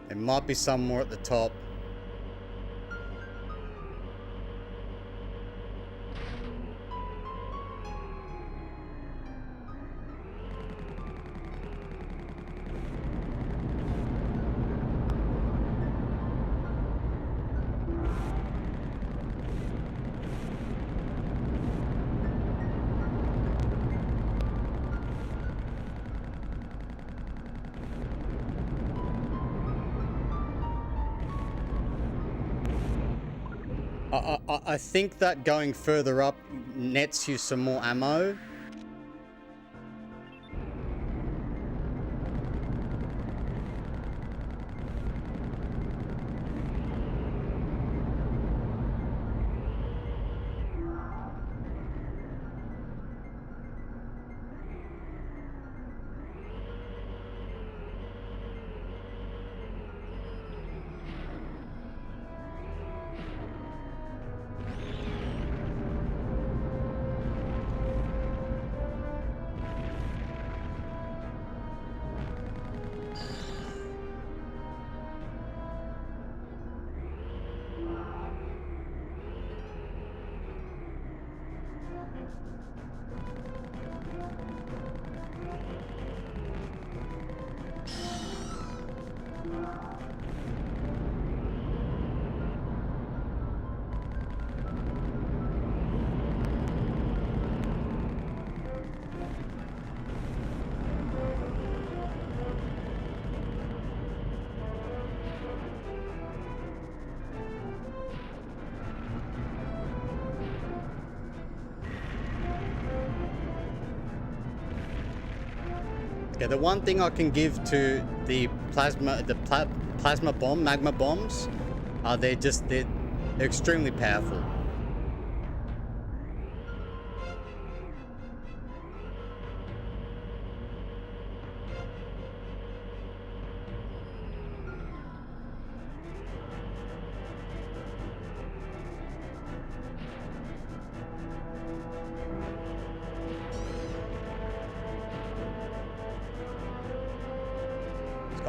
There might be some more at the top. I think that going further up nets you some more ammo. Yeah, the one thing I can give to the plasma bomb, magma bombs, they're extremely powerful.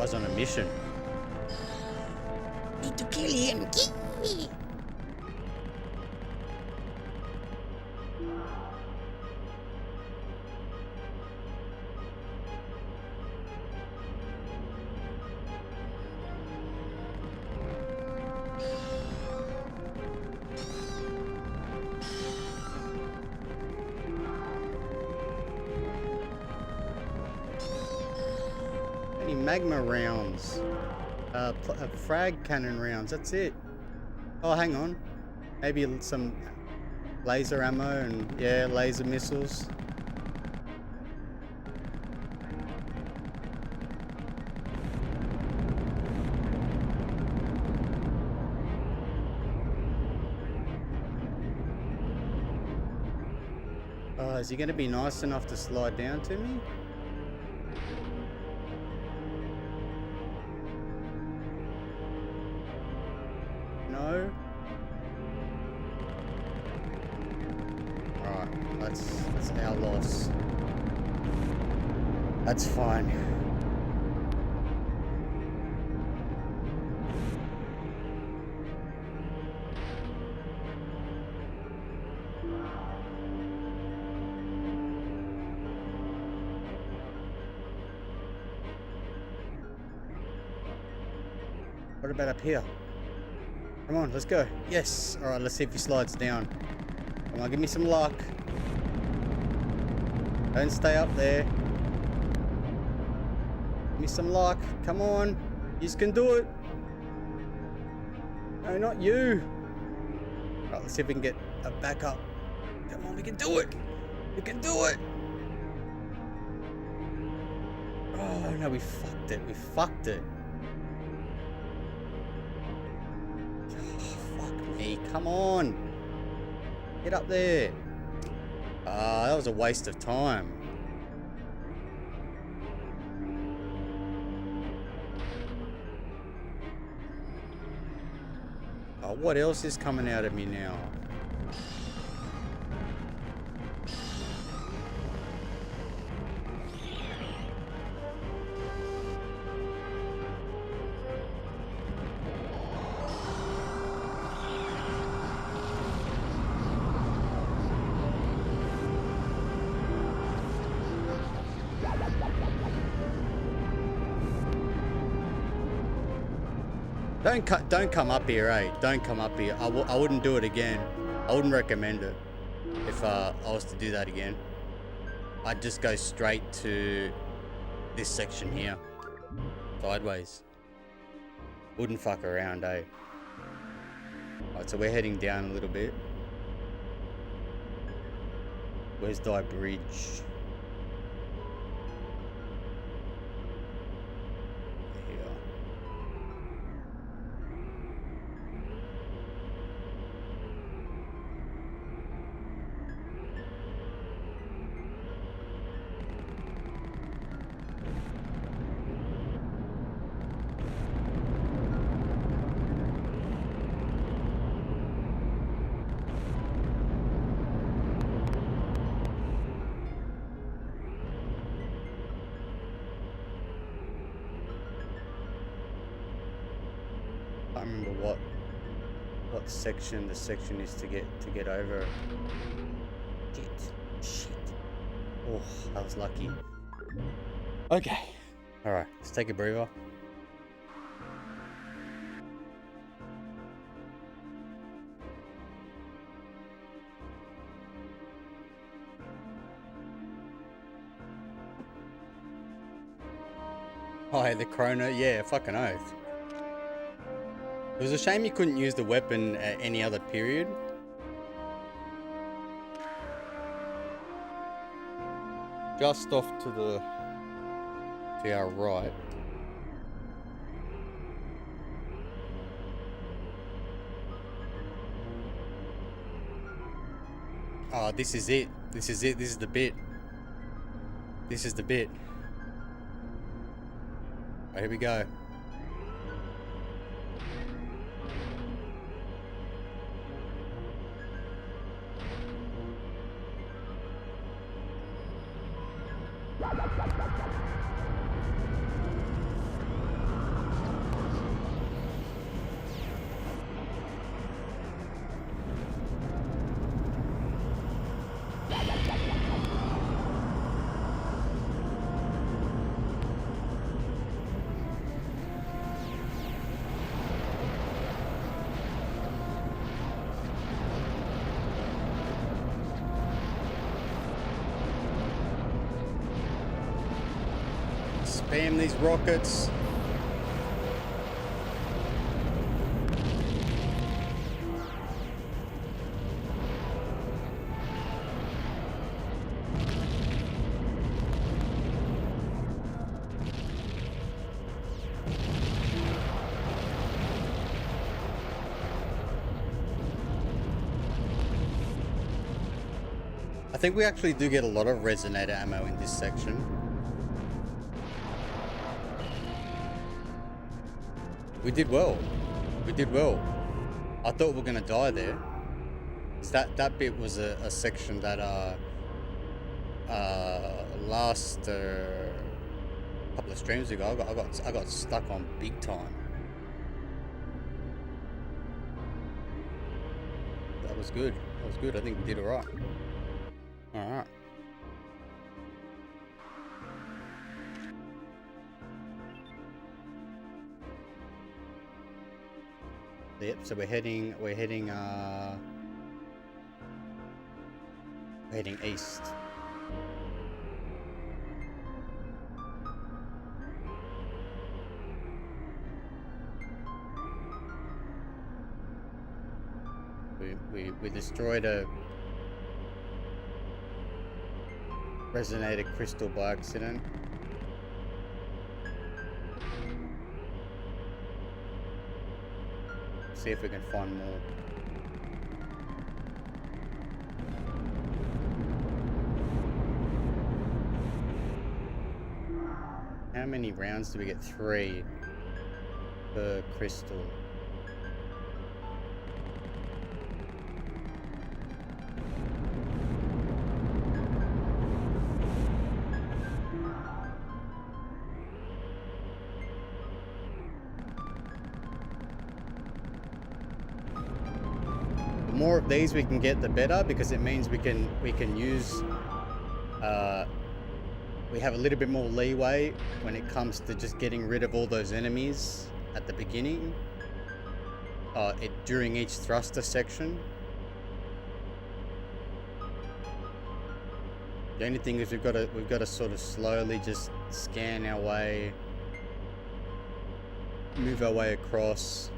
Guy's on a mission. Need to kill him. Any magma rounds? Frag cannon rounds. That's it. Oh, hang on. Maybe some laser ammo and yeah, laser missiles. Oh, is he going to be nice enough to slide down to me? No. Alright, that's our loss. That's fine. What about up here? Come on, let's go. Yes. All right, let's see if he slides down. Come on, give me some luck. Don't stay up there. Give me some luck. Come on. You can do it. No, not you. All right, let's see if we can get a backup. Come on, we can do it. We can do it. Oh, no, we fucked it. We fucked it. Come on. Get up there. Ah, that was a waste of time. Oh, what else is coming out of me now? Don't come up here, eh? Don't come up here. I wouldn't do it again. I wouldn't recommend it if I was to do that again. I'd just go straight to this section here, sideways. Wouldn't fuck around, eh? Alright, so we're heading down a little bit. Where's thy bridge? I can't remember what section the section is to get over. Shit. Oh, I was lucky. Okay. Alright, let's take a breather. Oh, hey, the chrono. Yeah, fucking oath. It was a shame you couldn't use the weapon at any other period. Just off to our right. Oh, this is it. This is it. This is the bit. This is the bit. Right, here we go. Spam these rockets. I think we actually do get a lot of resonator ammo in this section. We did well. We did well. I thought we were gonna die there. That bit was a section that last couple of streams ago I got stuck on big time. That was good. That was good. I think we did alright. Alright. Yep, so we're heading east. We destroyed a resonator crystal by accident. See if we can find more. How many rounds do we get? 3 per crystal. The more of these we can get, the better, because it means we can use we have a little bit more leeway when it comes to just getting rid of all those enemies at the beginning, during each thruster section. The only thing is we've got to sort of slowly just scan our way, move our way across.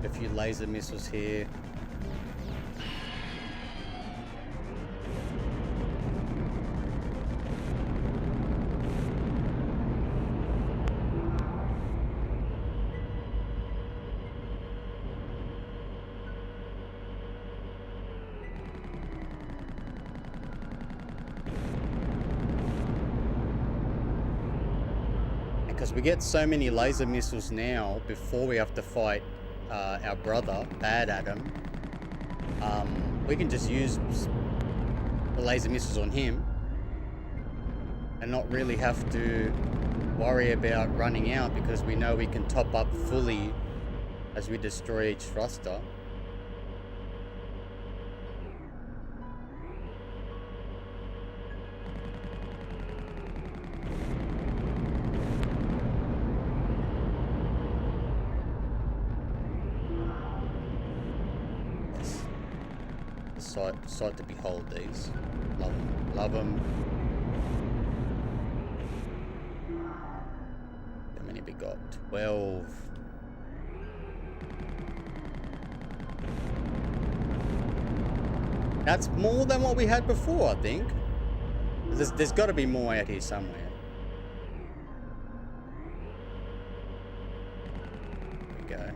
A few laser missiles here. Because we get so many laser missiles now before we have to fight our brother, Bad Adam, we can just use the laser missiles on him and not really have to worry about running out, because we know we can top up fully as we destroy each thruster. Sight to behold these. Love them. Love them. How many we got? 12. That's more than what we had before, I think. There's got to be more out here somewhere. There we go.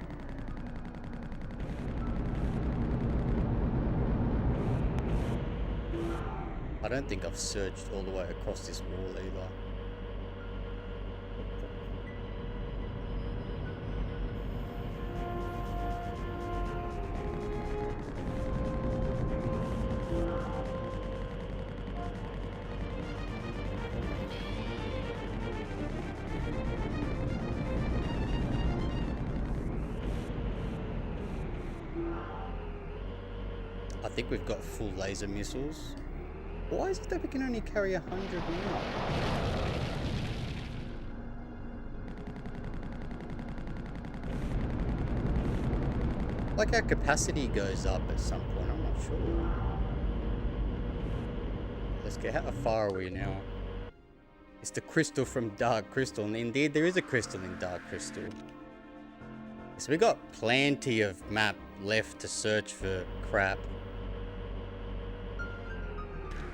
I don't think I've surged all the way across this wall either. I think we've got full laser missiles. Why is it that we can only carry 100 now? like our capacity goes up at some point. I'm not sure. Let's get, how far are we now? It's the crystal from Dark Crystal, and indeed there is a crystal in Dark Crystal. So we got plenty of map left to search for crap.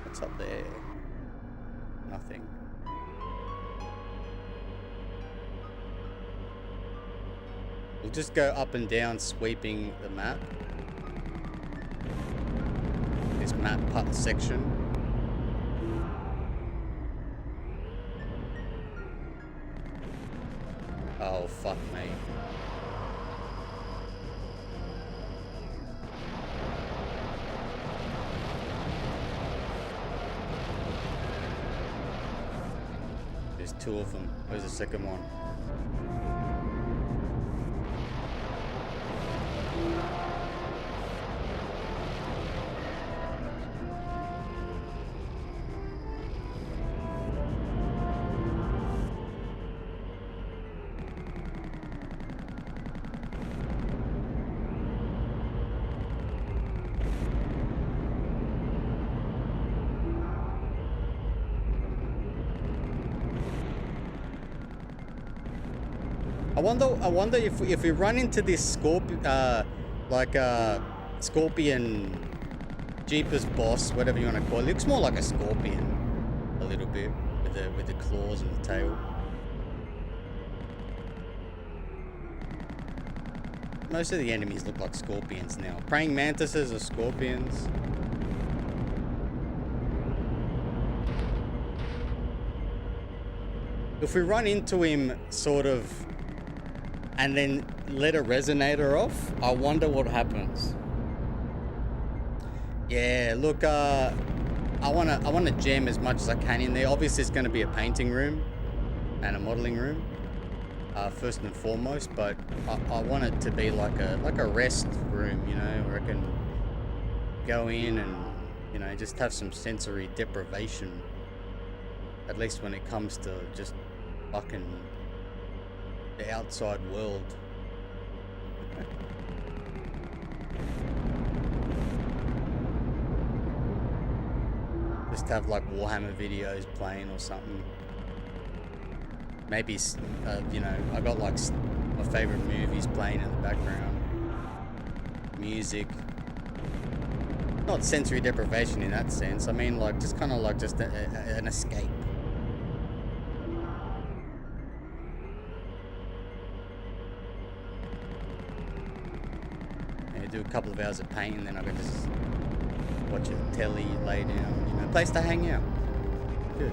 What's up there? Nothing. We'll just go up and down sweeping the map. This map part section. Oh, fuck me. There's two of them. Where's the second one? I wonder if we run into this scorpion Jeepers boss, whatever you want to call it. It looks more like a scorpion, a little bit, with the claws and the tail. Most of the enemies look like scorpions now. Praying mantises are scorpions. If we run into him, sort of, and then let a resonator off, I wonder what happens. Yeah, look, I wanna jam as much as I can in there. Obviously, it's gonna be a painting room and a modeling room, first and foremost. But I want it to be like a rest room, you know, where I can go in and, you know, just have some sensory deprivation. At least when it comes to just fucking the outside world. Just have like Warhammer videos playing or something. Maybe, you know, I got like my favorite movies playing in the background. Music. Not sensory deprivation in that sense. I mean, like, just kind of like just an escape. Do a couple of hours of painting, then I could just watch a telly, lay down, you know, place to hang out. Good.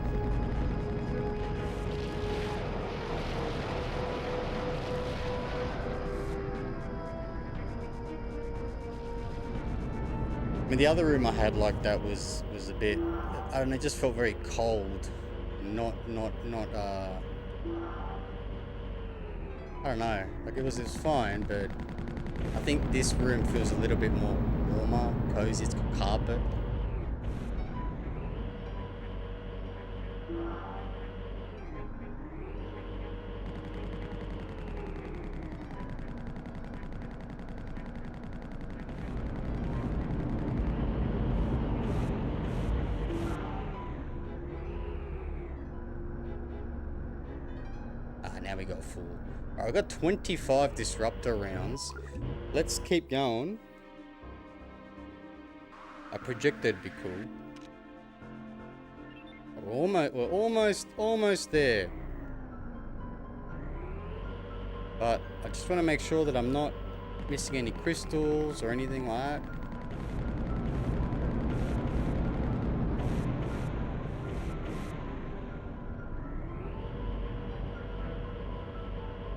I mean, the other room I had like that was a bit, I don't know, it just felt very cold. Not I don't know, like it was fine, but I think this room feels a little bit more warmer, cozy. It's got carpet. Now we got full. Alright, I got 25 disruptor rounds. Let's keep going. I projected would be cool. We're almost there. But I just want to make sure that I'm not missing any crystals or anything like that.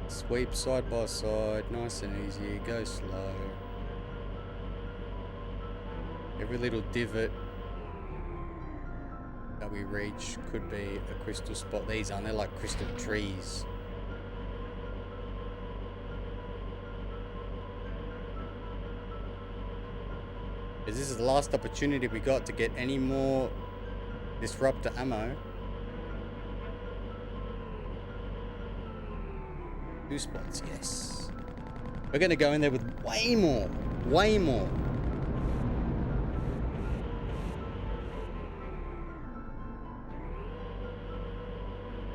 Sweep side by side, nice and easy, go slow. Every little divot that we reach could be a crystal spot. These aren't, they're like crystal trees. Because this is the last opportunity we got to get any more disruptor ammo. 2 spots, yes. We're going to go in there with way more. Way more.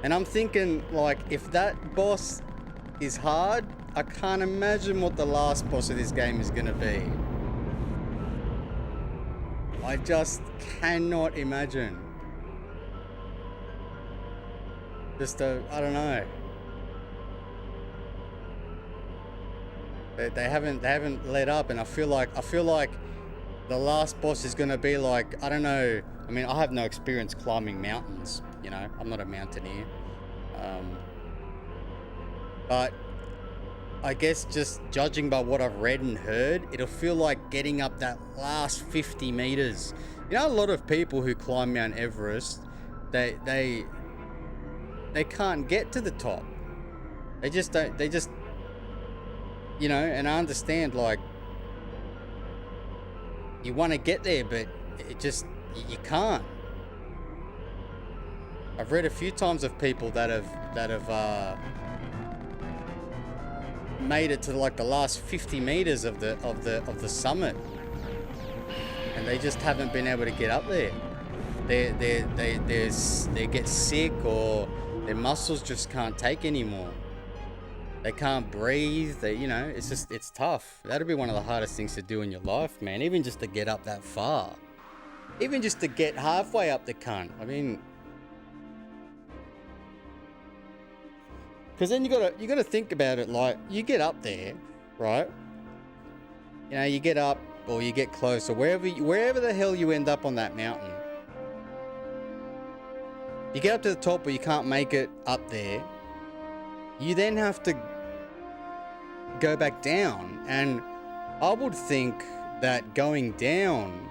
And I'm thinking, like, if that boss is hard, I can't imagine what the last boss of this game is gonna be. I just cannot imagine. Just I don't know. They haven't let up, and I feel like the last boss is gonna be like, I don't know. I mean, I have no experience climbing mountains. You know, I'm not a mountaineer. But I guess just judging by what I've read and heard, it'll feel like getting up that last 50 meters. You know, a lot of people who climb Mount Everest, they can't get to the top. They just don't. They just, you know. And I understand, like, you want to get there, but it just you can't. I've read a few times of people that have made it to like the last 50 meters of the summit, and they just haven't been able to get up there. They get sick, or their muscles just can't take anymore. They can't breathe. It's tough. That'll be one of the hardest things to do in your life, man. Even just to get up that far, even just to get halfway up the cunt. I mean. Because then you gotta think about it, like, you get up there, right? You know, you get up, or you get close, or wherever the hell you end up on that mountain. You get up to the top, but you can't make it up there. You then have to go back down, and I would think that going down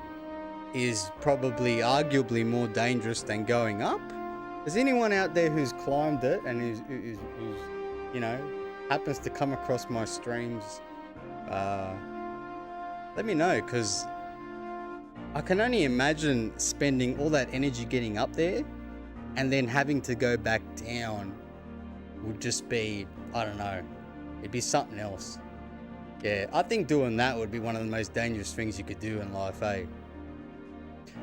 is probably arguably more dangerous than going up. Is anyone out there who's climbed it and who's you know, happens to come across my streams? Let me know, because I can only imagine spending all that energy getting up there and then having to go back down would just be, I don't know, it'd be something else. Yeah, I think doing that would be one of the most dangerous things you could do in life, eh?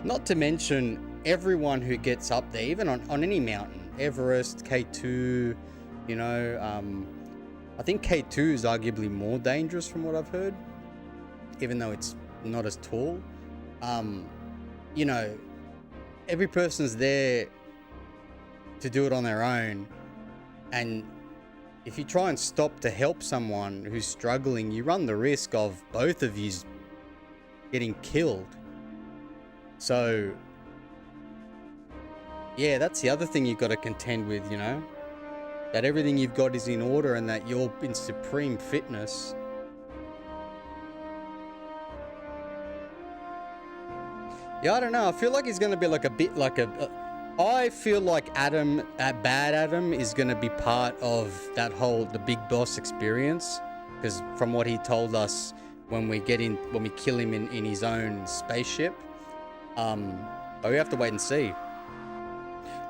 Not to mention everyone who gets up there, even on any mountain, Everest, K2, you know, I think K2 is arguably more dangerous from what I've heard, even though it's not as tall. You know, every person's there to do it on their own, and if you try and stop to help someone who's struggling, you run the risk of both of you getting killed. So yeah, that's the other thing you've got to contend with, you know, that everything you've got is in order and that you're in supreme fitness. Yeah, I don't know. I feel like he's going to be like a bit like I feel like Bad Adam is going to be part of the big boss experience, because from what he told us when we kill him in his own spaceship. But we have to wait and see.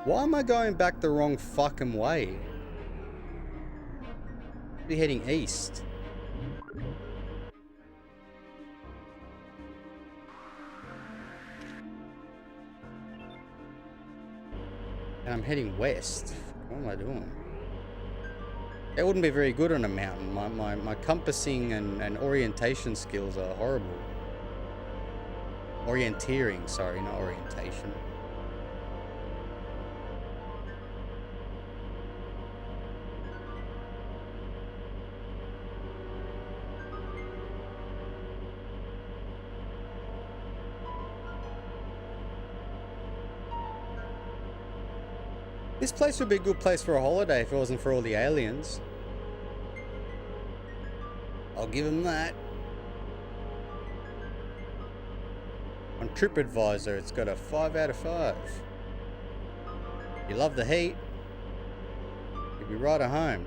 Why am I going back the wrong fucking way? We're heading east. And I'm heading west. What am I doing? That wouldn't be very good on a mountain. My compassing and orientation skills are horrible. Orienteering, sorry, not orientation. This place would be a good place for a holiday if it wasn't for all the aliens. I'll give them that. On TripAdvisor, it's got a 5 out of 5. You love the heat, you'll be right at home.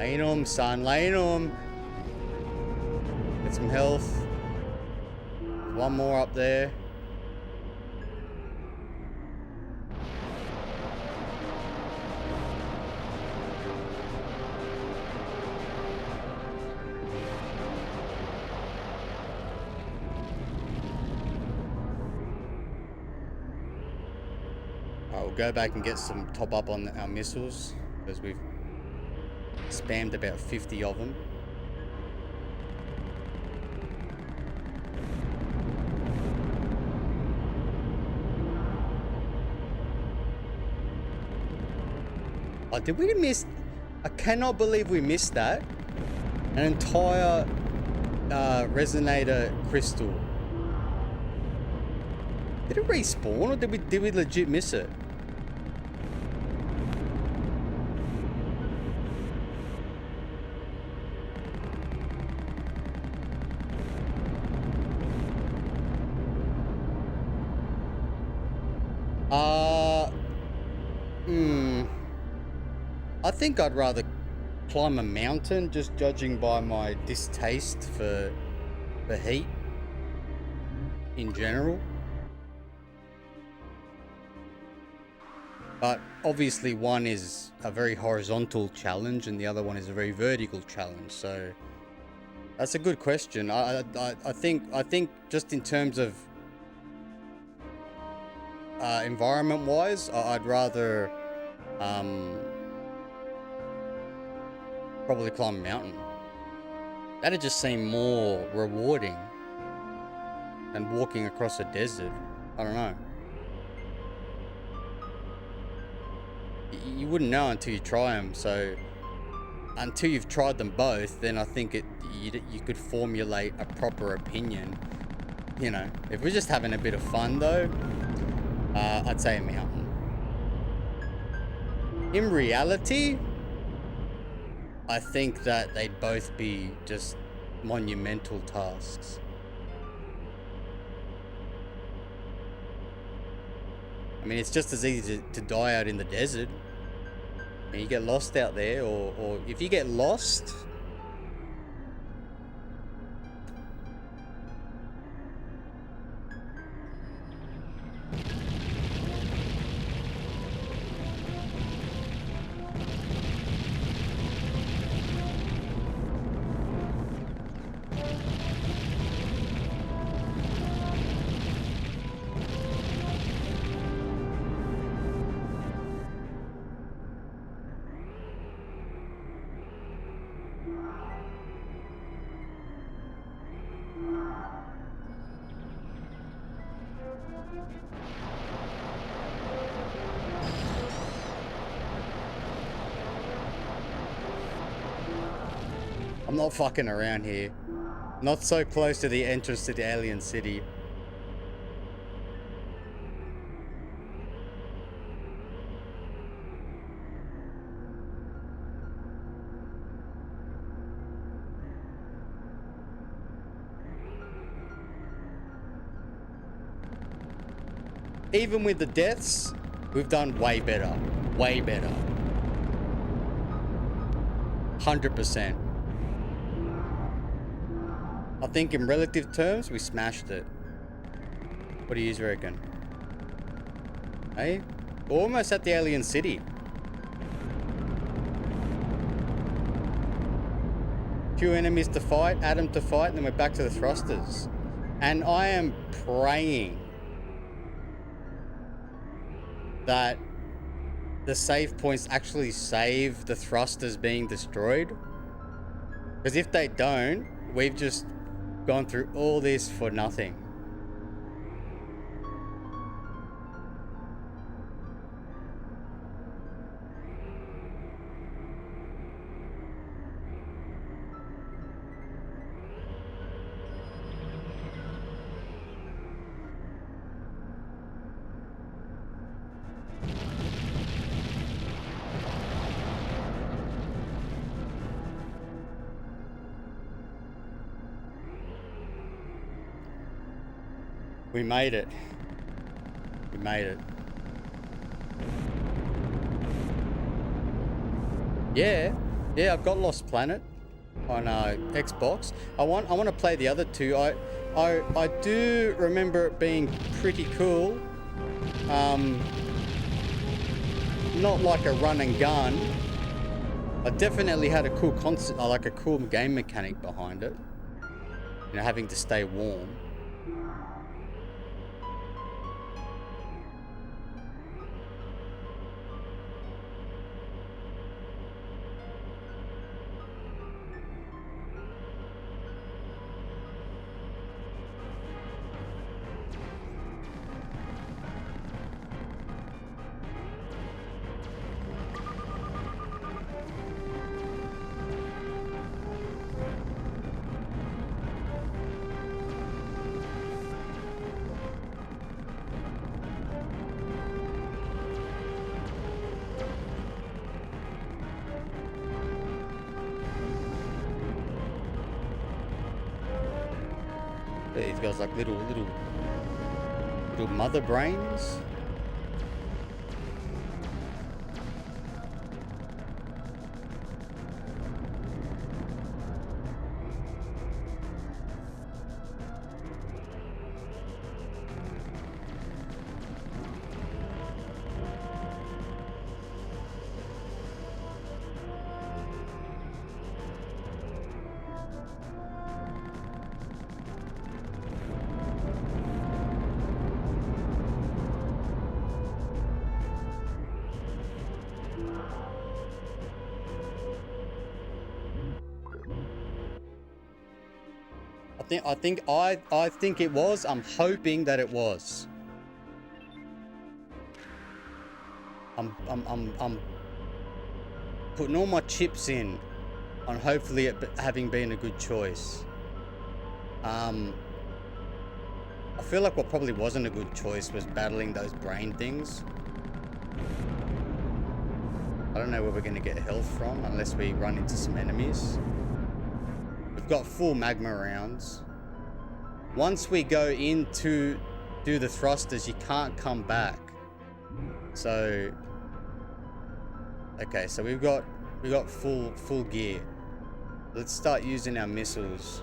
Laying them, son. Laying them. Get some health. One more up there. I'll go back and get some top up on our missiles because we've spammed about 50 of them. Oh, did we miss? I cannot believe we missed that. An entire resonator crystal. Did it respawn or did we legit miss it? I think I'd rather climb a mountain, just judging by my distaste for heat in general. But obviously one is a very horizontal challenge and the other one is a very vertical challenge. So that's a good question. I think just in terms of environment wise, I'd rather probably climb a mountain. That'd just seem more rewarding than walking across a desert. I don't know. You wouldn't know until you try them. So until you've tried them both, then I think you could formulate a proper opinion. You know, if we're just having a bit of fun though, I'd say a mountain. In reality, I think that they'd both be just monumental tasks. I mean, it's just as easy to die out in the desert. And you get lost out there, or if you get lost, I'm not fucking around here. Not so close to the entrance to the alien city. Even with the deaths, we've done way better. Way better. 100%. I think in relative terms, we smashed it. What do you reckon? Hey? We're almost at the alien city. Few enemies to fight, Adam to fight, and then we're back to the thrusters. And I am praying that the save points actually save the thrusters being destroyed. Because if they don't, we've just gone through all this for nothing. We made it. We made it. Yeah, Yeah, I've got Lost Planet on Xbox. I want to play the other two. I do remember it being pretty cool. Not like a run and gun. I definitely had a cool concept, like a cool game mechanic behind it. You know, having to stay warm. These guys like little mother brains. I think it was. I'm hoping that it was. I'm putting all my chips in on hopefully it having been a good choice. I feel like what probably wasn't a good choice was battling those brain things. I don't know where we're going to get health from unless we run into some enemies. We've got full magma rounds. Once we go in to do the thrusters, you can't come back. So, okay, so we've got full gear. Let's start using our missiles.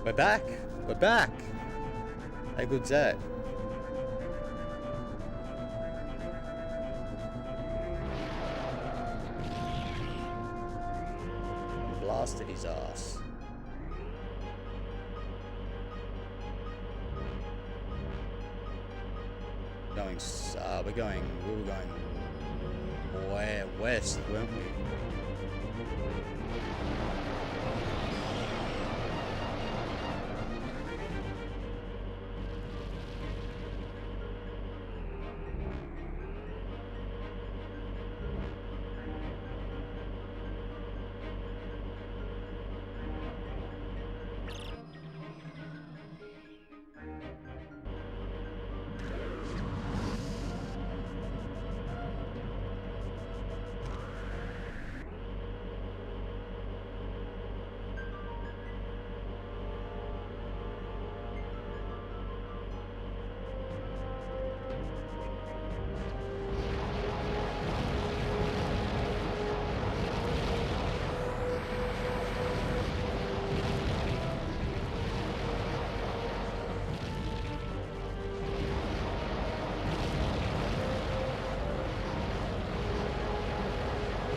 We're back. We're back. How good's that? Blasted his ass. We were going way west, weren't we?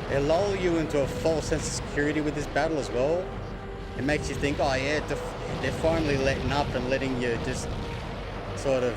They lull you into a false sense of security with this battle as well. It makes you think, oh yeah, they're finally letting up and letting you just sort of...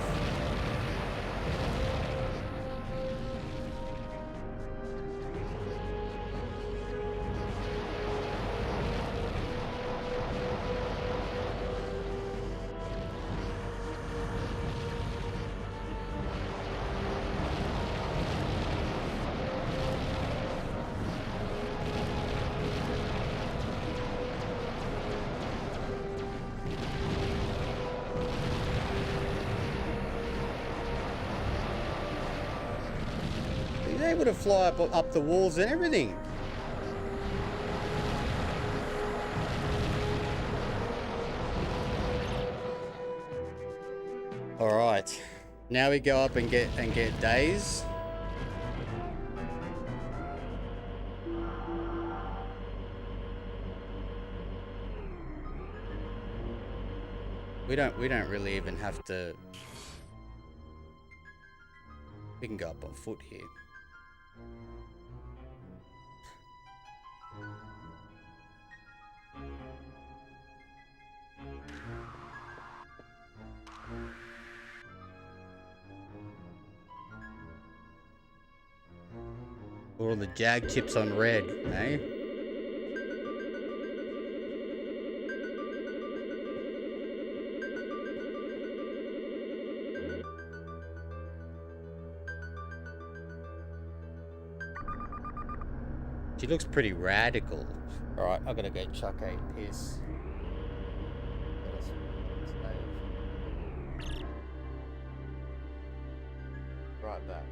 They're able to fly up the walls and everything. All right, now we go up and get days. We don't really even have to. We can go up on foot here. All the Jag chips on red, eh? She looks pretty radical. Alright, I gotta go chuck a piss. Right back.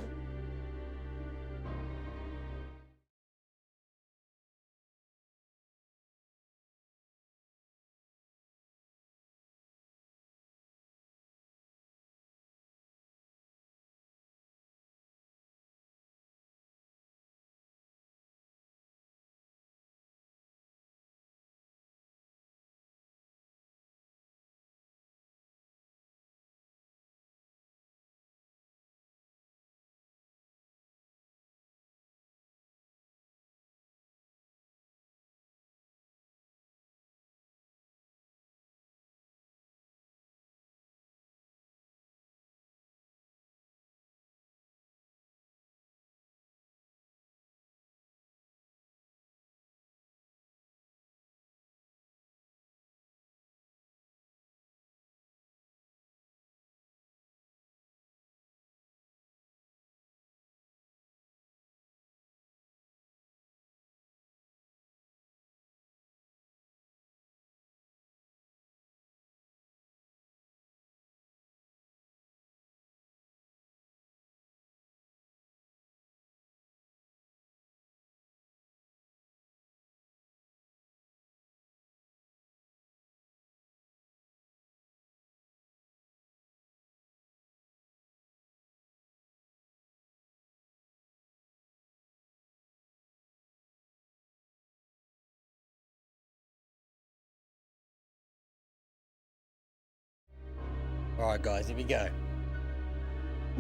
Alright guys, here we go.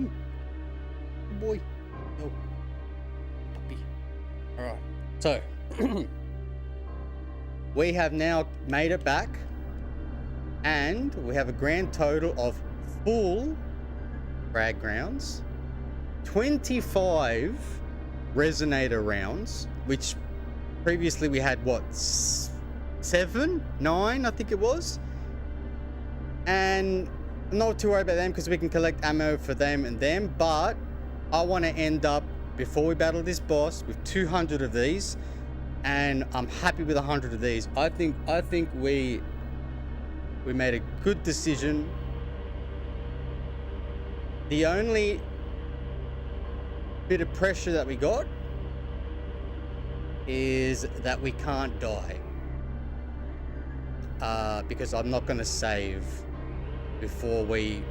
Ooh. Good boy. Oh. Puppy. Alright. So we have now made it back. And we have a grand total of full frag grounds, 25 resonator rounds, which previously we had what, 7, 9 I think it was. And I'm not too worried about them because we can collect ammo for them and them, but I want to end up, before we battle this boss, with 200 of these, and I'm happy with 100 of these. I think we made a good decision. The only bit of pressure that we got is that we can't die, because I'm not going to save before we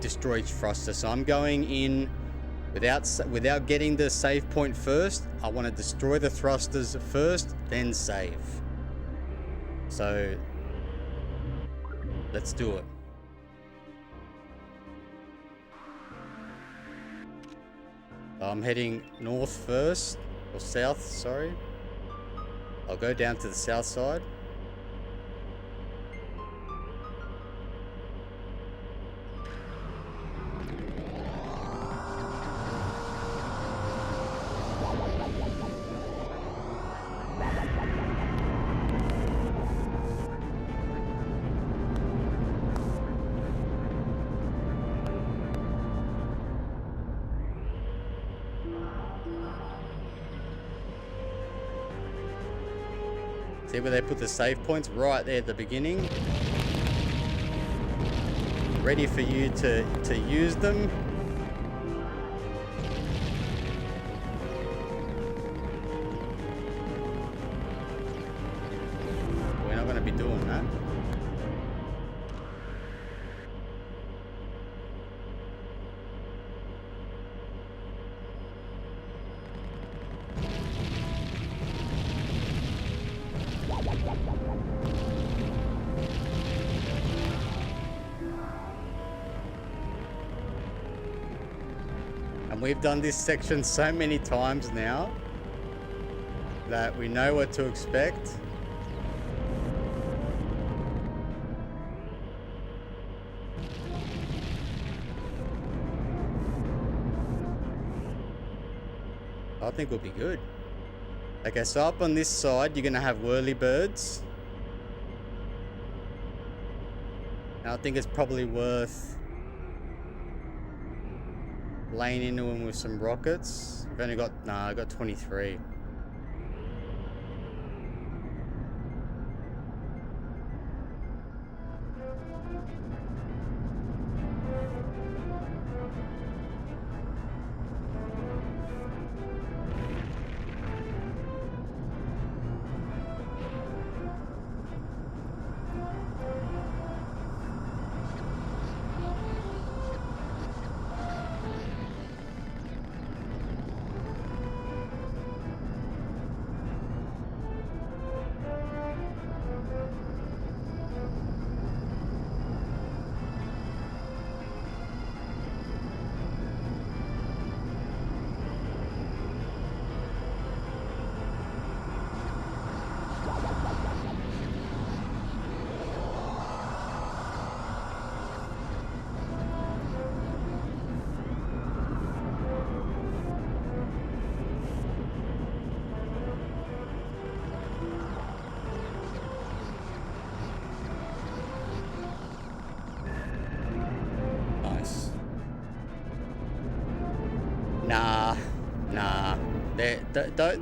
destroy thruster. So I'm going in without getting the save point first. I want to destroy the thrusters first, then save. So let's do it. I'm heading north first, or south, sorry. I'll go down to the south side. See where they put the save points? Right there at the beginning. Ready for you to use them. be doing that. And we've done this section so many times now that we know what to expect. I think we'll be good. Okay, so up on this side, you're gonna have whirlybirds. And I think it's probably worth laying into them with some rockets. I've only got, I got 23.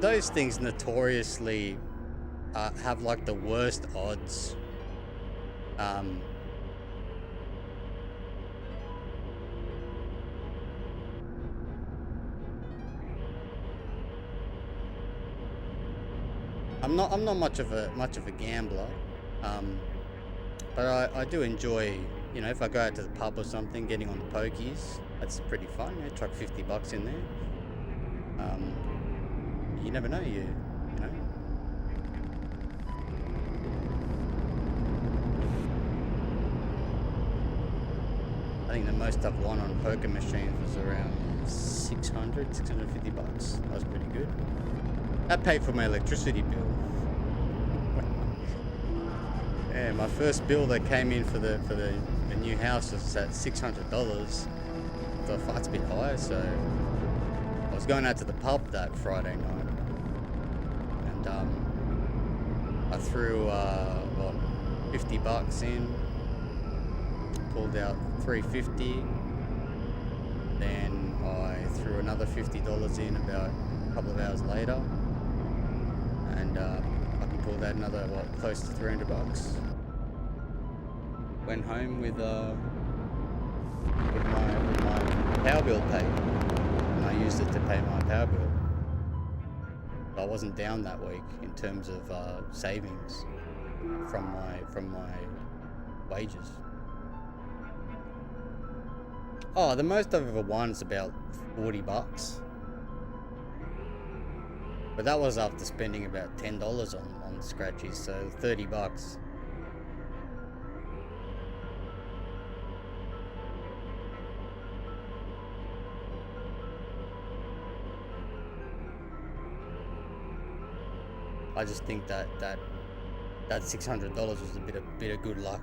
Those things notoriously have like the worst odds. I'm not much of a gambler, but I do enjoy, you know, if I go out to the pub or something, getting on the pokies. That's pretty fun. You know, chuck $50 in there. You never know, you know. I think the most I've won on poker machines was around $650. That was pretty good. That paid for my electricity bill. Yeah, my first bill that came in for the new house was at $600. So I thought that's a bit high, so I was going out to the pub that Friday night. I threw $50 in, pulled out $350, then I threw another $50 in about a couple of hours later, and I pulled out another close to $300. Went home with my power bill paid, and I used it to pay my power bill. I wasn't down that week in terms of savings from my wages. Oh, the most I've ever won is about $40, but that was after spending about $10 on scratchies, so $30. I just think that $600 was a bit of good luck.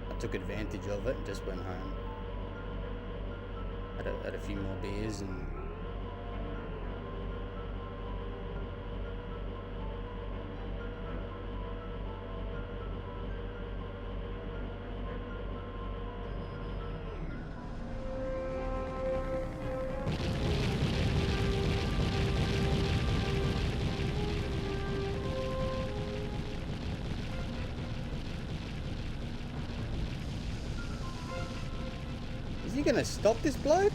I took advantage of it and just went home. Had a few more beers and is he gonna stop this bloke?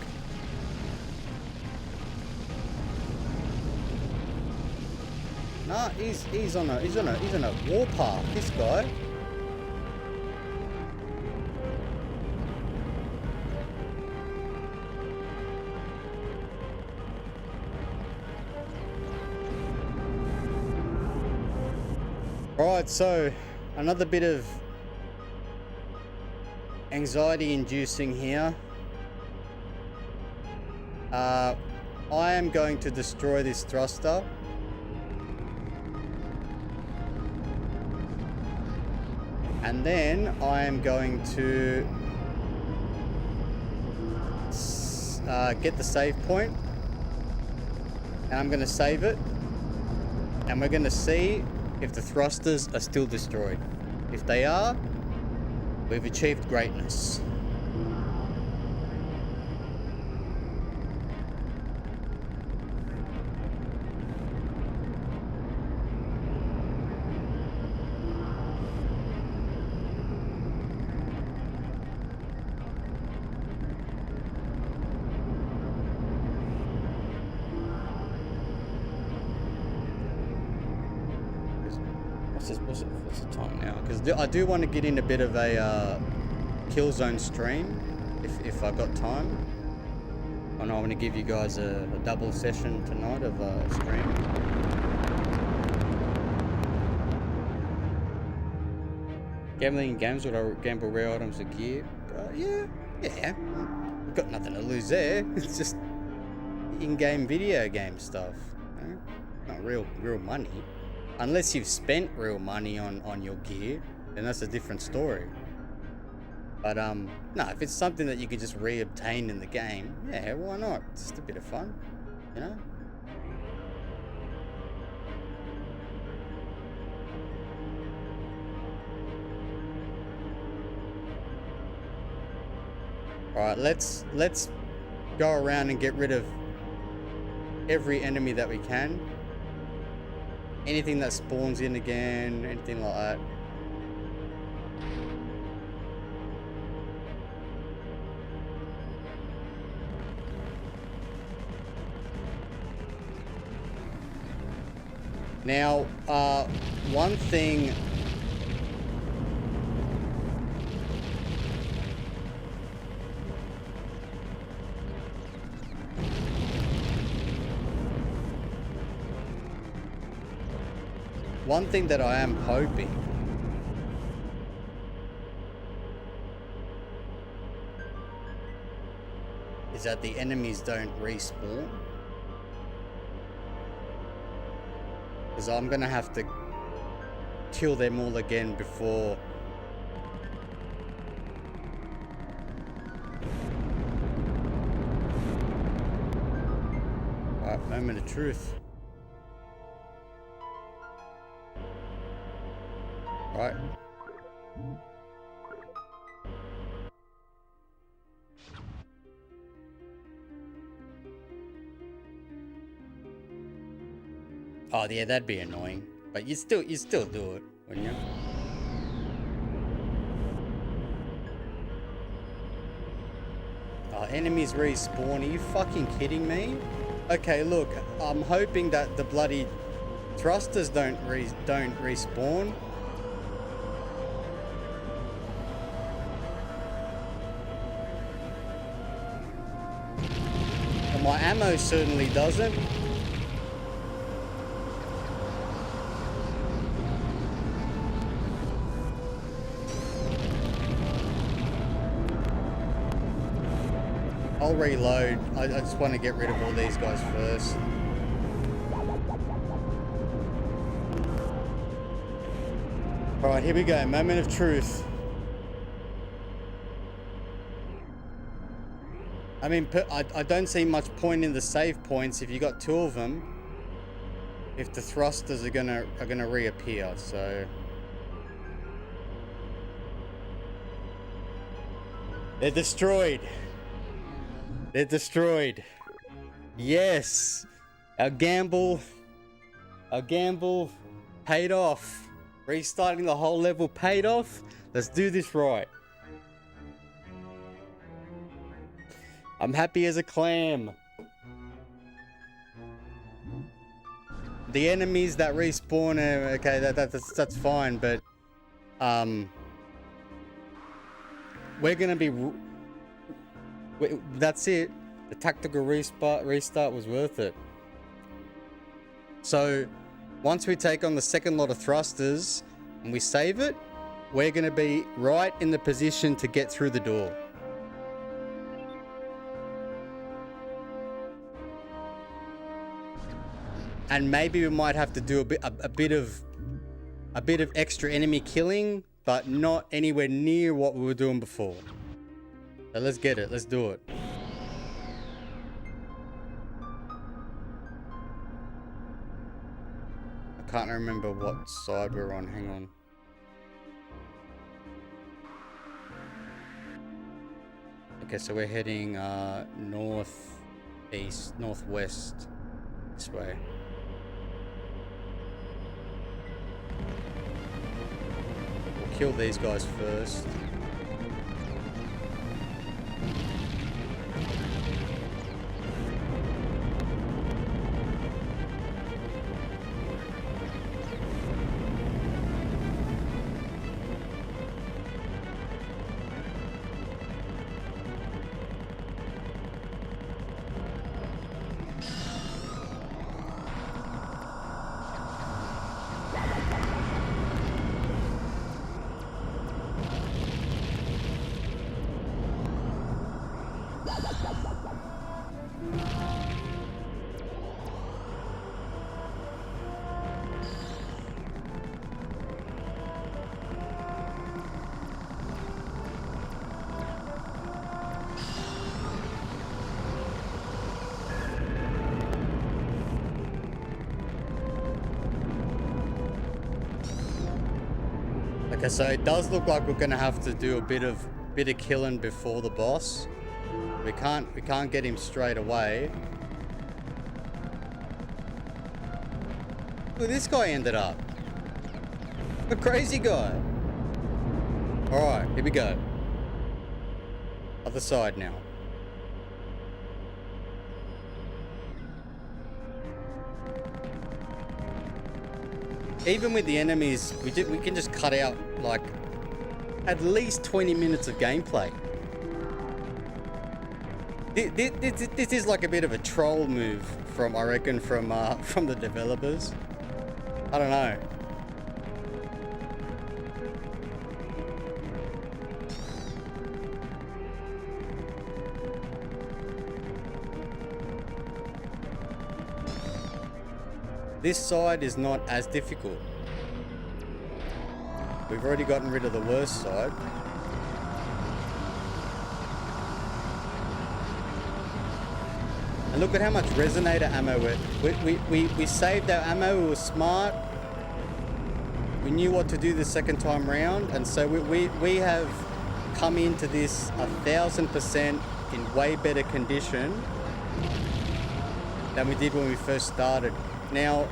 Nah, he's on a warpath, this guy. Right, so another bit of anxiety inducing here. I am going to destroy this thruster. And then I am going to get the save point. And I'm going to save it. And we're going to see if the thrusters are still destroyed. If they are, we've achieved greatness. What's the time now? Because I do want to get in a bit of a kill zone stream if I got time. And I want to give you guys a double session tonight of stream. Gambling in games, would I gamble rare items or gear? Yeah. I've got nothing to lose there. It's just in-game video game stuff. You know? Not real money. Unless you've spent real money on your gear, then that's a different story. But no, if it's something that you could just re-obtain in the game, yeah, why not? It's just a bit of fun, you know? Alright, let's go around and get rid of every enemy that we can. Anything that spawns in again, anything like that. Now, one thing that I am hoping is that the enemies don't respawn. Because I'm gonna have to kill them all again before Alright, moment of truth. Right. Oh yeah, that'd be annoying. But you still do it, wouldn't you? Oh, enemies respawn. Are you fucking kidding me? Okay, look, I'm hoping that the bloody thrusters don't respawn. And my ammo certainly doesn't. I'll reload. I just want to get rid of all these guys first. Alright, here we go. Moment of truth. I mean, I don't see much point in the save points if you got two of them. If the thrusters are gonna reappear, so they're destroyed. They're destroyed. Yes, our gamble paid off. Restarting the whole level paid off. Let's do this right. I'm happy as a clam. the enemies that respawn, okay, that's fine, but we're gonna be. That's it. The tactical restart was worth it. So, once we take on the second lot of thrusters and we save it, we're gonna be right in the position to get through the door. And maybe we might have to do a bit of extra enemy killing, but not anywhere near what we were doing before. So let's get it. Let's do it. I can't remember what side we're on. Hang on. Okay, so we're heading northwest this way. We'll kill these guys first. Okay, so it does look like we're gonna have to do a bit of killing before the boss. We can't get him straight away. Look, this guy ended up. A crazy guy. Alright, here we go. Other side now. Even with the enemies, we can just cut out like at least 20 minutes of gameplay. This is like a bit of a troll move from, I reckon, from the developers. I don't know. This side is not as difficult. We've already gotten rid of the worst side. And look at how much resonator ammo we saved our ammo. We were smart. We knew what to do the second time round, and so we have come into this 1000% in way better condition than we did when we first started. Now,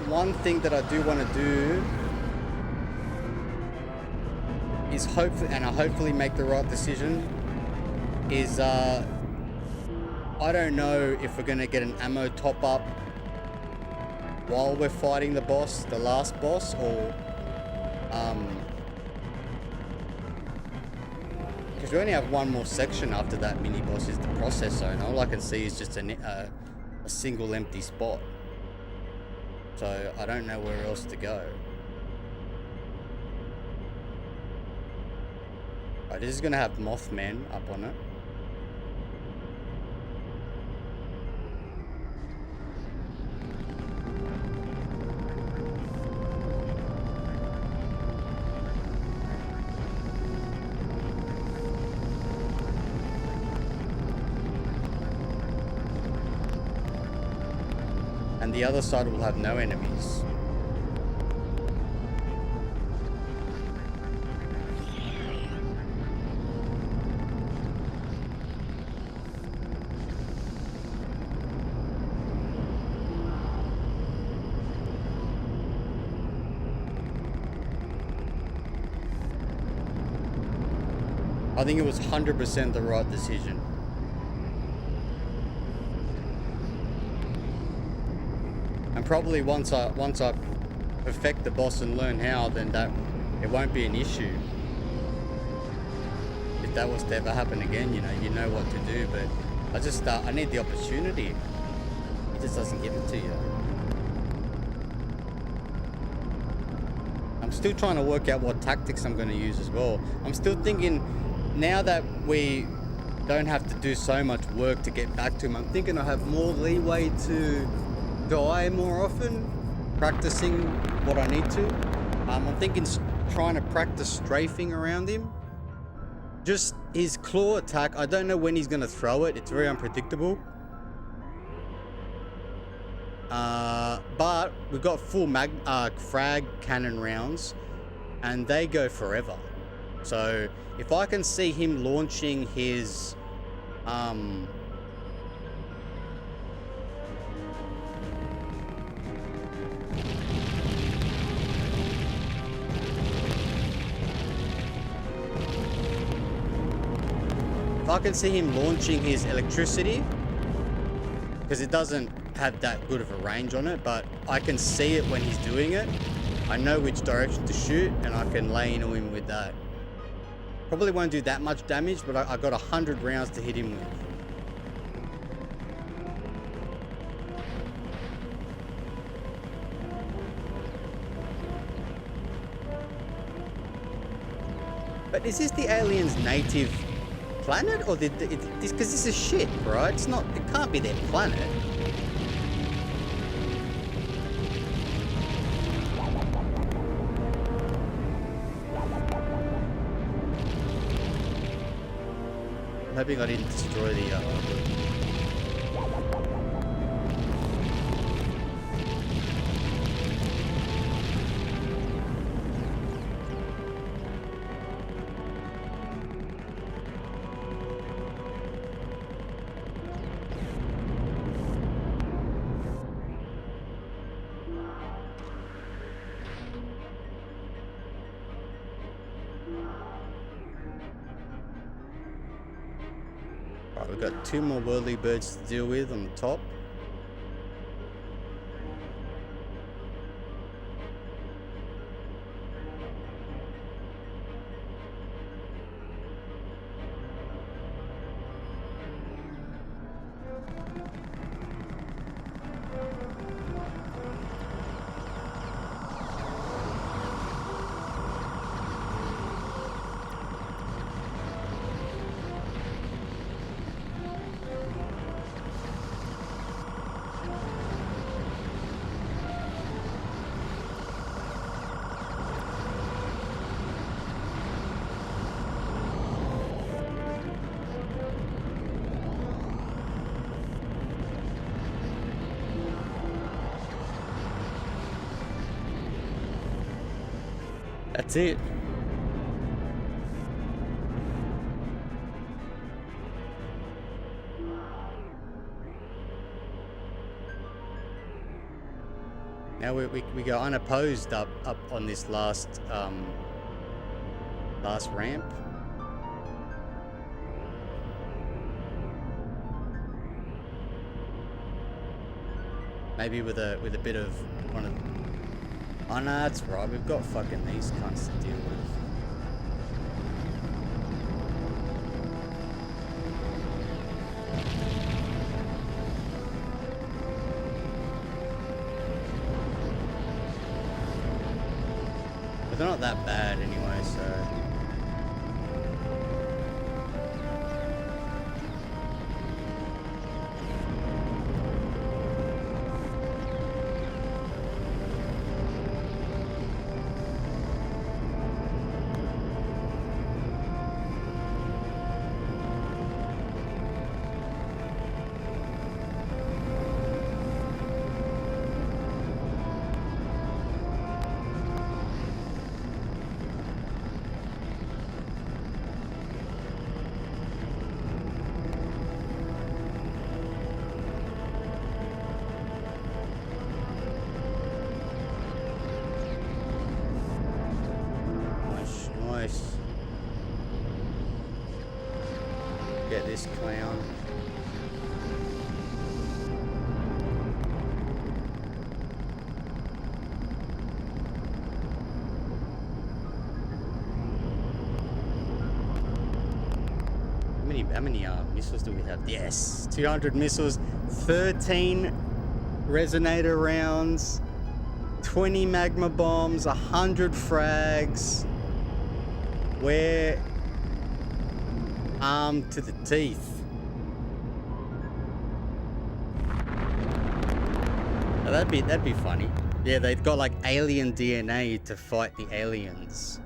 one thing that I do want to do is hopefully make the right decision, is I don't know if we're going to get an ammo top up while we're fighting the boss, the last boss, or because we only have one more section after that mini boss is the process zone. All I can see is just a single empty spot. So I don't know where else to go. Right, this is gonna have Mothman up on it. And the other side will have no enemies. I think it was 100% the right decision. And probably once I perfect the boss and learn how, then that it won't be an issue. If that was to ever happen again, you know what to do. But I need the opportunity. He just doesn't give it to you. I'm still trying to work out what tactics I'm going to use as well. I'm still thinking, now that we don't have to do so much work to get back to him, I'm thinking I have more leeway to die more often, practicing what I need to. I'm thinking trying to practice strafing around him. Just his claw attack, I don't know when he's going to throw it. It's very unpredictable. But we've got full frag cannon rounds, and they go forever. So if I can see him launching his electricity, because it doesn't have that good of a range on it, but I can see it when he's doing it. I know which direction to shoot, and I can lay into him with that. Probably won't do that much damage, but I got 100 rounds to hit him with. But is this the alien's native planet, or because this is shit, right? It can't be their planet. I'm hoping I didn't destroy the Right, we've got 2 more whirly birds to deal with on the top. That's it. Now we go unopposed up on this last ramp. Maybe with a bit of one of. Oh no, that's right. We've got fucking these cunts to deal with. But they're not that bad anyway, so. Get this clown. How many missiles do we have? Yes, 200 missiles, 13 resonator rounds, 20 magma bombs, 100 frags. We're armed to the teeth. Now that'd be funny. Yeah, they've got like alien DNA to fight the aliens.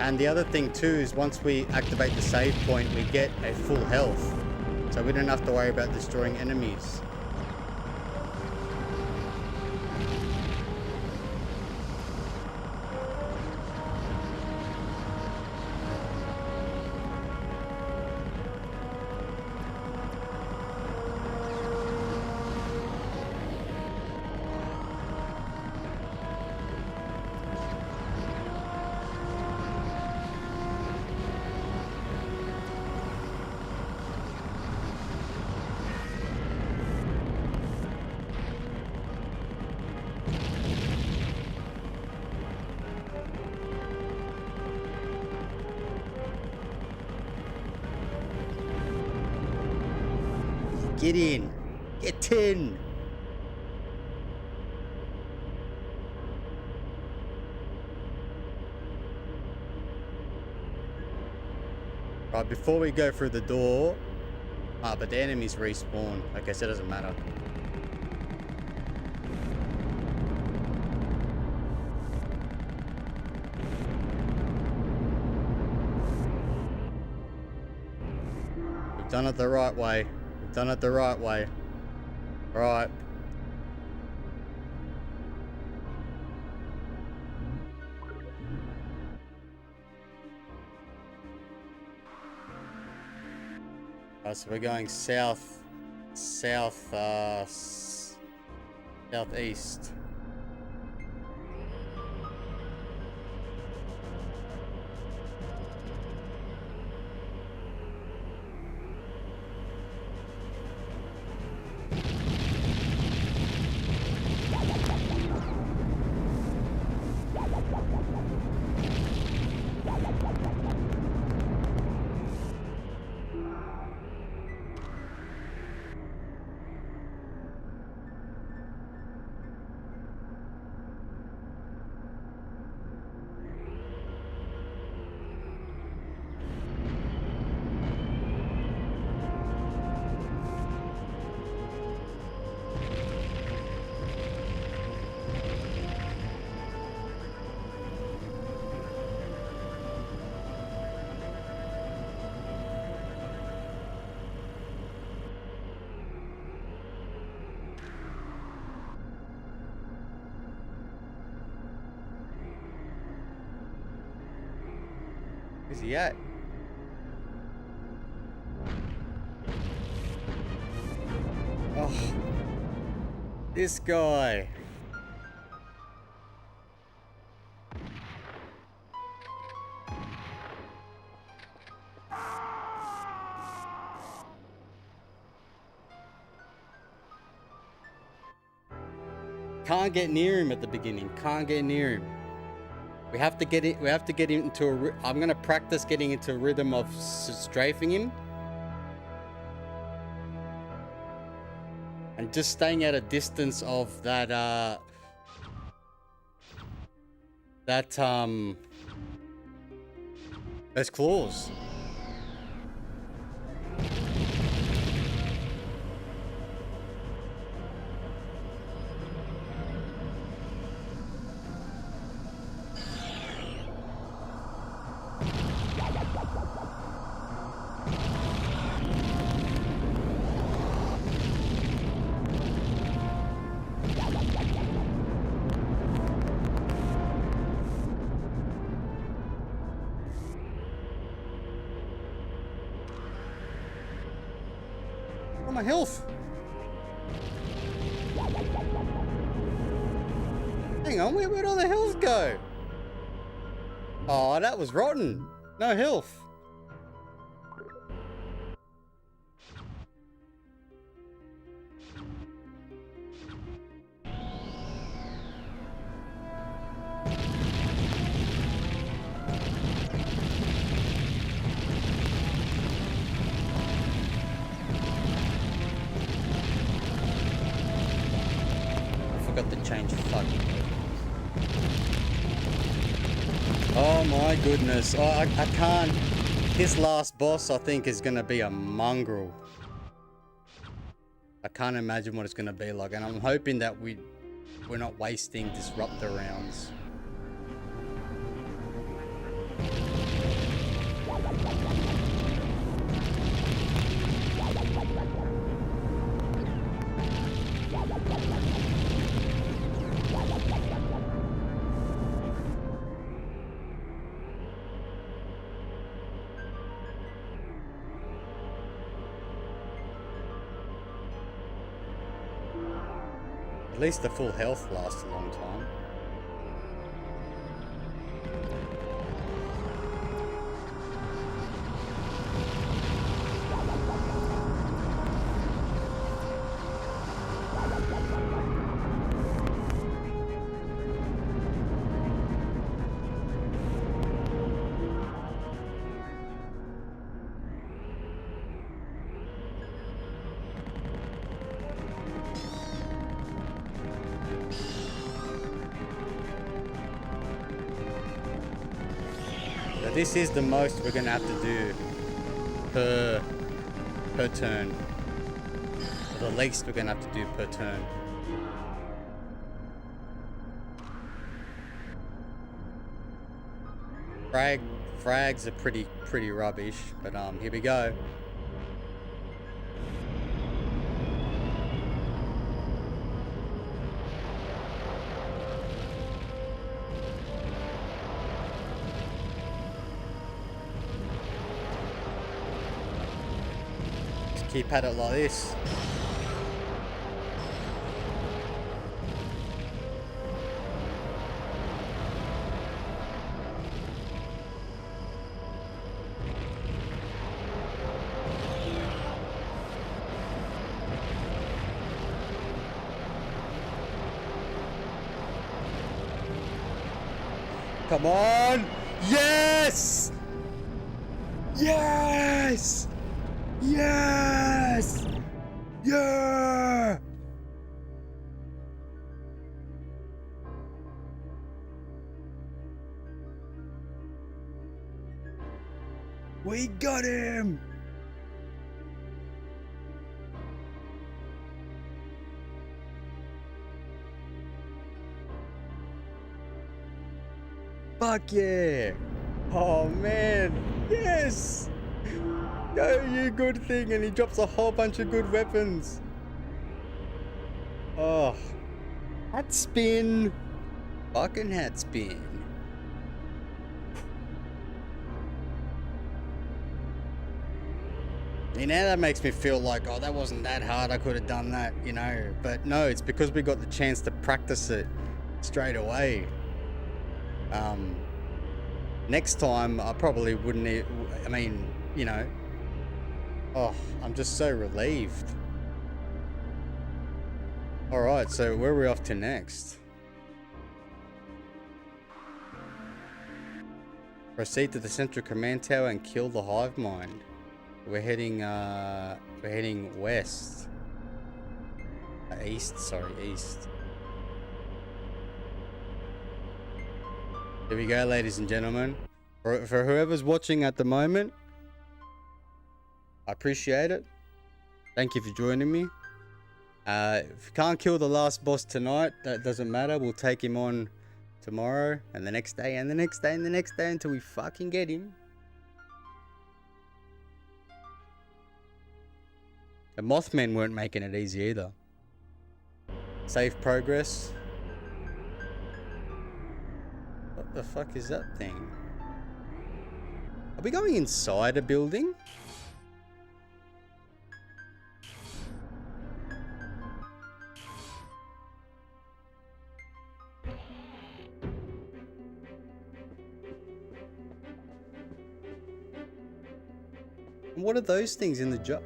And the other thing too is once we activate the save point, we get a full health. So we don't have to worry about destroying enemies. Get in. Get in. Right, before we go through the door... but the enemies respawn. Okay, so it doesn't matter. We've done it the right way. We've done it the right way. Right. So we're going southeast. Where's he at? Oh, this guy. Can't get near him at the beginning. Can't get near him. We have to get it. We have to get into a. I'm gonna practice getting into a rhythm of strafing him, and just staying at a distance of that. Those claws. Oh, my health. Hang on, where'd all the health go? Oh, that was rotten. No health. Got to change fucking. Oh my goodness. Oh, I can't. This last boss, I think, is gonna be a mongrel. I can't imagine what it's gonna be like, and I'm hoping that we're not wasting disruptor rounds. At least the full health lasts a long time. This is the most we're gonna have to do per turn. Or the least we're gonna have to do per turn. Frags are pretty rubbish, but here we go. Keep at it like this. Come on! Yes! Yes! Yes! Yeah! We got him! Fuck yeah! Oh man! Yes! Go, you good thing, and he drops a whole bunch of good weapons. Oh, hat spin, fucking hat spin. You know, that makes me feel like, oh, that wasn't that hard. I could have done that, you know. But no, it's because we got the chance to practice it straight away. Next time I probably wouldn't. I mean, you know. Oh, I'm just so relieved. Alright, so where are we off to next? Proceed to the central command tower and kill the hive mind. We're heading west. East, sorry, east. Here we go, ladies and gentlemen. For whoever's watching at the moment, I appreciate it. Thank you for joining me. If you can't kill the last boss tonight, that doesn't matter. We'll take him on tomorrow and the next day and the next day and the next day until we fucking get him. The Mothmen weren't making it easy either. Save progress. What the fuck is that thing? Are we going inside a building? And what are those things in the jar?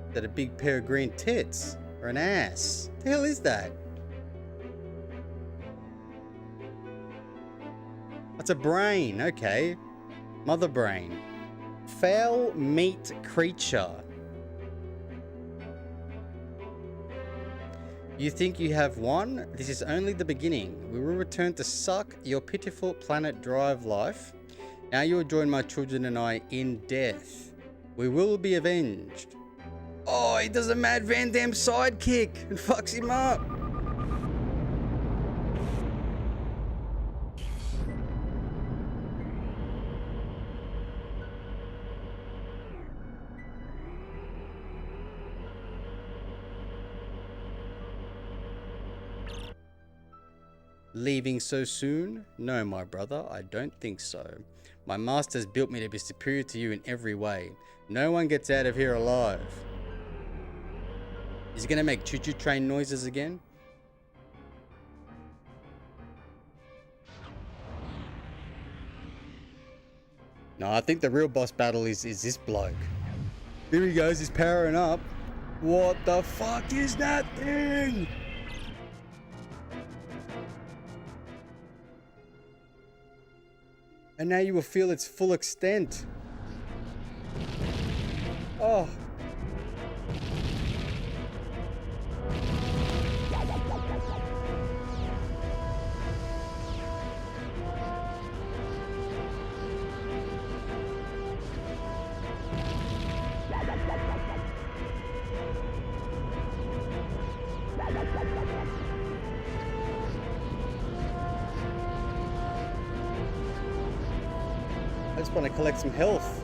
Is that a big pair of green tits? Or an ass? What the hell is that? That's a brain, okay. Mother brain. Foul meat creature. You think you have won? This is only the beginning. We will return to suck your pitiful planet drive life. Now you will join my children and I in death. We will be avenged. Oh, he does a Mad Van Damme sidekick and fucks him up. Leaving so soon? No, my brother, I don't think so. My masters built me to be superior to you in every way. No one gets out of here alive. Is he gonna make choo-choo train noises again? No, I think the real boss battle is this bloke. Here he goes, he's powering up. What the fuck is that thing? And now you will feel its full extent. Oh. I just want to collect some health.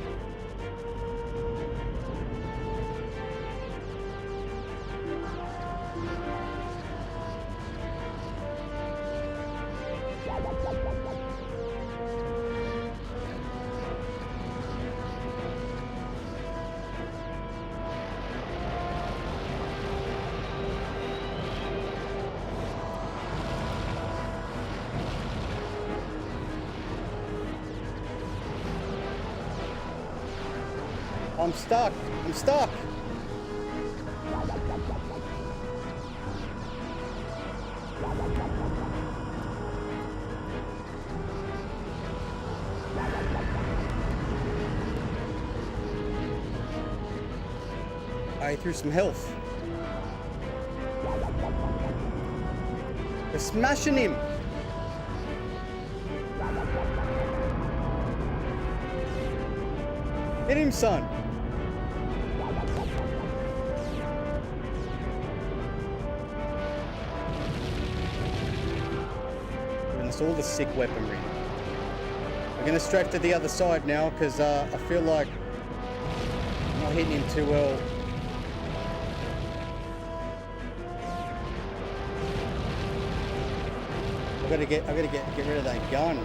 I'm stuck. I'm stuck. I threw some health. They're smashing him. Hit him, son. All the sick weaponry. We're going to strafe to the other side now because I feel like I'm not hitting him too well. I gotta get rid of that gun.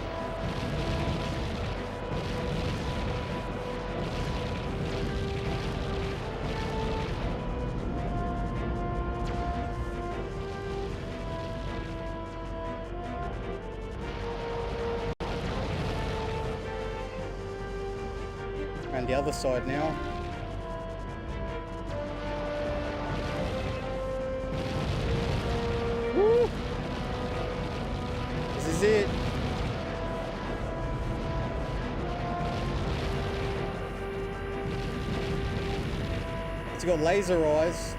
The other side now. Woo! This is it. It's got laser eyes.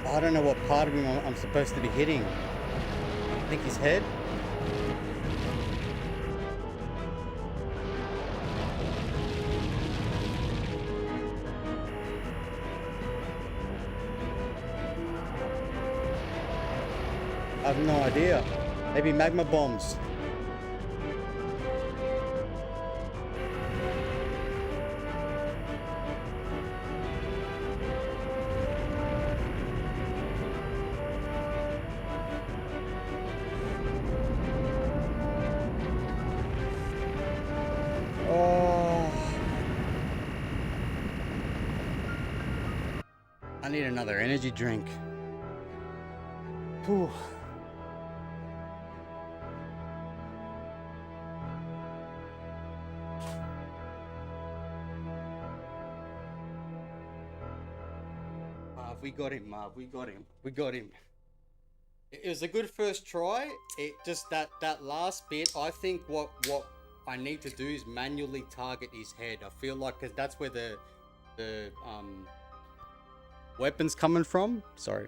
I don't know what part of him I'm supposed to be hitting. I think his head. I have no idea. Maybe magma bombs. I need another energy drink. Whew. Marv, we got him, Marv. We got him. We got him. It was a good first try. It just that last bit. I think what I need to do is manually target his head. I feel like because that's where the weapon's coming from. Sorry.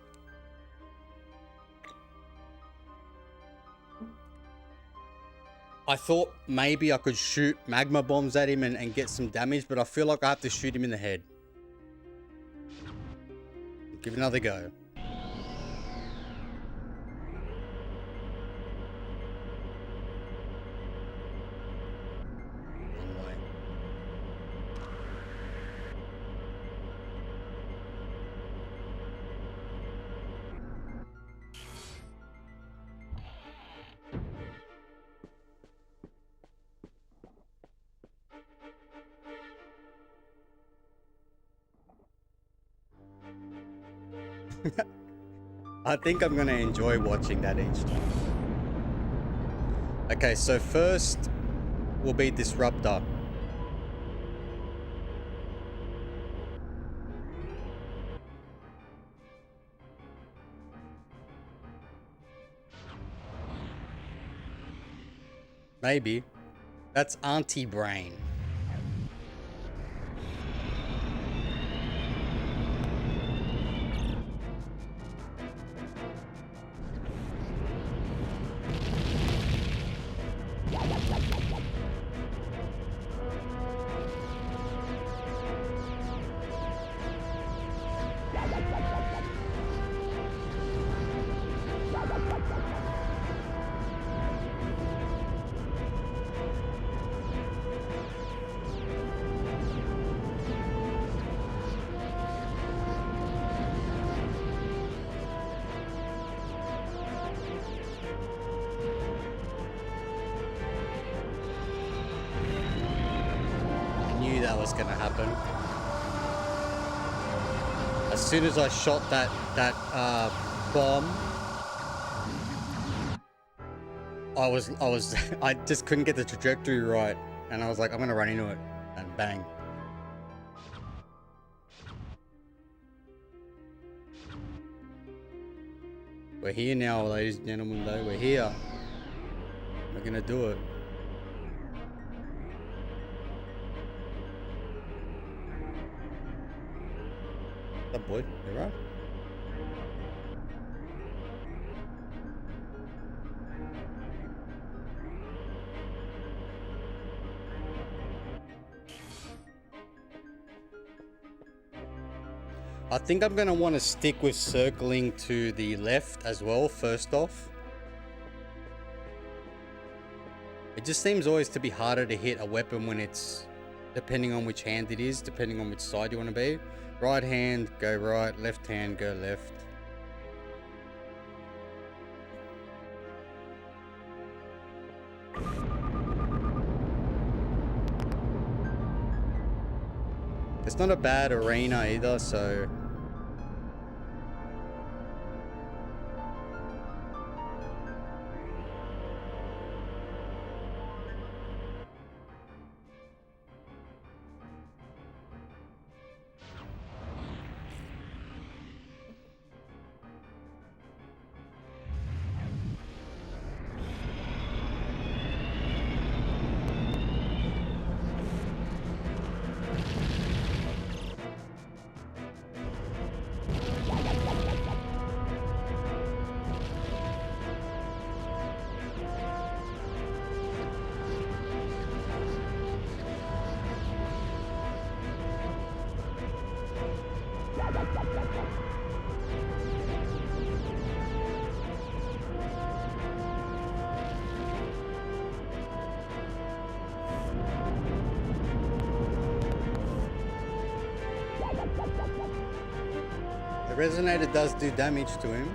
I thought maybe I could shoot magma bombs at him and get some damage, but I feel like I have to shoot him in the head. Give it another go. I think I'm gonna enjoy watching that each time. Okay, so first will be Disruptor. Maybe. That's Auntie Brain. Was gonna happen. As soon as I shot that bomb, I just couldn't get the trajectory right, and I was like, I'm gonna run into it, and bang. We're here now, ladies and gentlemen. Though we're here, we're gonna do it. That boy, you right? I think I'm gonna want to stick with circling to the left as well, first off. It just seems always to be harder to hit a weapon when it's, depending on which hand it is, depending on which side you want to be. Right hand, go right. Left hand, go left. It's not a bad arena either, so... The resonator does do damage to him.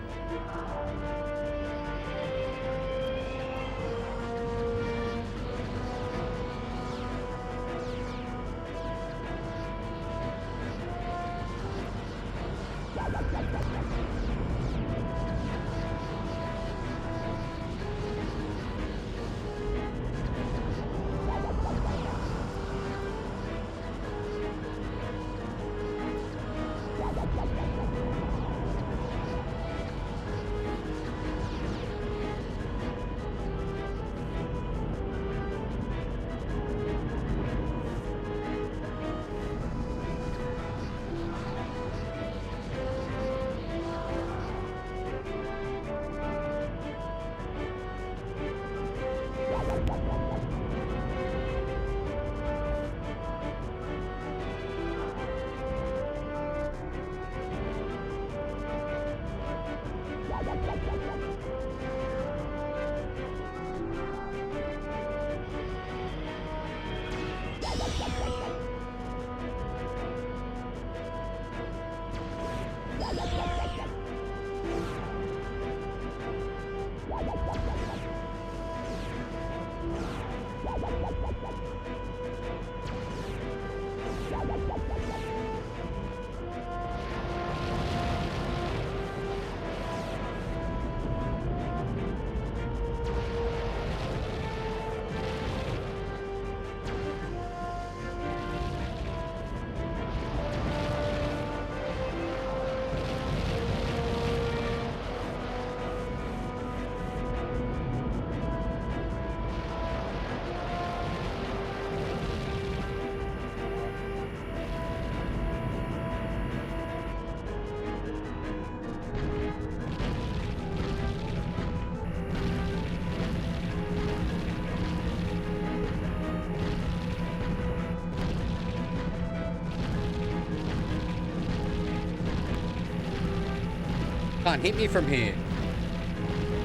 Can't hit me from here.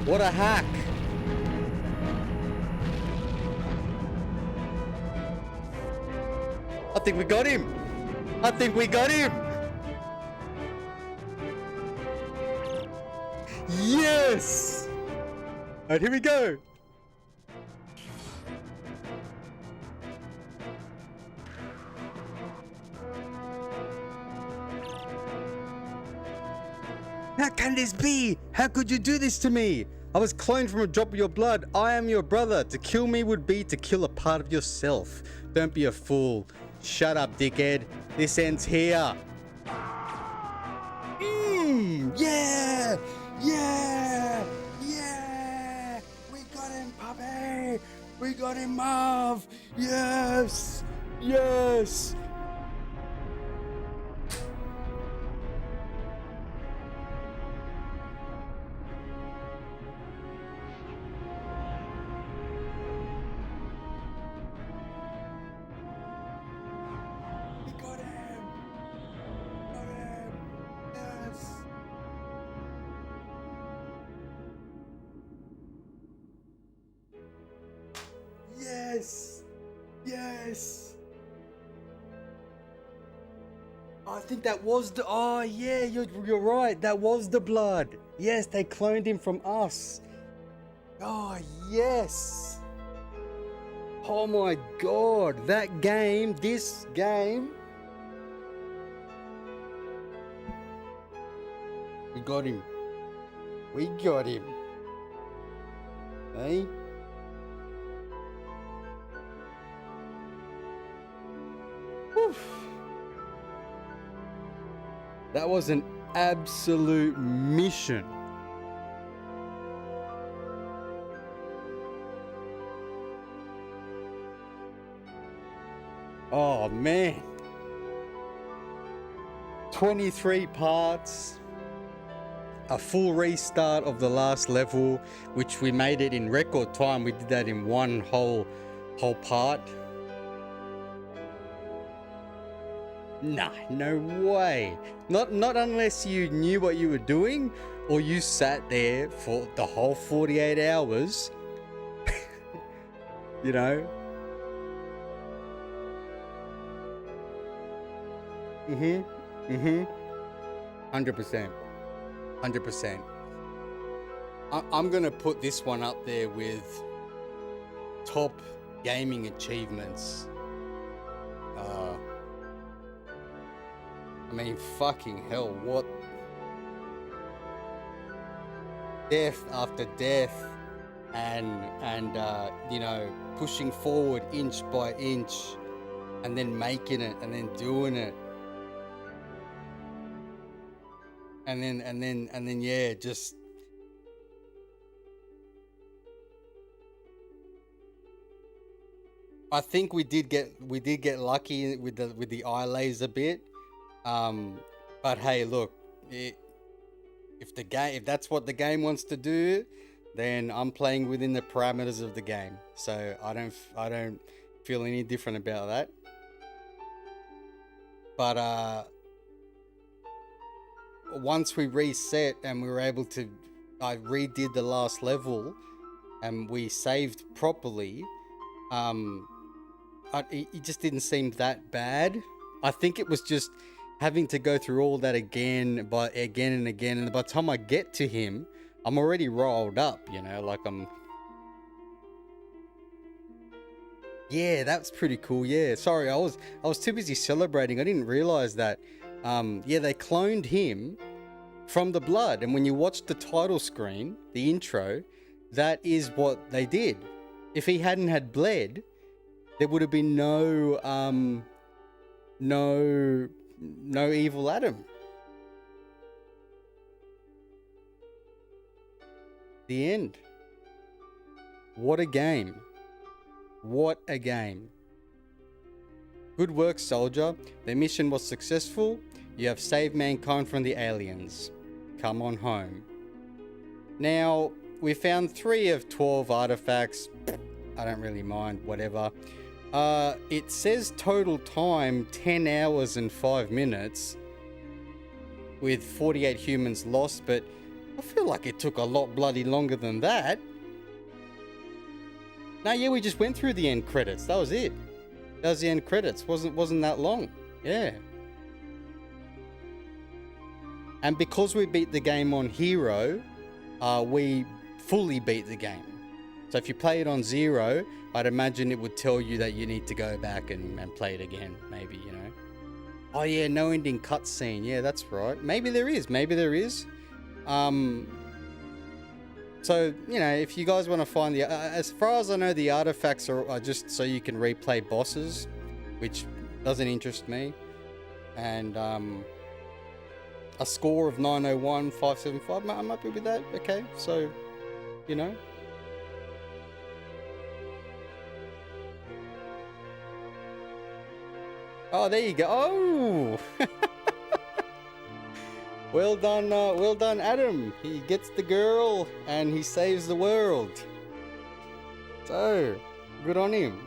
What a hack. I think we got him. I think we got him. Yes. All right, here we go. How can this be? How could you do this to me? I was cloned from a drop of your blood. I am your brother. To kill me would be to kill a part of yourself. Don't be a fool. Shut up, dickhead. This ends here. Yeah! Yeah! Yeah! We got him, puppy! We got him, Marv! Yes! Yes! Yes! Yes! I think that was the... Oh, yeah, you're right. That was the blood. Yes, they cloned him from us. Oh, yes. Oh, my God. That game, this game... We got him. We got him. Hey? That was an absolute mission. Oh man. 23 parts. A full restart of the last level, which we made it in record time. We did that in one whole part. Nah, no way. Not unless you knew what you were doing, or you sat there for the whole 48 hours. You know? 100%. 100%. I'm gonna put this one up there with top gaming achievements. I mean, fucking hell, what? Death after death, and you know, pushing forward inch by inch, and then making it, and then doing it, and then yeah, just I think we did get lucky with the eye laser bit. But hey, look, if that's what the game wants to do, then I'm playing within the parameters of the game. So I don't feel any different about that. But once we reset and we were able to I redid the last level and we saved properly, it just didn't seem that bad. I think it was just having to go through all that again, but again and again, and by the time I get to him, I'm already rolled up, you know, like Yeah, that's pretty cool. Yeah, sorry, I was too busy celebrating. I didn't realize that. Yeah, they cloned him from the blood, and when you watch the title screen, the intro, that is what they did. If he hadn't had bled, there would have been no evil Adam. The end. What a game. What a game. Good work, soldier. The mission was successful. You have saved mankind from the aliens. Come on home. Now, we found 3 of 12 artifacts. I don't really mind, whatever. It says total time 10 hours and 5 minutes with 48 humans lost, but I feel like it took a lot bloody longer than that. No, yeah, we just went through the end credits. That was it. That was the end credits. Wasn't that long. Yeah. And because we beat the game on Hero, we fully beat the game. So if you play it on Zero, I'd imagine it would tell you that you need to go back and play it again, maybe, you know. Oh yeah, no ending cutscene. Yeah, that's right. Maybe there is. Maybe there is. So, you know, if you guys want to find the... as far as I know, the artifacts are just so you can replay bosses, which doesn't interest me. And a score of 901, 575. I'm happy with that. Okay, so, you know. Oh, there you go. Oh! Well done, Adam. He gets the girl and he saves the world. So, good on him.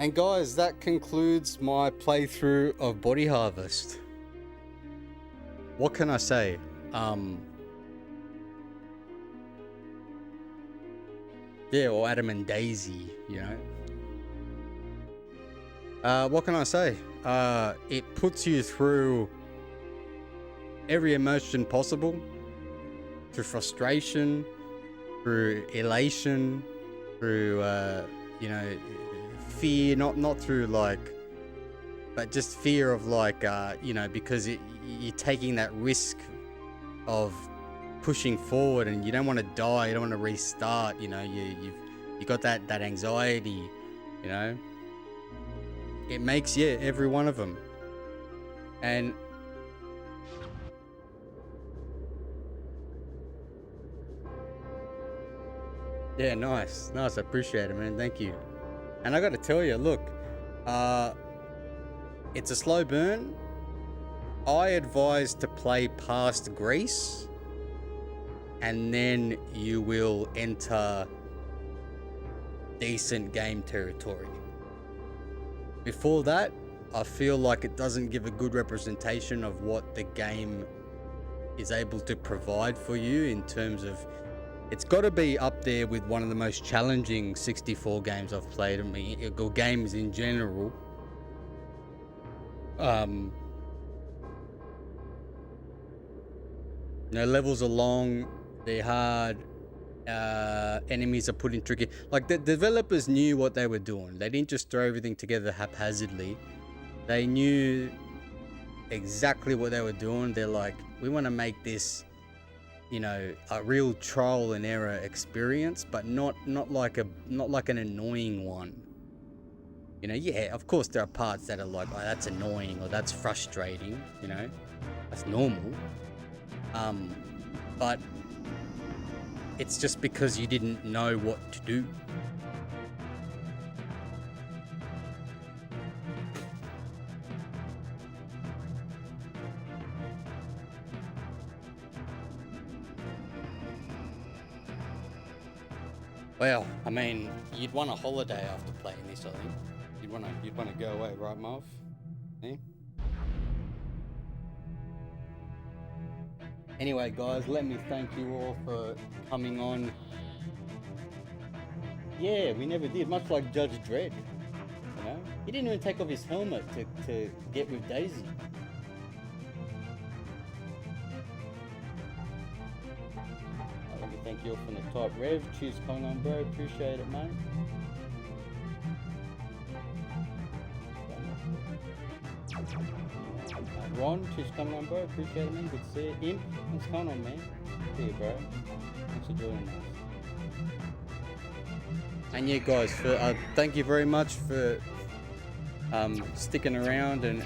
And guys, that concludes my playthrough of Body Harvest. What can I say? Yeah, or Adam and Daisy, you know. What can I say? It puts you through every emotion possible, through frustration, through elation, through you know, fear, not through like, but just fear of like, you know, because you're taking that risk of pushing forward and you don't want to die, you don't want to restart, you know, you got that anxiety, you know. It makes, yeah, every one of them. And yeah, nice. I appreciate it, man. Thank you. And I got to tell you, look, it's a slow burn. I advise to play past Greece, and then you will enter decent game territory. Before that, I feel like it doesn't give a good representation of what the game is able to provide for you in terms of, it's got to be up there with one of the most challenging 64 games I've played. I mean, or games in general. You know, levels are long, they're hard. Enemies are put in tricky. Like, the developers knew what they were doing. They didn't just throw everything together haphazardly. They knew exactly what they were doing. They're like, we want to make this, you know, a real trial and error experience, but not like an annoying one. You know, yeah, of course there are parts that are like, oh, that's annoying or that's frustrating. You know, that's normal. But it's just because you didn't know what to do. Well, I mean, you'd want a holiday after playing this, I think. You'd want to go away, right, Marv? Yeah? Anyway, guys, let me thank you all for coming on. Yeah, we never did, much like Judge Dredd. You know, he didn't even take off his helmet to get with Daisy. Let me thank you all from the top. Rev, cheers coming on, bro. Appreciate it, mate. Ron, cheers coming on, bro. Appreciate it, man. Good to see you. Imp, what's going on, man? See you, bro. Thanks for joining us. And yeah, guys, for thank you very much for sticking around and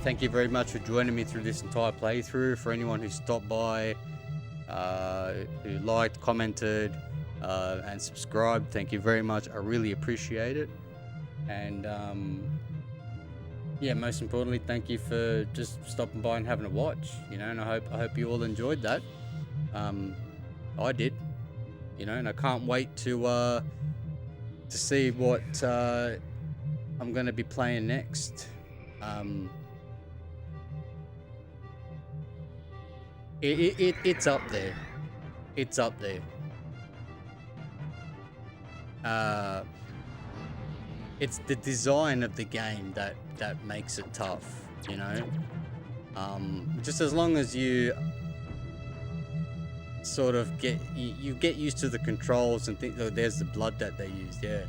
thank you very much for joining me through this entire playthrough. For anyone who stopped by, who liked, commented, and subscribed, thank you very much. I really appreciate it. And yeah, most importantly, thank you for just stopping by and having a watch. You know, and I hope you all enjoyed that. I did. You know, and I can't wait to see what I'm going to be playing next. It's up there. It's up there. It's the design of the game that makes it tough, you know. Just as long as you sort of get used to the controls and think, oh, there's the blood that they used. Yeah,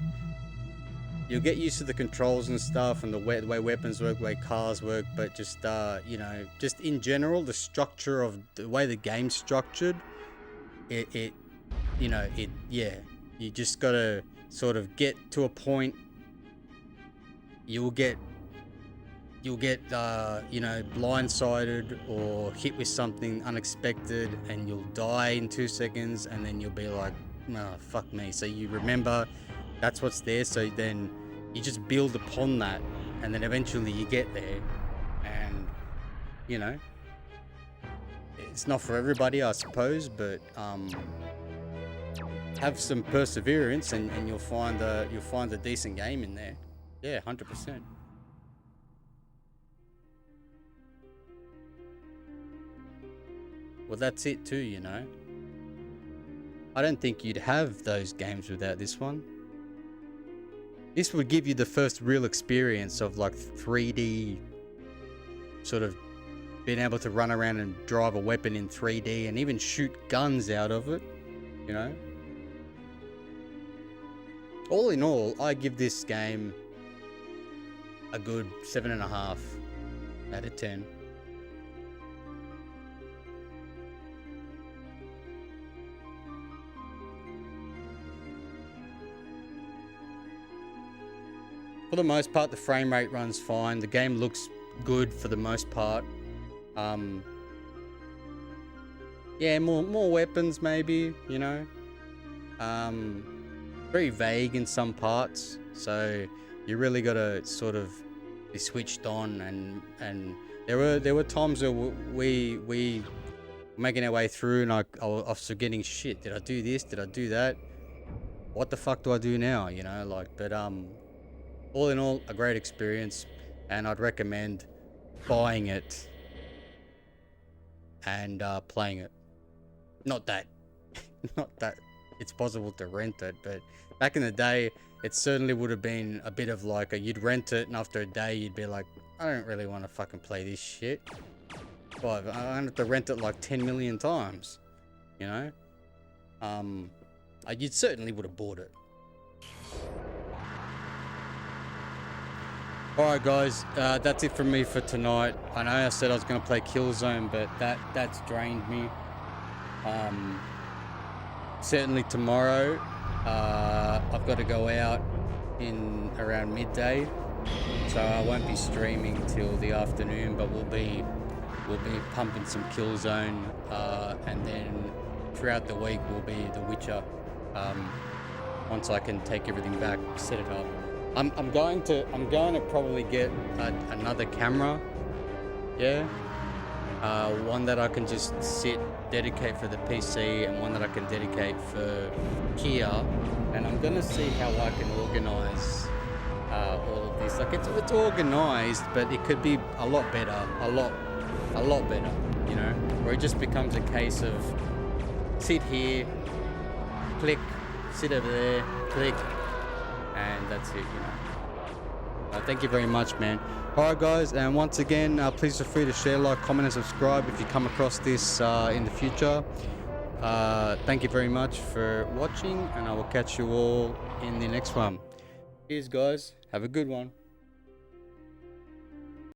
you'll get used to the controls and stuff and the way weapons work, the way cars work, but just you know, just in general, the structure of the way the game's structured, it you know, yeah, you just gotta sort of get to a point. You'll get you know, blindsided or hit with something unexpected, and you'll die in 2 seconds, and then you'll be like, no, fuck me. So you remember that's what's there, so then you just build upon that, and then eventually you get there. And you know, it's not for everybody, I suppose, but have some perseverance, and you'll find a decent game in there. Yeah, 100%. Well, that's it too, you know. I don't think you'd have those games without this one. This would give you the first real experience of like 3D, sort of being able to run around and drive a weapon in 3D and even shoot guns out of it, you know. All in all, I give this game a good 7.5 out of 10. For the most part, the frame rate runs fine. The game looks good for the most part. Yeah, more weapons maybe, you know. Very vague in some parts, so you really got to sort of be switched on. And there were times where we were making our way through, and I was forgetting, shit, did I do this? Did I do that? What the fuck do I do now? You know, like, but all in all, a great experience, and I'd recommend buying it and playing it. Not that it's possible to rent it, but back in the day, it certainly would have been a bit of like you'd rent it, and after a day, you'd be like, I don't really want to fucking play this shit. But I have to rent it like 10 million times, you know. You certainly would have bought it. Alright guys, that's it from me for tonight. I know I said I was going to play Killzone, but that's drained me. Certainly tomorrow, I've got to go out in around midday, so I won't be streaming till the afternoon, but we'll be pumping some Killzone, and then throughout the week will be The Witcher, once I can take everything back, set it up. I'm going to probably get another camera, yeah, one that I can just dedicate for the PC, and one that I can dedicate for here, and I'm gonna see how I can organize all of this. Like it's organized, but it could be a lot better, a lot a lot better, you know, where it just becomes a case of sit here, click, sit over there, click, and that's it, you know. Thank you very much, man. Alright guys, and once again, please feel free to share, like, comment and subscribe if you come across this in the future. Thank you very much for watching, and I will catch you all in the next one. Cheers guys, have a good one.